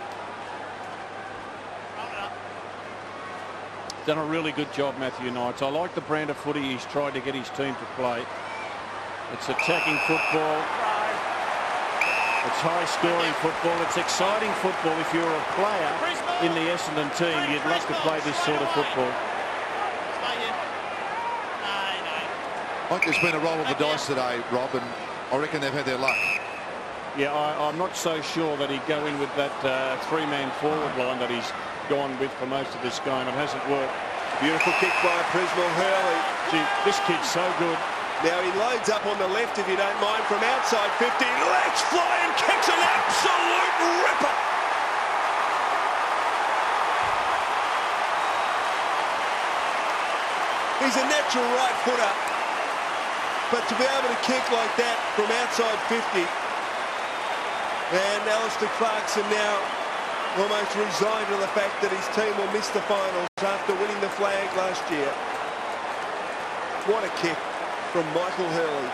Done a really good job, Matthew Knights. I like the brand of footy he's tried to get his team to play. It's attacking football. It's high-scoring football. It's exciting football. If you're a player in the Essendon team, you'd love to play this sort of football. I think there's been a roll of the dice today, Rob, and I reckon they've had their luck. Yeah, I'm not so sure that he'd go in with that 3-man forward line that he's gone with for most of this game. It hasn't worked. Beautiful kick by Prismal Hurley. Gee, this kid's so good. Now he loads up on the left, if you don't mind, from outside 50. Lets fly and kicks an absolute ripper. He's a natural right footer, but to be able to kick like that from outside 50, and Alistair Clarkson now almost resigned to the fact that his team will miss the finals after winning the flag last year. What a kick from Michael Hurley.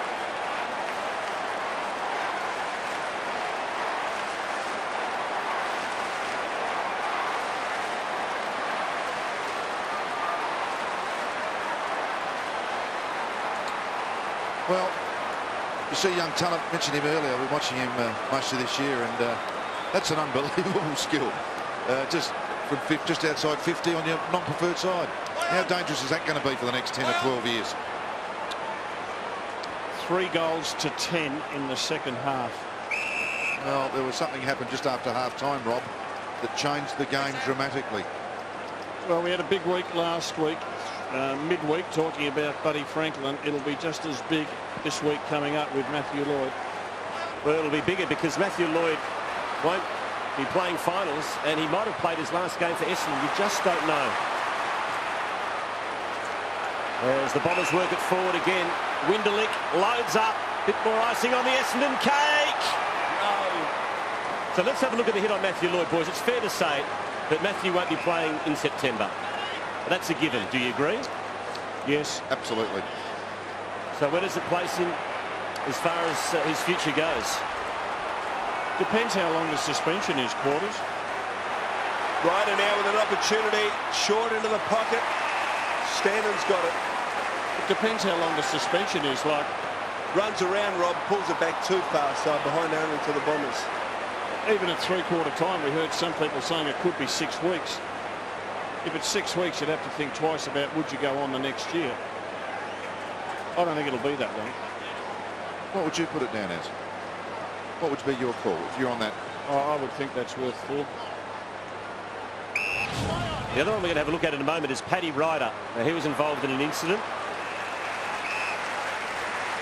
Well, you see young talent, mentioned him earlier. We're watching him most of this year, and that's an unbelievable skill. Just outside 50 on your non-preferred side. How dangerous is that going to be for the next 10 or 12 years? 3 goals to 10 in the second half. Well, there was something happened just after half-time, Rob, that changed the game dramatically. Well, we had a big week last week. Midweek, talking about Buddy Franklin. It'll be just as big this week coming up with Matthew Lloyd. Well, it'll be bigger because Matthew Lloyd won't be playing finals, and he might have played his last game for Essendon. You just don't know. As the Bombers work it forward again, Winderlich loads up. Bit more icing on the Essendon cake. So let's have a look at the hit on Matthew Lloyd, boys. It's fair to say that Matthew won't be playing in September. That's a given. Do you agree? Yes, absolutely. So where does it place him as far as his future goes? Depends how long the suspension is, Quarters. Ryder now with an opportunity. Short into the pocket. Stannon's got it. It depends how long the suspension is. Like, Runs around, Rob, pulls it back too far, so behind only to the Bombers. even at three-quarter time, we heard some people saying it could be 6 weeks. If it's 6 weeks, you'd have to think twice about would you go on the next year. I don't think it'll be that long. What would you put it down as? What would be your call if you're on that? I would think that's worth 4. The other one we're going to have a look at in a moment is Paddy Ryder. Now, he was involved in an incident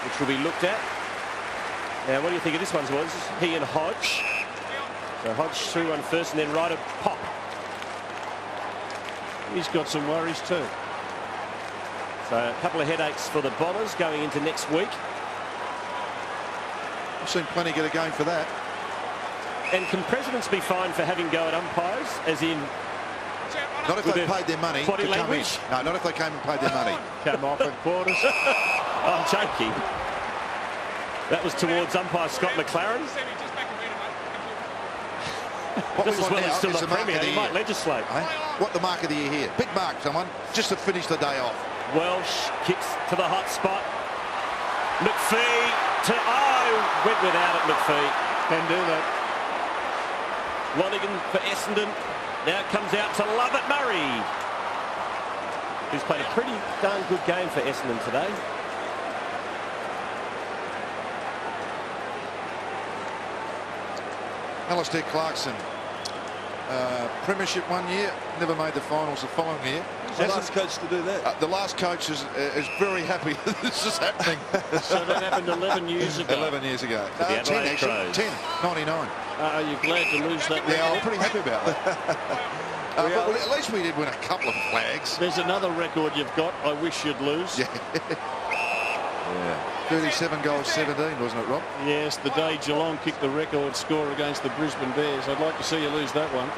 which will be looked at. Now, what do you think of this one, boys? He and Hodge. So Hodge threw one first and then Ryder pop. He's got some worries too. So a couple of headaches for the Bombers going into next week. I've seen plenty get a game for that. And can presidents be fined for having go at umpires, as in... Not if they paid their money to body come in. language? No, not if they came and paid their money. Come off at Quarters. I'm joking. That was towards umpire Scott McLaren. What Just we as want well now as still is not the mark premier, of the he year. might legislate. Eh? What the mark of the year here? Big mark, someone, just to finish the day off. Welsh kicks to the hot spot. McPhee to... Oh, went without it, McPhee. Can do that. Lonergan for Essendon. Now it comes out to Lovett Murray, who's played a pretty darn good game for Essendon today. Alistair Clarkson, premiership 1 year, never made the finals the following year. Who's the last coach to do that? The last coach is very happy that this is happening. So that happened 11 years ago. 11 years ago. the 10 Adelaide actually. Crows. 10, 99. Are you glad to lose that? Yeah, I'm pretty happy about that. But at least we did win a couple of flags. There's another record you've got. I wish you'd lose. Yeah. 37 goals, 17, wasn't it, Rob? Yes, the day Geelong kicked the record score against the Brisbane Bears. I'd like to see you lose that one.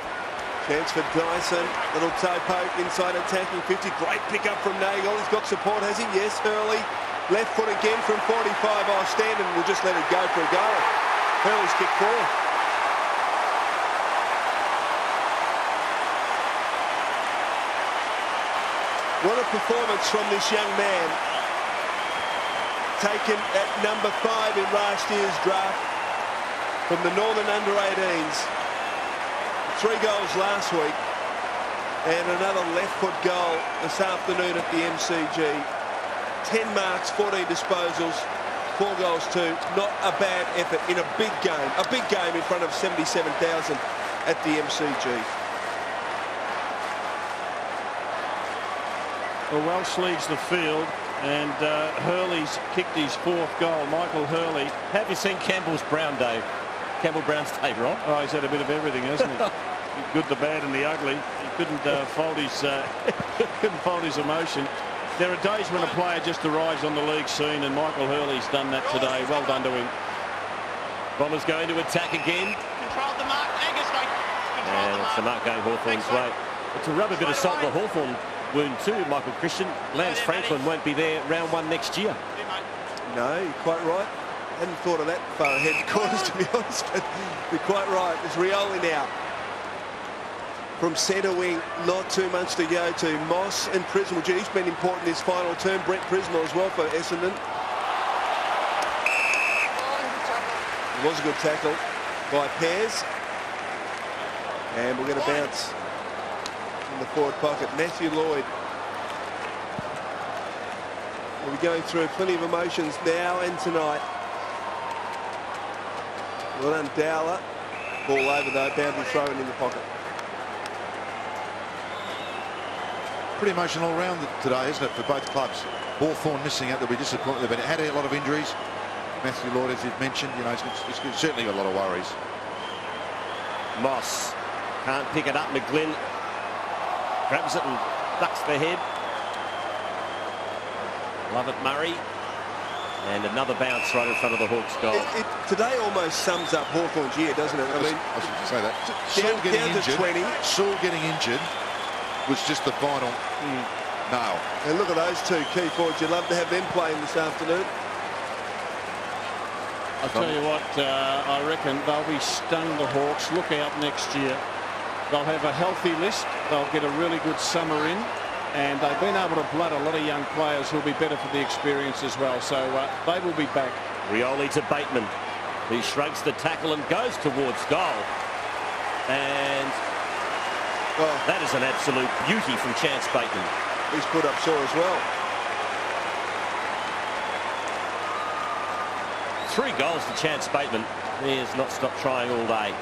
Chance for Dyson. Little toe poke inside attacking 50. Great pick up from Nagel. He's got support, has he? Yes, Hurley. Left foot again from 45. Standen will just let it go for a goal. Hurley's kick 4. What a performance from this young man. Taken at number 5 in last year's draft from the Northern under-18s. 3 goals last week and another left foot goal this afternoon at the MCG. 10 marks, 14 disposals, 4 goals too. Not a bad effort in a big game in front of 77,000 at the MCG. Well, Welsh leads the field, and Hurley's kicked his 4th goal. Michael Hurley. Have you seen Campbell's Brown Day? Campbell Brown's Day, Rob? Oh, he's had a bit of everything, hasn't he? Good, the bad, and the ugly. He couldn't fold his emotion. There are days when a player just arrives on the league scene, and Michael Hurley's done that today. Well done to him. Bombers going to attack again. Controlled the mark. Angus, mate. And it's the mark going Hawthorn's way. But to rub a bit of salt in the Hawthorn wound too, Michael Christian, Lance Franklin won't be there round 1 next year. No, you're quite right. Hadn't thought of that far ahead, Quarters, to be honest, but you're quite right. There's Rioli now. From centre wing, not too much to go to. Moss and Prismal. He's been important this final term. Brett Prismal as well for Essendon. It was a good tackle by Pears. And we're going to bounce in the forward pocket. Matthew Lloyd. We'll be going through plenty of emotions now and tonight. Well done, Dowler. Ball over though, boundary thrown in the pocket. Pretty emotional all round today, isn't it, for both clubs? Hawthorn missing out, they'll be disappointed. They've had a lot of injuries. Matthew Lloyd, as you've mentioned, you know, he's certainly got a lot of worries. Moss can't pick it up. McGlynn grabs it and ducks the head. Lovett Murray. And another bounce right in front of the Hawks goal. Today almost sums up Hawthorn's year, doesn't it? I mean, I should say that. down to 20. Saul getting injured was just the final nail. And look at those two key forwards. You'd love to have them playing this afternoon. I'll tell you what, I reckon they'll be stung, the Hawks. Look out next year. They'll have a healthy list. They'll get a really good summer in. And they've been able to blood a lot of young players who'll be better for the experience as well. So they will be back. Rioli to Bateman, who shrugs the tackle and goes towards goal. And that is an absolute beauty from Chance Bateman. He's put up sore as well. 3 goals to Chance Bateman. He has not stopped trying all day.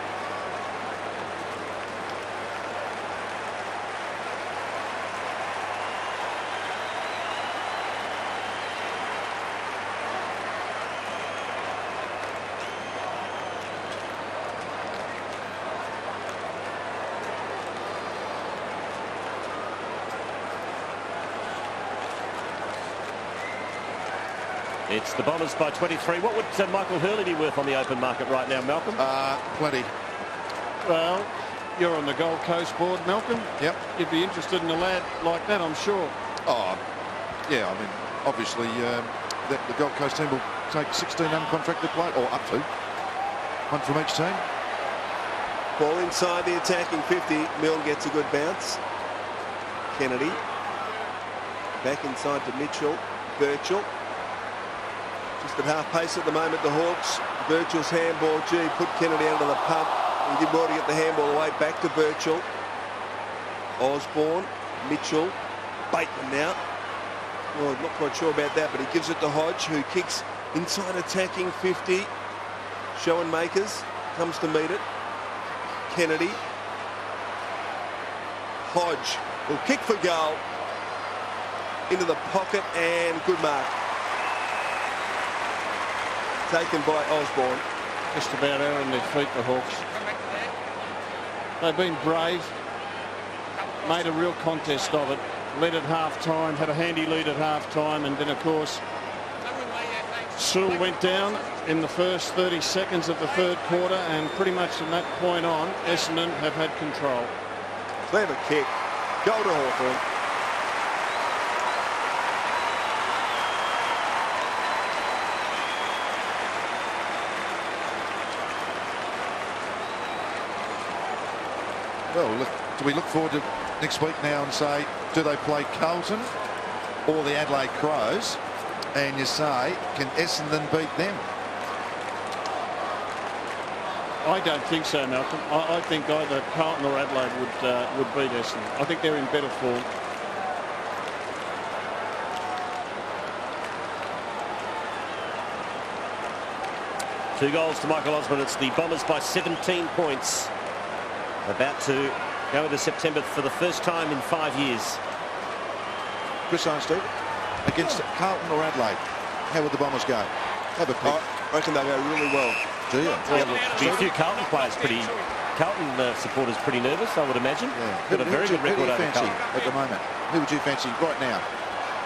It's the Bombers by 23. What would Michael Hurley be worth on the open market right now, Malcolm? Plenty. Well, you're on the Gold Coast board, Malcolm. Yep. You'd be interested in a lad like that, I'm sure. Oh, yeah, I mean, obviously, the Gold Coast team will take 16 uncontracted players, or up to. One from each team. Ball inside the attacking 50. Milne gets a good bounce. Kennedy. Back inside to Mitchell. Birchall. Just at half pace at the moment, the Hawks. Birchall's handball. Gee, put Kennedy under the pump. He did well to get the handball away. Back to Birchall. Osborne. Mitchell. Bateman now. Well, not quite sure about that, but he gives it to Hodge, who kicks inside attacking 50. Schoenmakers comes to meet it. Kennedy. Hodge will kick for goal. Into the pocket and good mark. Taken by Osborne. Just about out on their feet, the Hawks. They've been brave. Made a real contest of it. Led at half-time, had a handy lead at half-time, and then, of course, Sewell went down in the first 30 seconds of the third quarter, and pretty much from that point on, Essendon have had control. Clever kick. Goal to Hawthorn. Well, do we look forward to next week now and say, do they play Carlton or the Adelaide Crows? And you say, can Essendon beat them? I don't think so, Malcolm. I think either Carlton or Adelaide would beat Essendon. I think they're in better form. Two goals to Michael Osborne. It's the Bombers by 17 points. About to go into September for the first time in 5 years. Chris Armstead, against Carlton or Adelaide, how would the Bombers go? Have a pick. I reckon they'll go really well. Do you? Well, a few Carlton players Carlton supporters pretty nervous, I would imagine. Yeah. Got a very good record over fancy Carlton at the moment? Who would you fancy right now?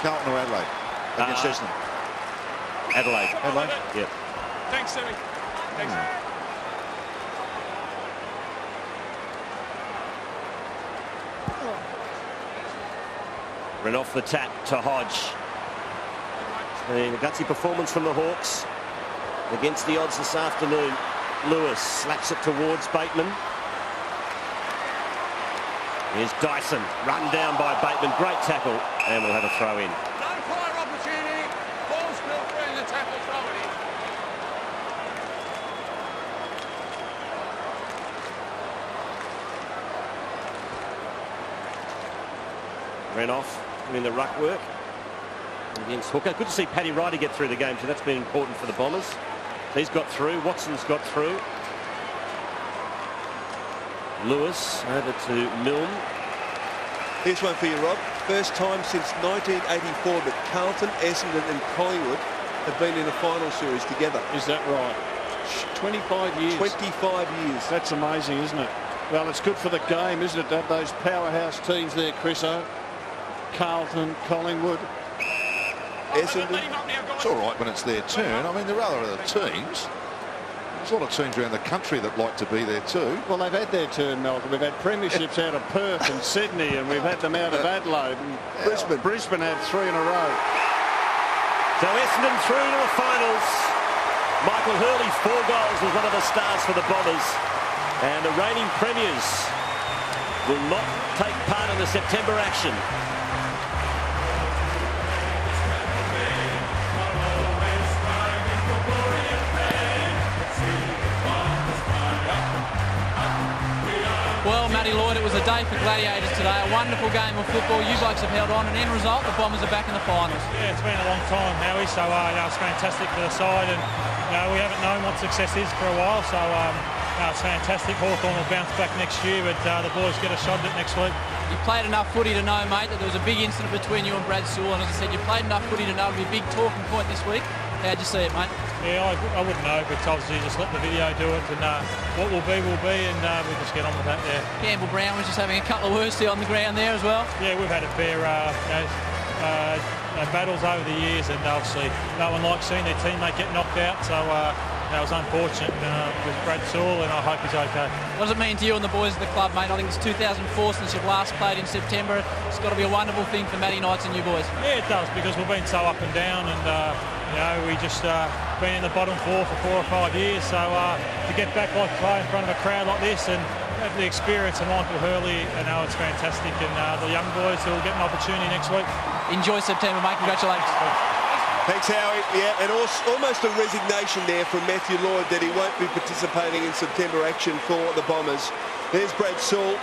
Carlton or Adelaide against Essendon? Adelaide. Adelaide? Yep. Thanks, Sammy. Thanks. Ran off the tap to Hodge. A gutsy performance from the Hawks against the odds this afternoon. Lewis slaps it towards Bateman. Here's Dyson, run down by Bateman. Great tackle, and we'll have a throw in. No fire opportunity. Ball still free in the tackle, throw it in. Ran off in the ruck work against Hooker. Good to see Paddy Ryder get through the game, so that's been important for the Bombers. He's got through. Watson's got through. Lewis over to Milne. Here's one for you, Rob. First time since 1984 that Carlton, Essendon and Collingwood have been in a final series together. Is that right? 25 years. 25 years. That's amazing, isn't it? Well, it's good for the game, isn't it, to have those powerhouse teams there, Chriso. Carlton, Collingwood. Essendon. It's all right when it's their turn. I mean, there are other teams. There's a lot of teams around the country that like to be there too. Well, they've had their turn, Malcolm. We've had premierships out of Perth and Sydney, and we've had them out of Adelaide. And Brisbane had 3 in a row. So Essendon through to the finals. Michael Hurley, 4 goals, was one of the stars for the Bombers. And the reigning premiers will not take part in the September action. Well, Matty Lloyd, it was a day for Gladiators today. A wonderful game of football. You blokes have held on, and end result, the Bombers are back in the finals. Yeah, it's been a long time, Howie, so it's fantastic for the side, and we haven't known what success is for a while, so it's fantastic. Hawthorn will bounce back next year, but the boys get a shot at it next week. You played enough footy to know, mate, that there was a big incident between you and Brad Sewell, and as I said, you played enough footy to know it'll be a big talking point this week. How'd you see it, mate? Yeah, I wouldn't know, but obviously just let the video do it, and what will be, and we'll just get on with that there. Campbell Brown was just having a couple of words there on the ground there as well. Yeah, we've had a fair battles over the years, and obviously no one likes seeing their teammate get knocked out, so that was unfortunate with Brad Sewell, and I hope he's okay. What does it mean to you and the boys of the club, mate? I think it's 2004 since you've last played in September. It's got to be a wonderful thing for Matty Knights and you boys. Yeah, it does, because we've been so up and down, and we just been in the bottom 4 for 4 or 5 years, so to get back like play in front of a crowd like this and have the experience of Michael Hurley, it's fantastic, and the young boys who will get an opportunity next week. Enjoy September, mate. Congratulations. Thanks, Howie. Yeah, and almost a resignation there from Matthew Lloyd that he won't be participating in September action for the Bombers. There's Brad Sewell,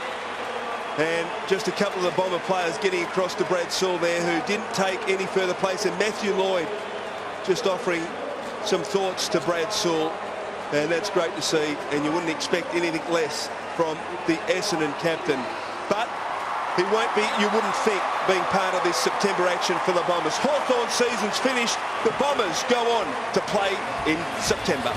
and just a couple of the Bomber players getting across to Brad Sewell there, who didn't take any further place, and Matthew Lloyd just offering some thoughts to Brad Sewell, and that's great to see, and you wouldn't expect anything less from the Essendon captain. But he won't be, you wouldn't think, being part of this September action for the Bombers. Hawthorn season's finished. The Bombers go on to play in September.